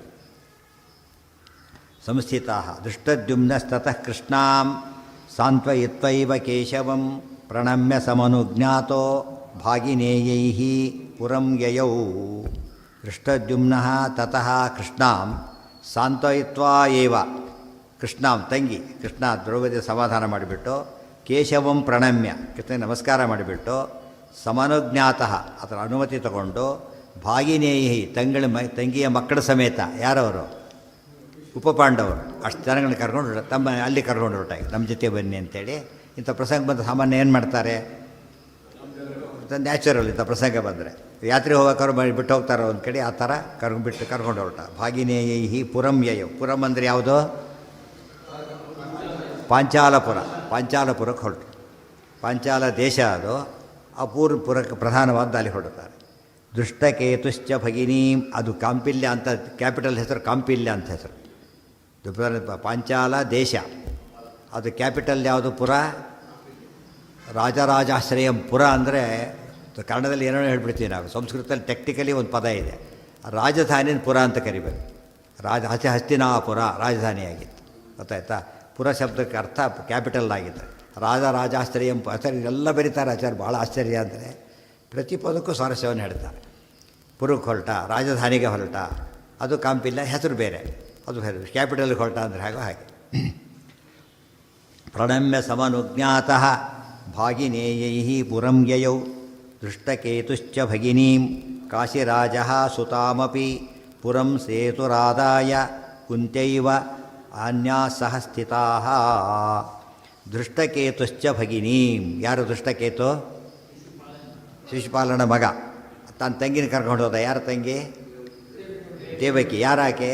ಸಂಸ್ಥಿತಾ ದೃಷ್ಟದ್ಯುಮ್ನಸ್ತತಃ ಕೃಷ್ಣಾಂ ಸಾಂತ್ವಯಿತ್ವೈವ ಕೇಶವಂ ಪ್ರಣಮ್ಯ ಸಮನುಜ್ಞಾತೋ ಭಾಗಿನೇಯೈಃ ಪುರಂ ಯಯೌ. ದೃಷ್ಟದ್ಯುಮ್ನಃ ತತಃ ಕೃಷ್ಣಾಂ ಸಾಂತ್ವಯಿತ್ವಾ ಏವ. ಕೃಷ್ಣಾಂ ತಂಗಿ ಕೃಷ್ಣ ದ್ರೌಪದಿ ಸಮಾಧಾನ ಮಾಡಿಬಿಟ್ಟು, ಕೇಶವಂ ಪ್ರಣಮ್ಯ ಕೃಷ್ಣ ನಮಸ್ಕಾರ ಮಾಡಿಬಿಟ್ಟು, ಸಮನುಜ್ಞಾತಃ ಅದರ ಅನುಮತಿ ತಗೊಂಡು, ಭಾಗಿನೇಯಿ ತಂಗಿಯ ಮಕ್ಕಳ ಸಮೇತ. ಯಾರವರು? ಉಪಪಾಂಡವರು. ಅಷ್ಟು ಜನಗಳನ್ನ ಕರ್ಕೊಂಡು ಅಲ್ಲಿ ಕರ್ಕೊಂಡು ಹೊರಟಾಗಿ ನಮ್ಮ ಜೊತೆ ಬನ್ನಿ ಅಂತೇಳಿ. ಇಂಥ ಪ್ರಸಂಗ ಬಂದ ಸಾಮಾನ್ಯ ಏನು ಮಾಡ್ತಾರೆ? ನ್ಯಾಚುರಲ್. ಇಂಥ ಪ್ರಸಂಗ ಬಂದರೆ ಯಾತ್ರೆ ಹೋಗೋಕ್ಕಾರು ಬಿಟ್ಟು ಹೋಗ್ತಾರೋ ಒಂದು ಕಡೆ, ಆ ಥರ ಕರ್ಕೊಂಡು ಹೊರಟ. ಭಾಗಿನೇಯಿ ಪುರಂ ಯಯೋ. ಪುರಂ ಅಂದರೆ ಯಾವುದು? ಪಾಂಚಾಲಪುರ. ಪಾಂಚಾಲಪುರಕ್ಕೆ ಹೊರಟು. ಪಾಂಚಾಲ ದೇಶ ಅದು. ಆ ಪುರಕ್ಕೆ ಪ್ರಧಾನವಾದ ಅಲ್ಲಿ ಹೊರಡ್ತಾರೆ. ದುಷ್ಟಕೇತುಶ್ಚ ಭಗಿನೀಂ, ಅದು ಕಾಂಪಿಲ್ಯ ಅಂತ ಕ್ಯಾಪಿಟಲ್ ಹೆಸರು, ಕಾಂಪಿಲ್ಯ ಅಂತ ಹೆಸರು. ಪಾಂಚಾಲ ದೇಶ, ಅದು ಕ್ಯಾಪಿಟಲ್ ಯಾವುದು? ಪುರ. ರಾಜರಾಜಾಶ್ರಯಂ. ಪುರ ಅಂದರೆ ಕನ್ನಡದಲ್ಲಿ ಏನೋ ಹೇಳ್ಬಿಡ್ತೀವಿ ನಾವು. ಸಂಸ್ಕೃತದಲ್ಲಿ ಟೆಕ್ನಿಕಲಿ ಒಂದು ಪದ ಇದೆ, ರಾಜಧಾನಿನ ಪುರ ಅಂತ ಕರಿಬೇಕು. ಹಸ್ತಿನಾಪುರ ರಾಜಧಾನಿಯಾಗಿತ್ತು. ಗೊತ್ತಾಯ್ತಾ? ಪುರ ಶಬ್ದಕ್ಕೆ ಅರ್ಥ ಕ್ಯಾಪಿಟಲ್ ಆಗಿತ್ತು. ರಾಜಾಶ್ಚರ್ಯಂ ಆಚಾರ್ಯ ಎಲ್ಲ ಬರೀತಾರೆ. ಆಚಾರ್ಯ ಭಾಳ ಆಶ್ಚರ್ಯ ಅಂದರೆ ಪ್ರತಿ ಪದಕ್ಕೂ ಸ್ವಾರಸ್ಯವನ್ನು ಹೇಳ್ತಾರೆ. ಪುರಕ್ಕೆ ಹೊರಟ, ರಾಜಧಾನಿಗೆ ಹೊರಟ, ಅದು ಕಾಂಪಿಲ್ಲ, ಹೆಸರು ಬೇರೆ, ಅದು ಬೇರೆ. ಕ್ಯಾಪಿಟಲ್ಗೆ ಹೊರಟ ಅಂದರೆ ಹಾಗೆ ಪ್ರಣಮ್ಯ ಸಮನುಜ್ಞಾತಃ ಭಾಗಿನೇಯೈ ಪುರಂ ಯಯೌ ದೃಷ್ಟಕೇತುಶ್ಚ ಭಗಿನೀಂ ಕಾಶಿರಾಜಃ ಸುತಾಮಪಿ ಪುರಂ ಸೇತುರಾದಾಯ ಕುಂತೈವ ಅನ್ಯಾಃ ಸಹ ಸ್ಥಿತಾಃ. ದೃಷ್ಟಕೇತುಶ್ಚ ಭಗಿನೀಂ. ಯಾರು ದೃಷ್ಟಕೇತು? ಶಿಶುಪಾಲನ ಮಗ. ತನ್ನ ತಂಗಿನ ಕರ್ಕೊಂಡು ಹೋದ. ಯಾರ ತಂಗಿ? ದೇವಕಿ. ಯಾರಾಕೆ?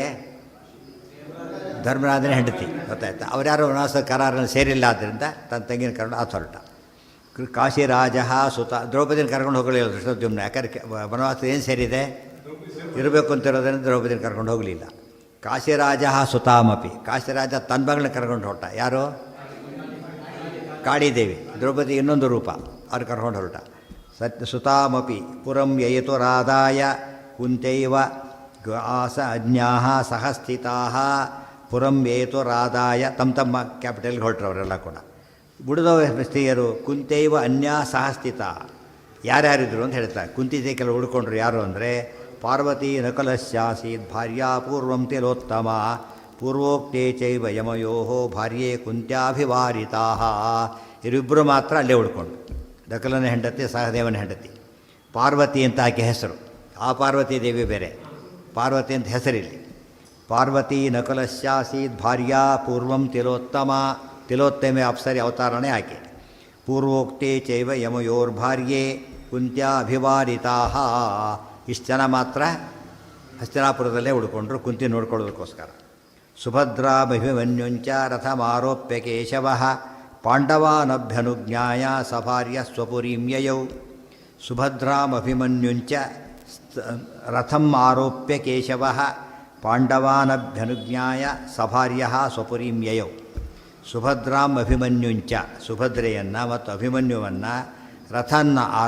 ಧರ್ಮರಾಜನ ಹೆಂಡತಿ. ಗೊತ್ತಾಯ್ತಾ? ಅವ್ರ್ಯಾರು ವನವಾಸ ಕರಾರನ್ನು ಸೇರಿಲ್ಲ ಆದ್ದರಿಂದ ತನ್ನ ತಂಗಿನ ಕರ್ಕೊಂಡು ಆತ ಹೊರಟ. ಕಾಶಿರಾಜ ಸುತ ದ್ರೌಪದಿನ ಕರ್ಕೊಂಡು ಹೋಗಲಿಲ್ಲ ದೃಷ್ಟದ್ಯುಮ್ನ. ಯಾಕಂದ್ರೆ ವನವಾಸ ಏನು ಸೇರಿದೆ? ಇರಬೇಕು ಅಂತಿರೋದ್ರಿಂದ ದ್ರೌಪದಿನ ಕರ್ಕೊಂಡು ಹೋಗಲಿಲ್ಲ. ಕಾಶಿರಾಜ ಸುತಾಮಪಿ. ಕಾಶಿರಾಜ ತನ್ನ ಮಗಳನ್ನ ಕರ್ಕೊಂಡು ಹೊರಟ. ಯಾರು? ಕಾಳಿದೇವಿ. ದ್ರೌಪದಿ ಇನ್ನೊಂದು ರೂಪ. ಅವ್ರು ಕರ್ಕೊಂಡು ಹೊರಟ. ಸುತಾಮಪಿ ಪುರಂ ಯಯಿತುರಾದಾಯ ಕುಂತೈವ ಆಸ ಅಜ್ಞಾಃ ಸಹ ಸ್ಥಿತಾಃ ಪುರಂ ಯಯಿತುರಾದಾಯ. ತಮ್ಮ ಕ್ಯಾಪಿಟಲ್ಗೆ ಹೊರಟ್ರು ಅವರೆಲ್ಲ ಕೂಡ. ಉಳಿದವ ಸ್ತ್ರೀಯರು ಕುಂತೈವ ಅನ್ಯಾ ಸಹ ಸ್ಥಿತ. ಯಾರ್ಯಾರಿದ್ರು ಅಂತ ಹೇಳ್ತಾರೆ. ಕುಂತಿದೆ ಕೆಲವು ಉಳ್ಕೊಂಡ್ರು. ಯಾರು ಅಂದರೆ ಪಾರ್ವತಿ ನಕಲಶ್ಯಾಸೀತ್ ಭಾರ್ಯಾ ಪೂರ್ವಂ ತಿಲೋತ್ತಮ ಪೂರ್ವೋಕ್ತೇ ಚೈವ ಯಮಯೋ ಭಾರ್ಯೆ ಕುಂತ್ಯಾಭಿವಾರಿತಾ. ಇವರಿಬ್ಬರು ಮಾತ್ರ ಅಲ್ಲೇ ಉಳ್ಕೊಂಡು. ನಕಲನ ಹೆಂಡತಿ, ಸಹದೇವನ ಹೆಂಡತಿ. ಪಾರ್ವತಿ ಅಂತ ಆಕೆ ಹೆಸರು. ಆ ಪಾರ್ವತಿ ದೇವಿ ಬೇರೆ, ಪಾರ್ವತಿ ಅಂತ ಹೆಸರಿಲ್ಲಿ. ಪಾರ್ವತಿ ನಕಲಶ್ಯಾಸೀತ್ ಭಾರ್ಯಾ ಪೂರ್ವಂ ತಿಲೋತ್ತಮ. ತಿಲೋತ್ತಮೆ ಅಪ್ಸರಿ ಅವತಾರಣೆ ಆಕೆ. ಪೂರ್ವೋಕ್ತೇ ಚೈವ ಯಮಯೋರ್ಭಾರ್ಯೆ ಕುಂತ್ಯಾ ಅಭಿವಾರಿತಾ. ಇಷ್ಟು ಜನ ಮಾತ್ರ ಹಸ್ತಿನಾಪುರದಲ್ಲೇ ಉಳ್ಕೊಂಡ್ರು ಕುಂತಿ ನೋಡ್ಕೊಳ್ಳೋದಕ್ಕೋಸ್ಕರ. ಸುಭದ್ರಾಭಿಮನ್ಯುಂಚ ರಥಮಾರೋಪ್ಯ ಕೇಶವ ಪಾಂಡವಾನಭ್ಯನುಜ್ಞಾಯ ಸಭಾರ್ಯ ಸ್ವಪುರೀಂ ಯಯೌ. ಸುಭದ್ರಾಮಭಿಮನ್ಯುಂಚ ರಥಂ ಆರೋಪ್ಯ ಕೇಶವ ಪಾಂಡವಾನಭ್ಯನುಜ್ಞಾಯ ಸಭಾರ್ಯ ಸ್ವಪುರೀಂ ಯಯೌ. ಸುಭದ್ರಾಂ ಅಭಿಮನ್ಯುಂಚ, ಸುಭದ್ರೆಯನ್ನು ಮತ್ತು ಅಭಿಮನ್ಯುವನ್ನು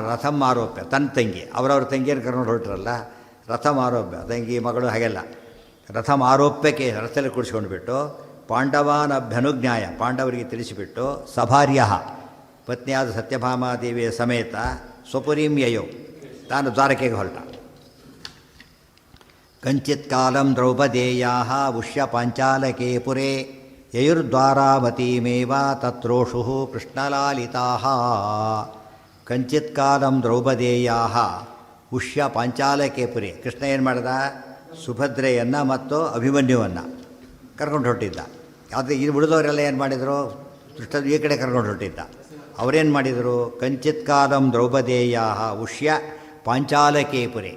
ರಥಂ ಆರೋಪ್ಯ, ತನ್ನ ತಂಗಿ, ಅವರವ್ರ ತಂಗಿಯನ್ನು ಕರ್ಕೊಂಡು ಹೊರಟ್ರಲ್ಲ, ರಥಂ ಆರೋಪ್ಯ, ತಂಗಿ ಮಗಳು ಹಾಗೆಲ್ಲ. ರಥಂ ಆರೋಪ್ಯಕ್ಕೆ ರಥದಲ್ಲಿ ಕುಡಿಸ್ಕೊಂಡ್ಬಿಟ್ಟು ಪಾಂಡವಾನಭ್ಯನುಜ್ಞಾಯ, ಪಾಂಡವರಿಗೆ ತಿಳಿಸಿಬಿಟ್ಟು ಸಭಾರ್ಯ ಪತ್ನಿಯಾದ ಸತ್ಯಭಾಮಾದೇವಿಯ ಸಮೇತ ಸ್ವಪುರೀಂ ಯಯೌ, ತಾನು ದ್ವಾರಕೆಗೆ ಹೊರಟ. ಕಂಚಿತ್ ಕಾಲಂ ದ್ರೌಪದೇಯಾಃ ಉಷ್ಯ ಪಾಂಚಾಲಕೆ ಪುರೇ ಯಯುರ್ದ್ವಾರಾವತೀಮೇವ ತತ್ರೋಷುಃ ಕೃಷ್ಣಲಾಲಿತಾಃ. ಕಂಚಿತ್ ಕಾಲಂ ದ್ರೌಪದೇಯಾಃ ಉಷ್ಯ ಪಾಂಚಾಲಕೆ ಪುರೇ. ಕೃಷ್ಣ ಏನು ಮಾಡ್ದ? ಸುಭದ್ರೆಯನ್ನು ಮತ್ತು ಅಭಿಮನ್ಯುವನ್ನು ಕರ್ಕೊಂಡು ಹೊರಟಿದ್ದ. ಆದರೆ ಇಲ್ಲಿ ಉಳಿದವರೆಲ್ಲ ಏನು ಮಾಡಿದರು? ದೃಷ್ಟ ಈ ಕಡೆ ಕರ್ಕೊಂಡು ಹೊರಟಿದ್ದ. ಅವರೇನು ಮಾಡಿದರು? ಕಂಚಿತ್ ಕಾಲಂ ದ್ರೌಪದೇಯಾಃ ಉಷ್ಯ ಪಾಂಚಾಲಕೆ ಪುರೇ.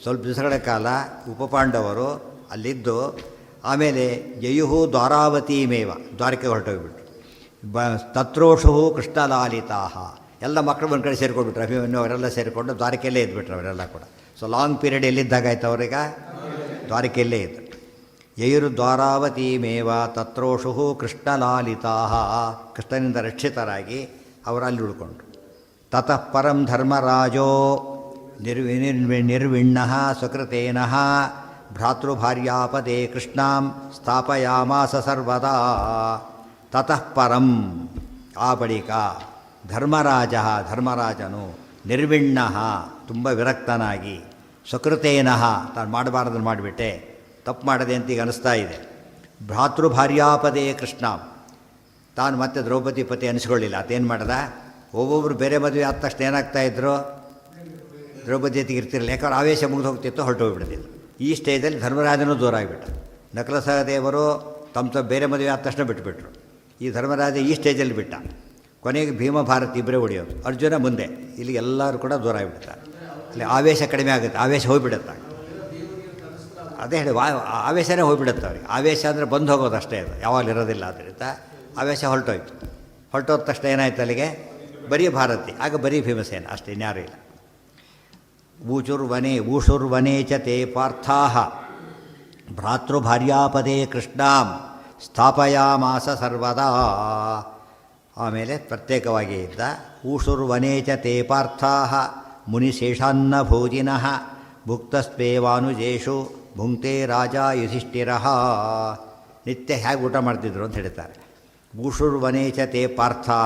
ಸ್ವಲ್ಪ ದಿವಸಗಳ ಕಾಲ ಉಪಪಾಂಡವರು ಅಲ್ಲಿದ್ದು ಆಮೇಲೆ ಯಯುಹು ದ್ವಾರಾವತೀಮೇವ, ದ್ವಾರಕೆ ಹೊರಟೋಗ್ಬಿಟ್ರು. ತತ್ರೋಷು ಕೃಷ್ಣಲಾಲಿತಾ. ಎಲ್ಲ ಮಕ್ಕಳು ಒಂದು ಕಡೆ ಸೇರ್ಕೊಂಡ್ಬಿಟ್ರು. ಅಭಿಮನ್ಯು ಅವರೆಲ್ಲ ಸೇರಿಕೊಂಡು ದ್ವಾರಕೆಯಲ್ಲೇ ಇದ್ಬಿಟ್ರು ಅವರೆಲ್ಲ ಕೂಡ. ಸೊ ಲಾಂಗ್ ಪೀರಿಯಡ್ ಎಲ್ಲಿದ್ದಾಗಾಯ್ತು ಅವ್ರೀಗ? ದ್ವಾರಕೆಯಲ್ಲೇ ಇದ್ದರು. ಯಯುರು ದ್ವಾರಾವತೀಮೇವ ತತ್ರೋಷು ಕೃಷ್ಣಲಾಲಿತಾ. ಕೃಷ್ಣನಿಂದ ರಕ್ಷಿತರಾಗಿ ಅವರಲ್ಲಿ ಉಳ್ಕೊಂಡ್ರು. ತತಃ ಪರಂ ಧರ್ಮರಾಜೋ ನಿರ್ವಿಣ್ಣಃ ಸ್ವಕೃತೇನಃ ಭ್ರಾತೃಭಾರ್ಯಾಪದೇ ಕೃಷ್ಣಾಂ ಸ್ಥಾಪಯಾಮಾಸ ಸರ್ವದಾ. ತತಃ ಪರಂ, ಆ ಬಳಿಕ ಧರ್ಮರಾಜನು ನಿರ್ವಿಣ್ಣ, ತುಂಬ ವಿರಕ್ತನಾಗಿ, ಸ್ವಕೃತೇನಃ, ತಾನು ಮಾಡಬಾರ್ದನ್ನು ಮಾಡಿಬಿಟ್ಟೆ, ತಪ್ಪು ಮಾಡದೆ ಅಂತ ಈಗ ಅನಿಸ್ತಾ ಇದೆ. ಭ್ರಾತೃಭಾರ್ಯಾಪದೇ ಕೃಷ್ಣಾಂ, ತಾನು ಮತ್ತೆ ದ್ರೌಪದಿ ಪತಿ ಅನಿಸ್ಕೊಳ್ಳಿಲ್ಲ. ಅದೇನು ಮಾಡ್ದ? ಒಬ್ಬೊಬ್ಬರು ಬೇರೆ ಮದುವೆ ಆದ ತಕ್ಷಣ ಏನಾಗ್ತಾಯಿದ್ರು? ದ್ರೌಪದಿ ಜೊತೆಗೆ ಇರ್ತಿರಲಿಲ್ಲ. ಯಾಕಂದ್ರೆ ಆವೇಶ ಮುಗಿದು ಹೋಗ್ತಿತ್ತು, ಹೊರಟೋಗ್ಬಿಡ್ತಿತ್ತು. ಈ ಸ್ಟೇಜಲ್ಲಿ ಧರ್ಮರಾಜನೂ ದೂರ ಆಗಿಬಿಟ್ಟ. ನಕಲ ಸಹದೇವರು ತಮ್ಮ ಬೇರೆ ಮದುವೆ ಆದ ತಕ್ಷಣ ಬಿಟ್ಟುಬಿಟ್ರು. ಈ ಧರ್ಮರಾಜ ಈ ಸ್ಟೇಜಲ್ಲಿ ಬಿಟ್ಟ. ಕೊನೆಗೆ ಭೀಮ ಭಾರತ ಇಬ್ಬರೇ ಹೊಡೆಯೋದು, ಅರ್ಜುನ ಮುಂದೆ. ಇಲ್ಲಿ ಎಲ್ಲರೂ ಕೂಡ ದೂರ ಆಗಿಬಿಡ್ತಾರೆ. ಅಲ್ಲಿ ಆವೇಶ ಕಡಿಮೆ ಆಗುತ್ತೆ, ಆವೇಶ ಹೋಗಿಬಿಡುತ್ತೆ. ಅದೇ ಹೇಳಿ, ಆವೇಶನೇ ಹೋಗಿಬಿಡುತ್ತೆ ಅವ್ರಿಗೆ. ಆವೇಶ ಅಂದರೆ ಬಂದು ಹೋಗೋದು ಅಷ್ಟೇ, ಅದು ಯಾವಾಗಲೂ ಇರೋದಿಲ್ಲ. ಆದ್ದರಿಂದ ಆವೇಶ ಹೊರಟೋಯ್ತು. ಹೊರಟೋದ ತಕ್ಷಣ ಏನಾಯ್ತು ಅಲ್ಲಿಗೆ? ಬರೀ ಭಾರತಿ, ಆಗ ಬರೀ ಭೀಮಸೇನ ಅಷ್ಟೇ, ಇನ್ಯಾರೂ ಇಲ್ಲ. ಊಷುರ್ವನೇ ಚ ತೇ ಪಾರ್ಥಾಃ ಭ್ರಾತೃಭಾರ್ಯಾಪದೇ ಕೃಷ್ಣಾಂ ಸ್ಥಾಪಯಾಮಾಸ ಸರ್ವದಾ. ಆಮೇಲೆ ಪ್ರತ್ಯೇಕವಾಗಿ ಇದ್ದ. ಊಷುರ್ವನೇ ಚ ತೇ ಪಾರ್ಥಾಃ ಮುನಿಶೇಷಾನ್ನ ಭೋಜಿನಃ ಭುಕ್ತಸ್ಪೇವಾನುಜೇಷು ಭುಂಕ್ತೆ ರಾಜ ಯುಧಿಷ್ಠಿರಃ. ನಿತ್ಯ ಹೇಗೆ ಊಟ ಮಾಡ್ತಿದ್ರು ಅಂತ ಹೇಳ್ತಾರೆ. ಭೂಷುರ್ವನೇ ಚ ತೇ ಪಾರ್ಥಾ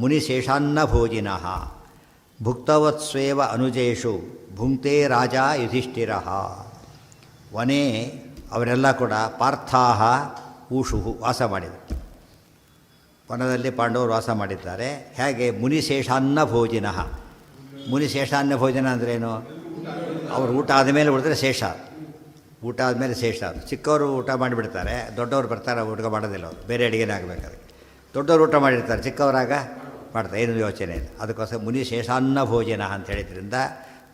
ಮುನಿಶೇಷಾನ್ನಭೋಜಿನಃ ಭುಕ್ತವತ್ಸ್ವೇವ ಅನುಜೇಷು ಭುಂಕ್ತೆ ರಾಜ ಯುಧಿಷ್ಠಿರ. ವನೇ ಅವರೆಲ್ಲ ಕೂಡ ಪಾರ್ಥಾಹ ಊಷು ವಾಸ ಮಾಡಿದರು. ವನದಲ್ಲಿ ಪಾಂಡವರು ವಾಸ ಮಾಡಿದ್ದಾರೆ. ಹೇಗೆ? ಮುನಿಶೇಷಾನ್ನ ಭೋಜಿನಃ. ಮುನಿಶೇಷಾನ್ನ ಭೋಜನ ಅಂದ್ರೇನು? ಅವರು ಊಟ ಆದಮೇಲೆ ಉಳಿದ್ರೆ ಶೇಷ, ಊಟ ಆದಮೇಲೆ ಶೇಷ. ಚಿಕ್ಕವರು ಊಟ ಮಾಡಿಬಿಡ್ತಾರೆ, ದೊಡ್ಡವರು ಬರ್ತಾರೆ ಊಟ ಮಾಡೋದಿಲ್ಲ, ಅವರು ಬೇರೆ ಅಡುಗೆನೇ ಆಗಬೇಕಾದ್ರೆ. ದೊಡ್ಡವರು ಊಟ ಮಾಡಿರ್ತಾರೆ, ಚಿಕ್ಕವರಾಗ ಮಾಡ್ತಾರೆ, ಏನು ಯೋಚನೆ ಇಲ್ಲ. ಅದಕ್ಕೋಸ್ಕರ ಮುನಿಶೇಷಾನ್ನ ಭೋಜನ ಅಂತ ಹೇಳಿದ್ರಿಂದ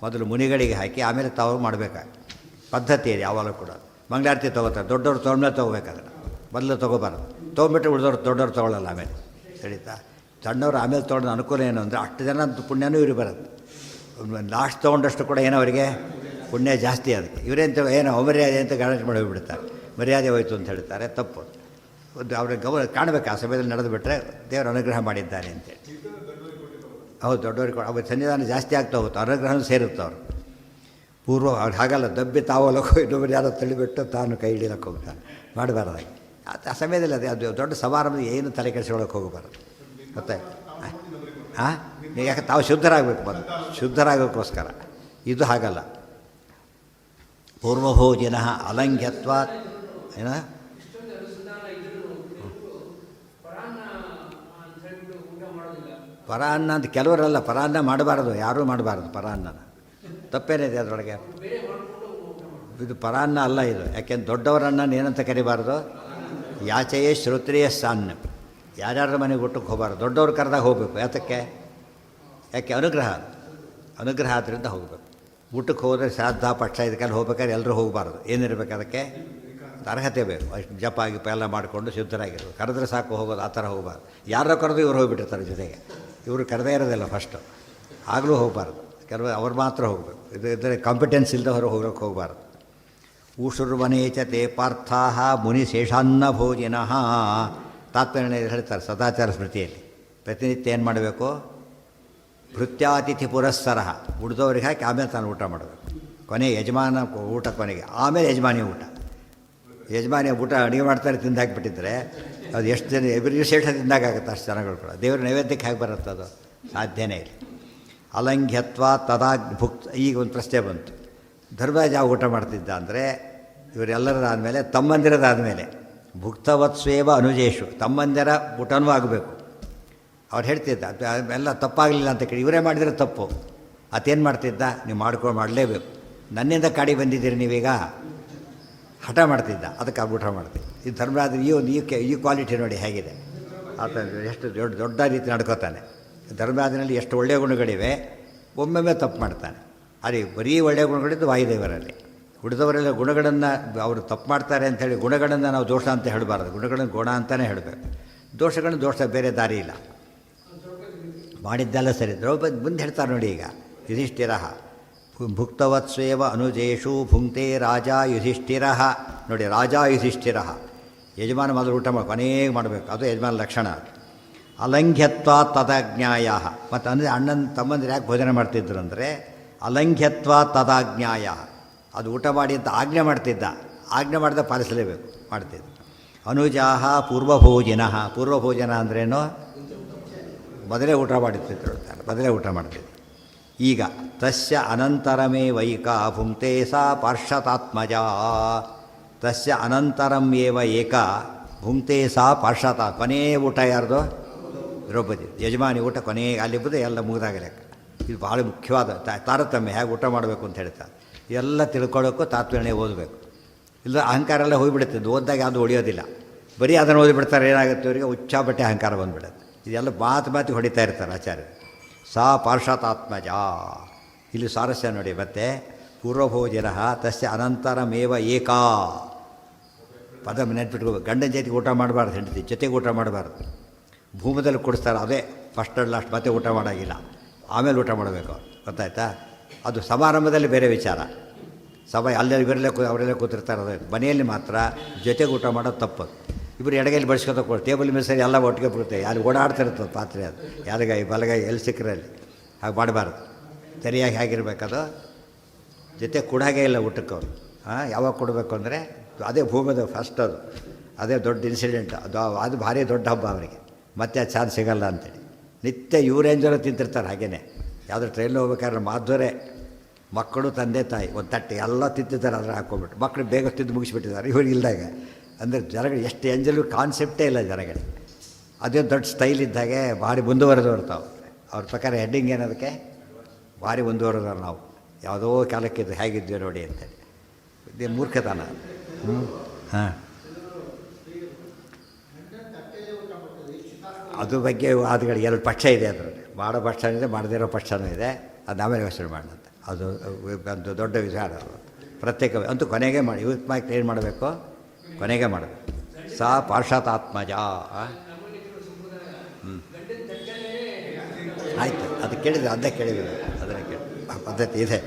ಮೊದಲು ಮುನಿಗಳಿಗೆ ಹಾಕಿ ಆಮೇಲೆ ತಾವು ಮಾಡಬೇಕಾಗ ಪದ್ಧತಿ ಇದೆ. ಯಾವಾಗಲೂ ಕೂಡ ಮಂಗಳಾರತಿ ತೊಗೋತಾರೆ, ದೊಡ್ಡವರು ತೊಗೊಂಡ್ಮೇಲೆ ತೊಗೋಬೇಕಾದ್ರೆ, ಮೊದಲು ತೊಗೋಬಾರ್ದು. ತೊಗೊಂಬಿಟ್ಟು ಉಳಿದವ್ರು ದೊಡ್ಡವ್ರು ತೊಗೊಳ್ಳಲ್ಲ ಆಮೇಲೆ, ಸರಿತಾ? ಸಣ್ಣವರು ಆಮೇಲೆ ತೊಗೊಂಡು ಅನುಕೂಲ ಏನು ಅಂದರೆ ಅಷ್ಟು ಜನ ಪುಣ್ಯನೂ ಇವ್ರಿಗೆ ಬರುತ್ತೆ. ಲಾಸ್ಟ್ ತೊಗೊಂಡಷ್ಟು ಕೂಡ ಏನೋ ಅವರಿಗೆ ಪುಣ್ಯ ಜಾಸ್ತಿ. ಅದಕ್ಕೆ ಇವರೇಂತ ಏನೋ ಅಮರ್ಯಾದೆ ಅಂತ ಗಣೇಶ ಮಾಡಿ ಹೋಗಿಬಿಡ್ತಾರೆ, ಮರ್ಯಾದೆ ಹೋಯ್ತು ಅಂತ ಹೇಳ್ತಾರೆ, ತಪ್ಪು. ಒಂದು ಅವ್ರಿಗೆ ಕಾಣಬೇಕು, ಆ ಸಮಯದಲ್ಲಿ ನಡೆದು ಬಿಟ್ಟರೆ ದೇವರು ಅನುಗ್ರಹ ಮಾಡಿದ್ದಾನೆ ಅಂತೇಳಿ. ಹೌದು, ದೊಡ್ಡವ್ರಿಗೆ ಅವ್ರ ಸನ್ನಿಧಾನ ಜಾಸ್ತಿ ಆಗ್ತಾ ಹೋಗುತ್ತೆ, ಅನುಗ್ರಹನೂ ಸೇರುತ್ತೆ ಅವರು. ಪೂರ್ವ ಅವ್ರು ಹಾಗಲ್ಲ, ದಬ್ಬಿ ತಾವಲಕ್ಕೋ ಇನ್ನೊಬ್ಬರು ಯಾರೋ ತಳ್ಳಿಬಿಟ್ಟು ತಾನು ಕೈ ಹಿಡಿಯೋಕ್ಕೆ ಹೋಗ್ತಾನೆ, ಮಾಡಬಾರ್ದಾಗಿ. ಆ ಸಮಯದಲ್ಲಿ ಅದು ದೊಡ್ಡ ಸಮಾರಂಭ ಏನು ತಲೆ ಕೆಡಿಸ್ಕೊಳ್ಳೋಕೆ ಹೋಗಬಾರ್ದು. ಮತ್ತೆ ಹಾಂ, ಯಾಕೆ ತಾವು ಶುದ್ಧರಾಗಬೇಕು, ಮೊದಲು ಶುದ್ಧರಾಗೋಕ್ಕೋಸ್ಕರ. ಇದು ಹಾಗಲ್ಲ. ಪೂರ್ವಭೋಜಿನ ಅಲಂಘ್ಯತ್ವಾ ಏನ ಪರಾನ್ನ ಅಂತ ಕೆಲವರಲ್ಲ, ಪರಾನ್ನ ಮಾಡಬಾರ್ದು, ಯಾರೂ ಮಾಡಬಾರ್ದು ಪರಾನ್ನನ. ತಪ್ಪೇನಿದೆ ಅದರೊಳಗೆ? ಇದು ಪರಾನ್ನ ಅಲ್ಲ ಇದು. ಯಾಕೆಂದ್ರೆ ದೊಡ್ಡವರನ್ನ ಏನಂತ ಕರಿಬಾರ್ದು? ಯಾಚೆಯೇ ಶ್ರೋತ್ರಿಯ ಸಾನ್ನ. ಯಾರ್ಯಾರ ಮನೆಗೆ ಊಟಕ್ಕೆ ಹೋಗಬಾರ್ದು, ದೊಡ್ಡವ್ರು ಕರೆದಾಗ ಹೋಗಬೇಕು. ಯಾತಕ್ಕೆ? ಯಾಕೆ? ಅನುಗ್ರಹ. ಅನುಗ್ರಹ ಆದ್ದರಿಂದ ಹೋಗಬೇಕು. ಊಟಕ್ಕೆ ಹೋದರೆ ಶ್ರಾದ್ದ ಪಕ್ಷ ಇದಕ್ಕೆಲ್ಲ ಹೋಗ್ಬೇಕಾದ್ರೆ ಎಲ್ಲರೂ ಹೋಗಬಾರ್ದು. ಏನಿರಬೇಕು ಅದಕ್ಕೆ? ಅರ್ಹತೆ ಬೇಕು. ಅಷ್ಟು ಜಪ ಗಿಪ ಎಲ್ಲ ಮಾಡಿಕೊಂಡು ಶುದ್ಧರಾಗಿರ್ಬೇಕು. ಕರೆದ್ರೆ ಸಾಕು ಹೋಗೋದು, ಆ ಥರ ಹೋಗಬಾರ್ದು. ಯಾರೋ ಕರೆದು ಇವ್ರು ಹೋಗಿಬಿಟ್ಟಿರ್ತಾರೆ ಜೊತೆಗೆ, ಇವರು ಕರೆದೇ ಇರೋದಿಲ್ಲ ಫಸ್ಟು, ಆಗಲೂ ಹೋಗಬಾರ್ದು. ಕೆಲವು ಅವ್ರು ಮಾತ್ರ ಹೋಗಬೇಕು. ಇದರ ಕಾಂಪಿಟೆನ್ಸ್ ಇಲ್ಲದವರು ಹೋಗೋಕ್ಕೆ ಹೋಗಬಾರ್ದು. ಊಷುರ್ವನೇ ಚ ತೇ ಪಾರ್ಥಾ ಮುನಿಶೇಷಾನ್ನ ಭೋಜಿನಃ. ತಾತ್ಪರ್ಯ ಹೇಳ್ತಾರೆ ಸದಾಚಾರ ಸ್ಮೃತಿಯಲ್ಲಿ. ಪ್ರತಿನಿತ್ಯ ಏನು ಮಾಡಬೇಕು? ಭೃತ್ಯಾತಿಥಿ ಪುರಸ್ಸರ, ಉಳಿದವ್ರಿಗೆ ಹಾಕಿ ಆಮೇಲೆ ತಾನು ಊಟ ಮಾಡಬೇಕು. ಕೊನೆ ಯಜಮಾನ ಊಟ ಕೊನೆಗೆ, ಆಮೇಲೆ ಯಜಮಾನಿ ಊಟ. ಯಜಮಾನಿ ಊಟ ಅಡುಗೆ ಮಾಡ್ತಾರೆ ತಿಂದು ಹಾಕಿಬಿಟ್ಟಿದ್ರೆ ಅದು ಎಷ್ಟು ಜನ ಎವ್ರಿ ಶೇಷ ತಿಂದಾಗುತ್ತೆ ಅಷ್ಟು ಜನಗಳು ಕೂಡ. ದೇವ್ರ ನೈವೇದ್ಯಕ್ಕೆ ಹಾಕಿ ಬರುತ್ತೆ, ಅದು ಸಾಧ್ಯನೇ ಇಲ್ಲ. ಅಲಂಘ್ಯತ್ವ ತದಾ ಭುಕ್ತ. ಈಗ ಒಂದು ಪ್ರಶ್ನೆ ಬಂತು, ಧರ್ಮರಾಜ ಯಾವ ಊಟ ಮಾಡ್ತಿದ್ದ ಅಂದರೆ ಇವರೆಲ್ಲರದಾದಮೇಲೆ ತಮ್ಮಂದಿರದಾದಮೇಲೆ ಭುಕ್ತವತ್ಸ್ವೇವ ಅನುಜೇಶು, ತಮ್ಮಂದಿರ ಊಟನೂ ಆಗಬೇಕು. ಅವ್ರು ಹೇಳ್ತಿದ್ದ ಎಲ್ಲ ತಪ್ಪಾಗಲಿಲ್ಲ ಅಂತ ಕೇಳಿ, ಇವರೇ ಮಾಡಿದರೆ ತಪ್ಪು. ಅತೇನು ಮಾಡ್ತಿದ್ದ? ನೀವು ಮಾಡ್ಕೊಂಡು ಮಾಡಲೇಬೇಕು, ನನ್ನಿಂದ ಕಾಡಿ ಬಂದಿದ್ದೀರಿ ನೀವೀಗ, ಹಠ ಮಾಡ್ತಿದ್ದ. ಅದಕ್ಕೆ ಆ ಊಟ ಮಾಡ್ತಿದ್ದ. ಈ ಧರ್ಮರಾಜ ಈ ಕ್ವಾಲಿಟಿ ನೋಡಿ ಹೇಗಿದೆ. ಆತ ಎಷ್ಟು ದೊಡ್ಡ ರೀತಿ ನಡ್ಕೋತಾನೆ. ಧರ್ಮರಾಜನಲ್ಲಿ ಎಷ್ಟು ಒಳ್ಳೆಯ ಗುಣಗಳಿವೆ, ಒಮ್ಮೊಮ್ಮೆ ತಪ್ಪು ಮಾಡ್ತಾನೆ. ಅದೇ ಬರೀ ಒಳ್ಳೆಯ ಗುಣಗಳಿದ್ದು ವಾಯುದೇವರಲ್ಲಿ. ಉಳಿದವರೆಲ್ಲ ಗುಣಗಳನ್ನು ಅವರು ತಪ್ಪು ಮಾಡ್ತಾರೆ ಅಂಥೇಳಿ ಗುಣಗಳನ್ನು ನಾವು ದೋಷ ಅಂತ ಹೇಳಬಾರ್ದು, ಗುಣಗಳನ್ನು ಗುಣ ಅಂತಲೇ ಹೇಳಬೇಕು. ದೋಷಗಳನ್ನು ದೋಷ, ಬೇರೆ ದಾರಿ ಇಲ್ಲ. ಮಾಡಿದ್ದೆಲ್ಲ ಸರಿ. ದ್ರೌಪದಿ ಮುಂದೆ ಹೇಳ್ತಾರೆ ನೋಡಿ, ಈಗ ಯುಧಿಷ್ಠಿರ ಭುಕ್ತವತ್ಸ್ವೇವ ಅನುಜೇಷು ಭುಂಕ್ತೆ ರಾಜ ಯುಧಿಷ್ಠಿರ. ನೋಡಿ, ರಾಜ ಯುಧಿಷ್ಠಿರ. ಯಜಮಾನ ಮೊದಲು ಊಟ ಮಾಡಿ ಕೊನೆಗೆ ಮಾಡಬೇಕು, ಅದು ಯಜಮಾನ ಲಕ್ಷಣ. ಅಲಂಘ್ಯತ್ವ ತದಾಜ್ಞಾಯ. ಮತ್ತು ಅಂದರೆ ಅಣ್ಣನ ತಮ್ಮಂದ್ರೆ ಯಾಕೆ ಭೋಜನ ಮಾಡ್ತಿದ್ರು ಅಂದರೆ ಅಲಂಘ್ಯತ್ವ ತದಾಜ್ಞಾಯ. ಅದು ಊಟ ಮಾಡಿ ಅಂತ ಆಜ್ಞೆ ಮಾಡ್ತಿದ್ದ, ಆಜ್ಞೆ ಮಾಡಿದ ಪಾಲಿಸಲೇಬೇಕು, ಮಾಡ್ತಿದ್ದ. ಅನುಜಾಹ ಪೂರ್ವಭೋಜಿನ. ಪೂರ್ವಭೋಜನ ಅಂದ್ರೇನು? ಮೊದಲೇ ಊಟ ಮಾಡುತ್ತಿದ್ರು, ಮೊದಲೇ ಊಟ ಮಾಡ್ತಿದ್ದೆ. ಈಗ ತಸ್ಯ ಅನಂತರಮೇ ವೈಕ ಭುಂಕ್ತೆ ಸಾ ಪಾರ್ಷತಾತ್ಮಜ. ತಸ್ಯ ಅನಂತರಂ ಏವ ಏಕ ಭುಂಕ್ತೆ ಸಾ ಪಾರ್ಷತಾ. ಕೊನೆಯ ಊಟ ಯಾರ್ದು? ದ್ರೌಪದಿ. ಯಜಮಾನಿ ಊಟ ಕೊನೆಗೆ ಅಲ್ಲಿಬ್ಬದು ಎಲ್ಲ ಮುಗಿದಾಗ ಲೆಕ್ಕ. ಇದು ಭಾಳ ಮುಖ್ಯವಾದ ತಾರತಮ್ಯ, ಹೇಗೆ ಊಟ ಮಾಡಬೇಕು ಅಂತ ಹೇಳ್ತಾರೆ. ಎಲ್ಲ ತಿಳ್ಕೊಳ್ಳೋಕ್ಕೂ ತಾತ್ಪರ್ಯ ಓದಬೇಕು. ಇಲ್ಲ ಅಹಂಕಾರ ಎಲ್ಲ ಹೋಗಿಬಿಡುತ್ತೆ, ಓದಿದಾಗ ಯಾವುದು ಹೊಡೆಯೋದಿಲ್ಲ. ಬರೀ ಅದನ್ನು ಓದಿಬಿಡ್ತಾರೆ, ಏನಾಗುತ್ತೆ ಅವರಿಗೆ? ಉಚ್ಚಾಬಟ್ಟೆ ಅಹಂಕಾರ ಬಂದುಬಿಡುತ್ತೆ. ಇದೆಲ್ಲ ಮಾತಿಗೆ ಹೊಡಿತಾ ಇರ್ತಾರೆ ಆಚಾರ್ಯರು. ಸಾ ಪಾರ್ಷತಾತ್ಮಜ. ಇಲ್ಲಿ ಸಾರಸ್ಯ ನೋಡಿ. ಮತ್ತೆ ಪೂರ್ವಭೋಜನ ತಸ್ಯ ಅನಂತರಮೇವ ಏಕಾ. ಪದ ನೆನ್ಪಿಟ್ಕೋಬೇಕು. ಗಂಡನ ಜೊತೆಗೆ ಊಟ ಮಾಡಬಾರ್ದು, ಹೆಂಡತಿ ಜೊತೆಗೆ ಊಟ ಮಾಡಬಾರ್ದು. ಭೂಮದಲ್ಲಿ ಕೊಡಿಸ್ತಾರೆ, ಅದೇ ಫಸ್ಟ್ ಆ್ಯಂಡ್ ಲಾಸ್ಟ್. ಮತ್ತೆ ಊಟ ಮಾಡೋಂಗಿಲ್ಲ, ಆಮೇಲೆ ಊಟ ಮಾಡಬೇಕು. ಗೊತ್ತಾಯ್ತಾ? ಅದು ಸಮಾರಂಭದಲ್ಲಿ ಬೇರೆ ವಿಚಾರ. ಸಭೆ ಅಲ್ಲೇ ಇವರೆಲ್ಲ ಅವರೆಲ್ಲ ಕೂತಿರ್ತಾರೆ. ಅದೇ ಮನೆಯಲ್ಲಿ ಮಾತ್ರ ಜೊತೆಗೆ ಊಟ ಮಾಡೋದು ತಪ್ಪು. ಇಬ್ಬರು ಎಡಗೈಲಿ ಬಡಿಸ್ಕೊತ ಟೇಬಲ್ ಮೇಲೆ ಸರಿ ಎಲ್ಲ ಒಟ್ಟಿಗೆ ಬಿಡುತ್ತೆ. ಯಾರು ಓಡಾಡ್ತಿರ್ತದೆ ಪಾತ್ರೆ, ಅದು ಎಡಗೈ ಬಲಗೈ ಎಲ್ಲಿ ಸಿಕ್ಕರಲ್ಲಿ ಹಾಗೆ ಮಾಡಬಾರ್ದು. ಸರಿಯಾಗಿ ಹೇಗಿರ್ಬೇಕದು? ಜೊತೆ ಕೊಡಾಗೆ ಇಲ್ಲ ಊಟಕ್ಕೆ ಅವರು. ಯಾವಾಗ ಕೊಡಬೇಕು ಅಂದರೆ ಅದೇ ಭೂಮಿದ ಫಸ್ಟ್ ಅದು. ಅದೇ ದೊಡ್ಡ ಇನ್ಸಿಡೆಂಟ್. ಅದು ಭಾರಿ ದೊಡ್ಡ ಹಬ್ಬ ಅವರಿಗೆ, ಮತ್ತೆ ಆ ಚಾನ್ಸ್ ಸಿಗಲ್ಲ ಅಂತೇಳಿ. ನಿತ್ಯ ಯೂರೇಂಜರು ತಿಂತಿರ್ತಾರೆ ಹಾಗೇ. ಯಾವುದೋ ಟ್ರೈನಲ್ಲಿ ಹೋಗ್ಬೇಕಾದ್ರೆ ಮಾಧುರೇ ಮಕ್ಕಳು ತಂದೆ ತಾಯಿ ಒಂದು ತಟ್ಟೆ ಎಲ್ಲ ತಿಂತಿರ್ತಾರೆ, ಅದರ ಹಾಕ್ಕೊಂಬಿಟ್ಟು ಮಕ್ಕಳು ಬೇಗ ತಿಂದು ಮುಗಿಸ್ಬಿಟ್ಟಿದ್ದಾರೆ ಇವ್ರಿಗೆ ಇಲ್ದಾಗ. ಅಂದರೆ ಜನಗಳು ಎಷ್ಟು ಎಂಜಲು ಕಾನ್ಸೆಪ್ಟೇ ಇಲ್ಲ ಜನಗಳಿಗೆ. ಅದೇ ದೊಡ್ಡ ಸ್ಟೈಲ್ ಇದ್ದಾಗೆ ಭಾರಿ ಮುಂದುವರೆದವ್ರು ತಾವು. ಅವ್ರ ಪ್ರಕಾರ ಹೆಡ್ಡಿಂಗ್ ಏನದಕ್ಕೆ ಭಾರಿ ಮುಂದುವರೆದವ್ರು ನಾವು, ಯಾವುದೋ ಕಾಲಕ್ಕಿದ್ದು ಹೇಗಿದ್ವಿ ನೋಡಿ ಅಂತೇಳಿ. ಇದೇ ಮೂರ್ಖತನ. ಹಾಂ, ಅದ್ರ ಬಗ್ಗೆ ವಾದಗಳು ಎರಡು ಪಕ್ಷ ಇದೆ. ಅದರಲ್ಲಿ ಮಾಡೋ ಪಕ್ಷ ಇದೆ, ಮಾಡದೇ ಇರೋ ಪಕ್ಷನೂ ಇದೆ. ಅದು ಆಮೇಲೆ ಯೋಚನೆ ಮಾಡೋಂಥ ಅದು ಒಂದು ದೊಡ್ಡ ವಿಚಾರ. ಪ್ರತ್ಯೇಕ ಅಂತೂ ಕೊನೆಗೆ ಮಾಡಿ ಯೂತ್ ಮಾರ್ಕ್ ಏನು ಮಾಡಬೇಕು, ಕೊನೆಗೆ ಮಾಡಬೇಕು. ಸಾ ಪಾರ್ಷಾತಾತ್ಮಜ. ಆಯಿತು, ಅದು ಕೇಳಿದರೆ ಅದೇ ಕೇಳಿದ್ರು, ಅದನ್ನು ಕೇಳಿ ಪದ್ಧತಿ ಇದೆ.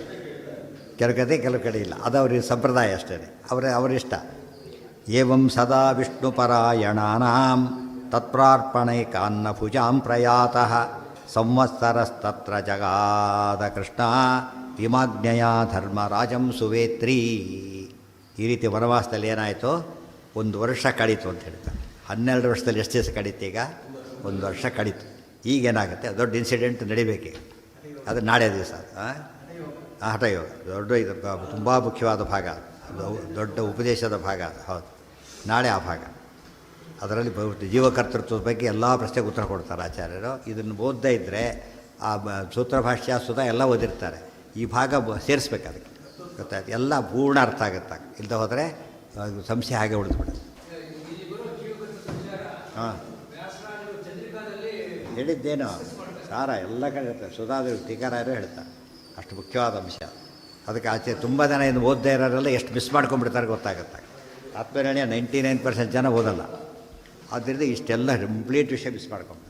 ಕೆಲವು ಕಡೆ ಕೆಲವು ಕಡೆ ಇಲ್ಲ, ಅದು ಅವ್ರಿಗೆ ಸಂಪ್ರದಾಯ ಅಷ್ಟೇ, ಅವರಿಷ್ಟ. ಏವಂ ಸದಾ ವಿಷ್ಣುಪರಾಯಣಾನಾಂ ತತ್ಪ್ರಾರ್ಪಣೈಕಾನ್ನ ಭುಜಾಂ ಪ್ರಯಾತಃ ಸಂವತ್ಸರಸ್ತತ್ರ ಜಗಾದ ಕೃಷ್ಣ ಹಿಮಾಜ್ಞೆಯ ಧರ್ಮರಾಜಂ ಸುವೇತ್ರೀ. ಈ ರೀತಿ ವನವಾಸದಲ್ಲಿ ಏನಾಯಿತು, 1 ವರ್ಷ ಕಳೀತು ಅಂತ ಹೇಳ್ತಾರೆ. 12 ವರ್ಷದಲ್ಲಿ ಎಷ್ಟು ದಿವಸ ಕಳೀತು? ಈಗ 1 ವರ್ಷ ಕಳೀತು. ಈಗೇನಾಗುತ್ತೆ, ದೊಡ್ಡ ಇನ್ಸಿಡೆಂಟ್ ನಡಿಬೇಕೀಗ. ಅದು ನಾಳೆ ದಿವಸ ಹಠಯೋಗ ದೊಡ್ಡ ಇದು ತುಂಬ ಮುಖ್ಯವಾದ ಭಾಗ, ದೊಡ್ಡ ಉಪದೇಶದ ಭಾಗ. ಹೌದು, ನಾಳೆ ಆ ಭಾಗ. ಅದರಲ್ಲಿ ಜೀವಕರ್ತೃತ್ವದ ಬಗ್ಗೆ ಎಲ್ಲ ಪ್ರಶ್ನೆಗೆ ಉತ್ತರ ಕೊಡ್ತಾರೆ ಆಚಾರ್ಯರು. ಇದನ್ನು ಓದದೇ ಇದ್ದರೆ ಆ ಸೂತ್ರಭಾಷ್ಯ ಸುಧಾ ಎಲ್ಲ ಓದಿರ್ತಾರೆ. ಈ ಭಾಗ ಸೇರಿಸ್ಬೇಕು, ಅದಕ್ಕೆ ಗೊತ್ತಾಯ್ತು, ಎಲ್ಲ ಪೂರ್ಣ ಅರ್ಥ ಆಗುತ್ತೆ. ಇಲ್ಲದೆ ಹೋದರೆ ಸಂಶಯ ಹಾಗೆ ಉಳಿದ್ಬಿಡುತ್ತೆ. ಹಾಂ, ಹೇಳಿದ್ದೇನೋ ಸಾರ ಎಲ್ಲ ಕಡೆ ಹೇಳ್ತಾರೆ. ಸುಧಾದ್ರು ಟೀಕಾರಾಯರು ಹೇಳ್ತಾರೆ, ಅಷ್ಟು ಮುಖ್ಯವಾದ ಅಂಶ. ಅದಕ್ಕೆ ಆಚೆ ತುಂಬ ಜನ ಇನ್ನು ಓದದೇ ಇರೋರೆಲ್ಲ ಎಷ್ಟು ಮಿಸ್ ಮಾಡ್ಕೊಂಡ್ಬಿಡ್ತಾರೆ ಗೊತ್ತಾಗುತ್ತೆ. ಆತ್ಮನಿರ್ಣಯ 99% ಜನ ಓದಲ್ಲ. ಆದ್ದರಿಂದ ಇಷ್ಟೆಲ್ಲ ಕಂಪ್ಲೀಟ್ ವಿಷಯ ಮಿಸ್ ಮಾಡ್ಕೊಂಡು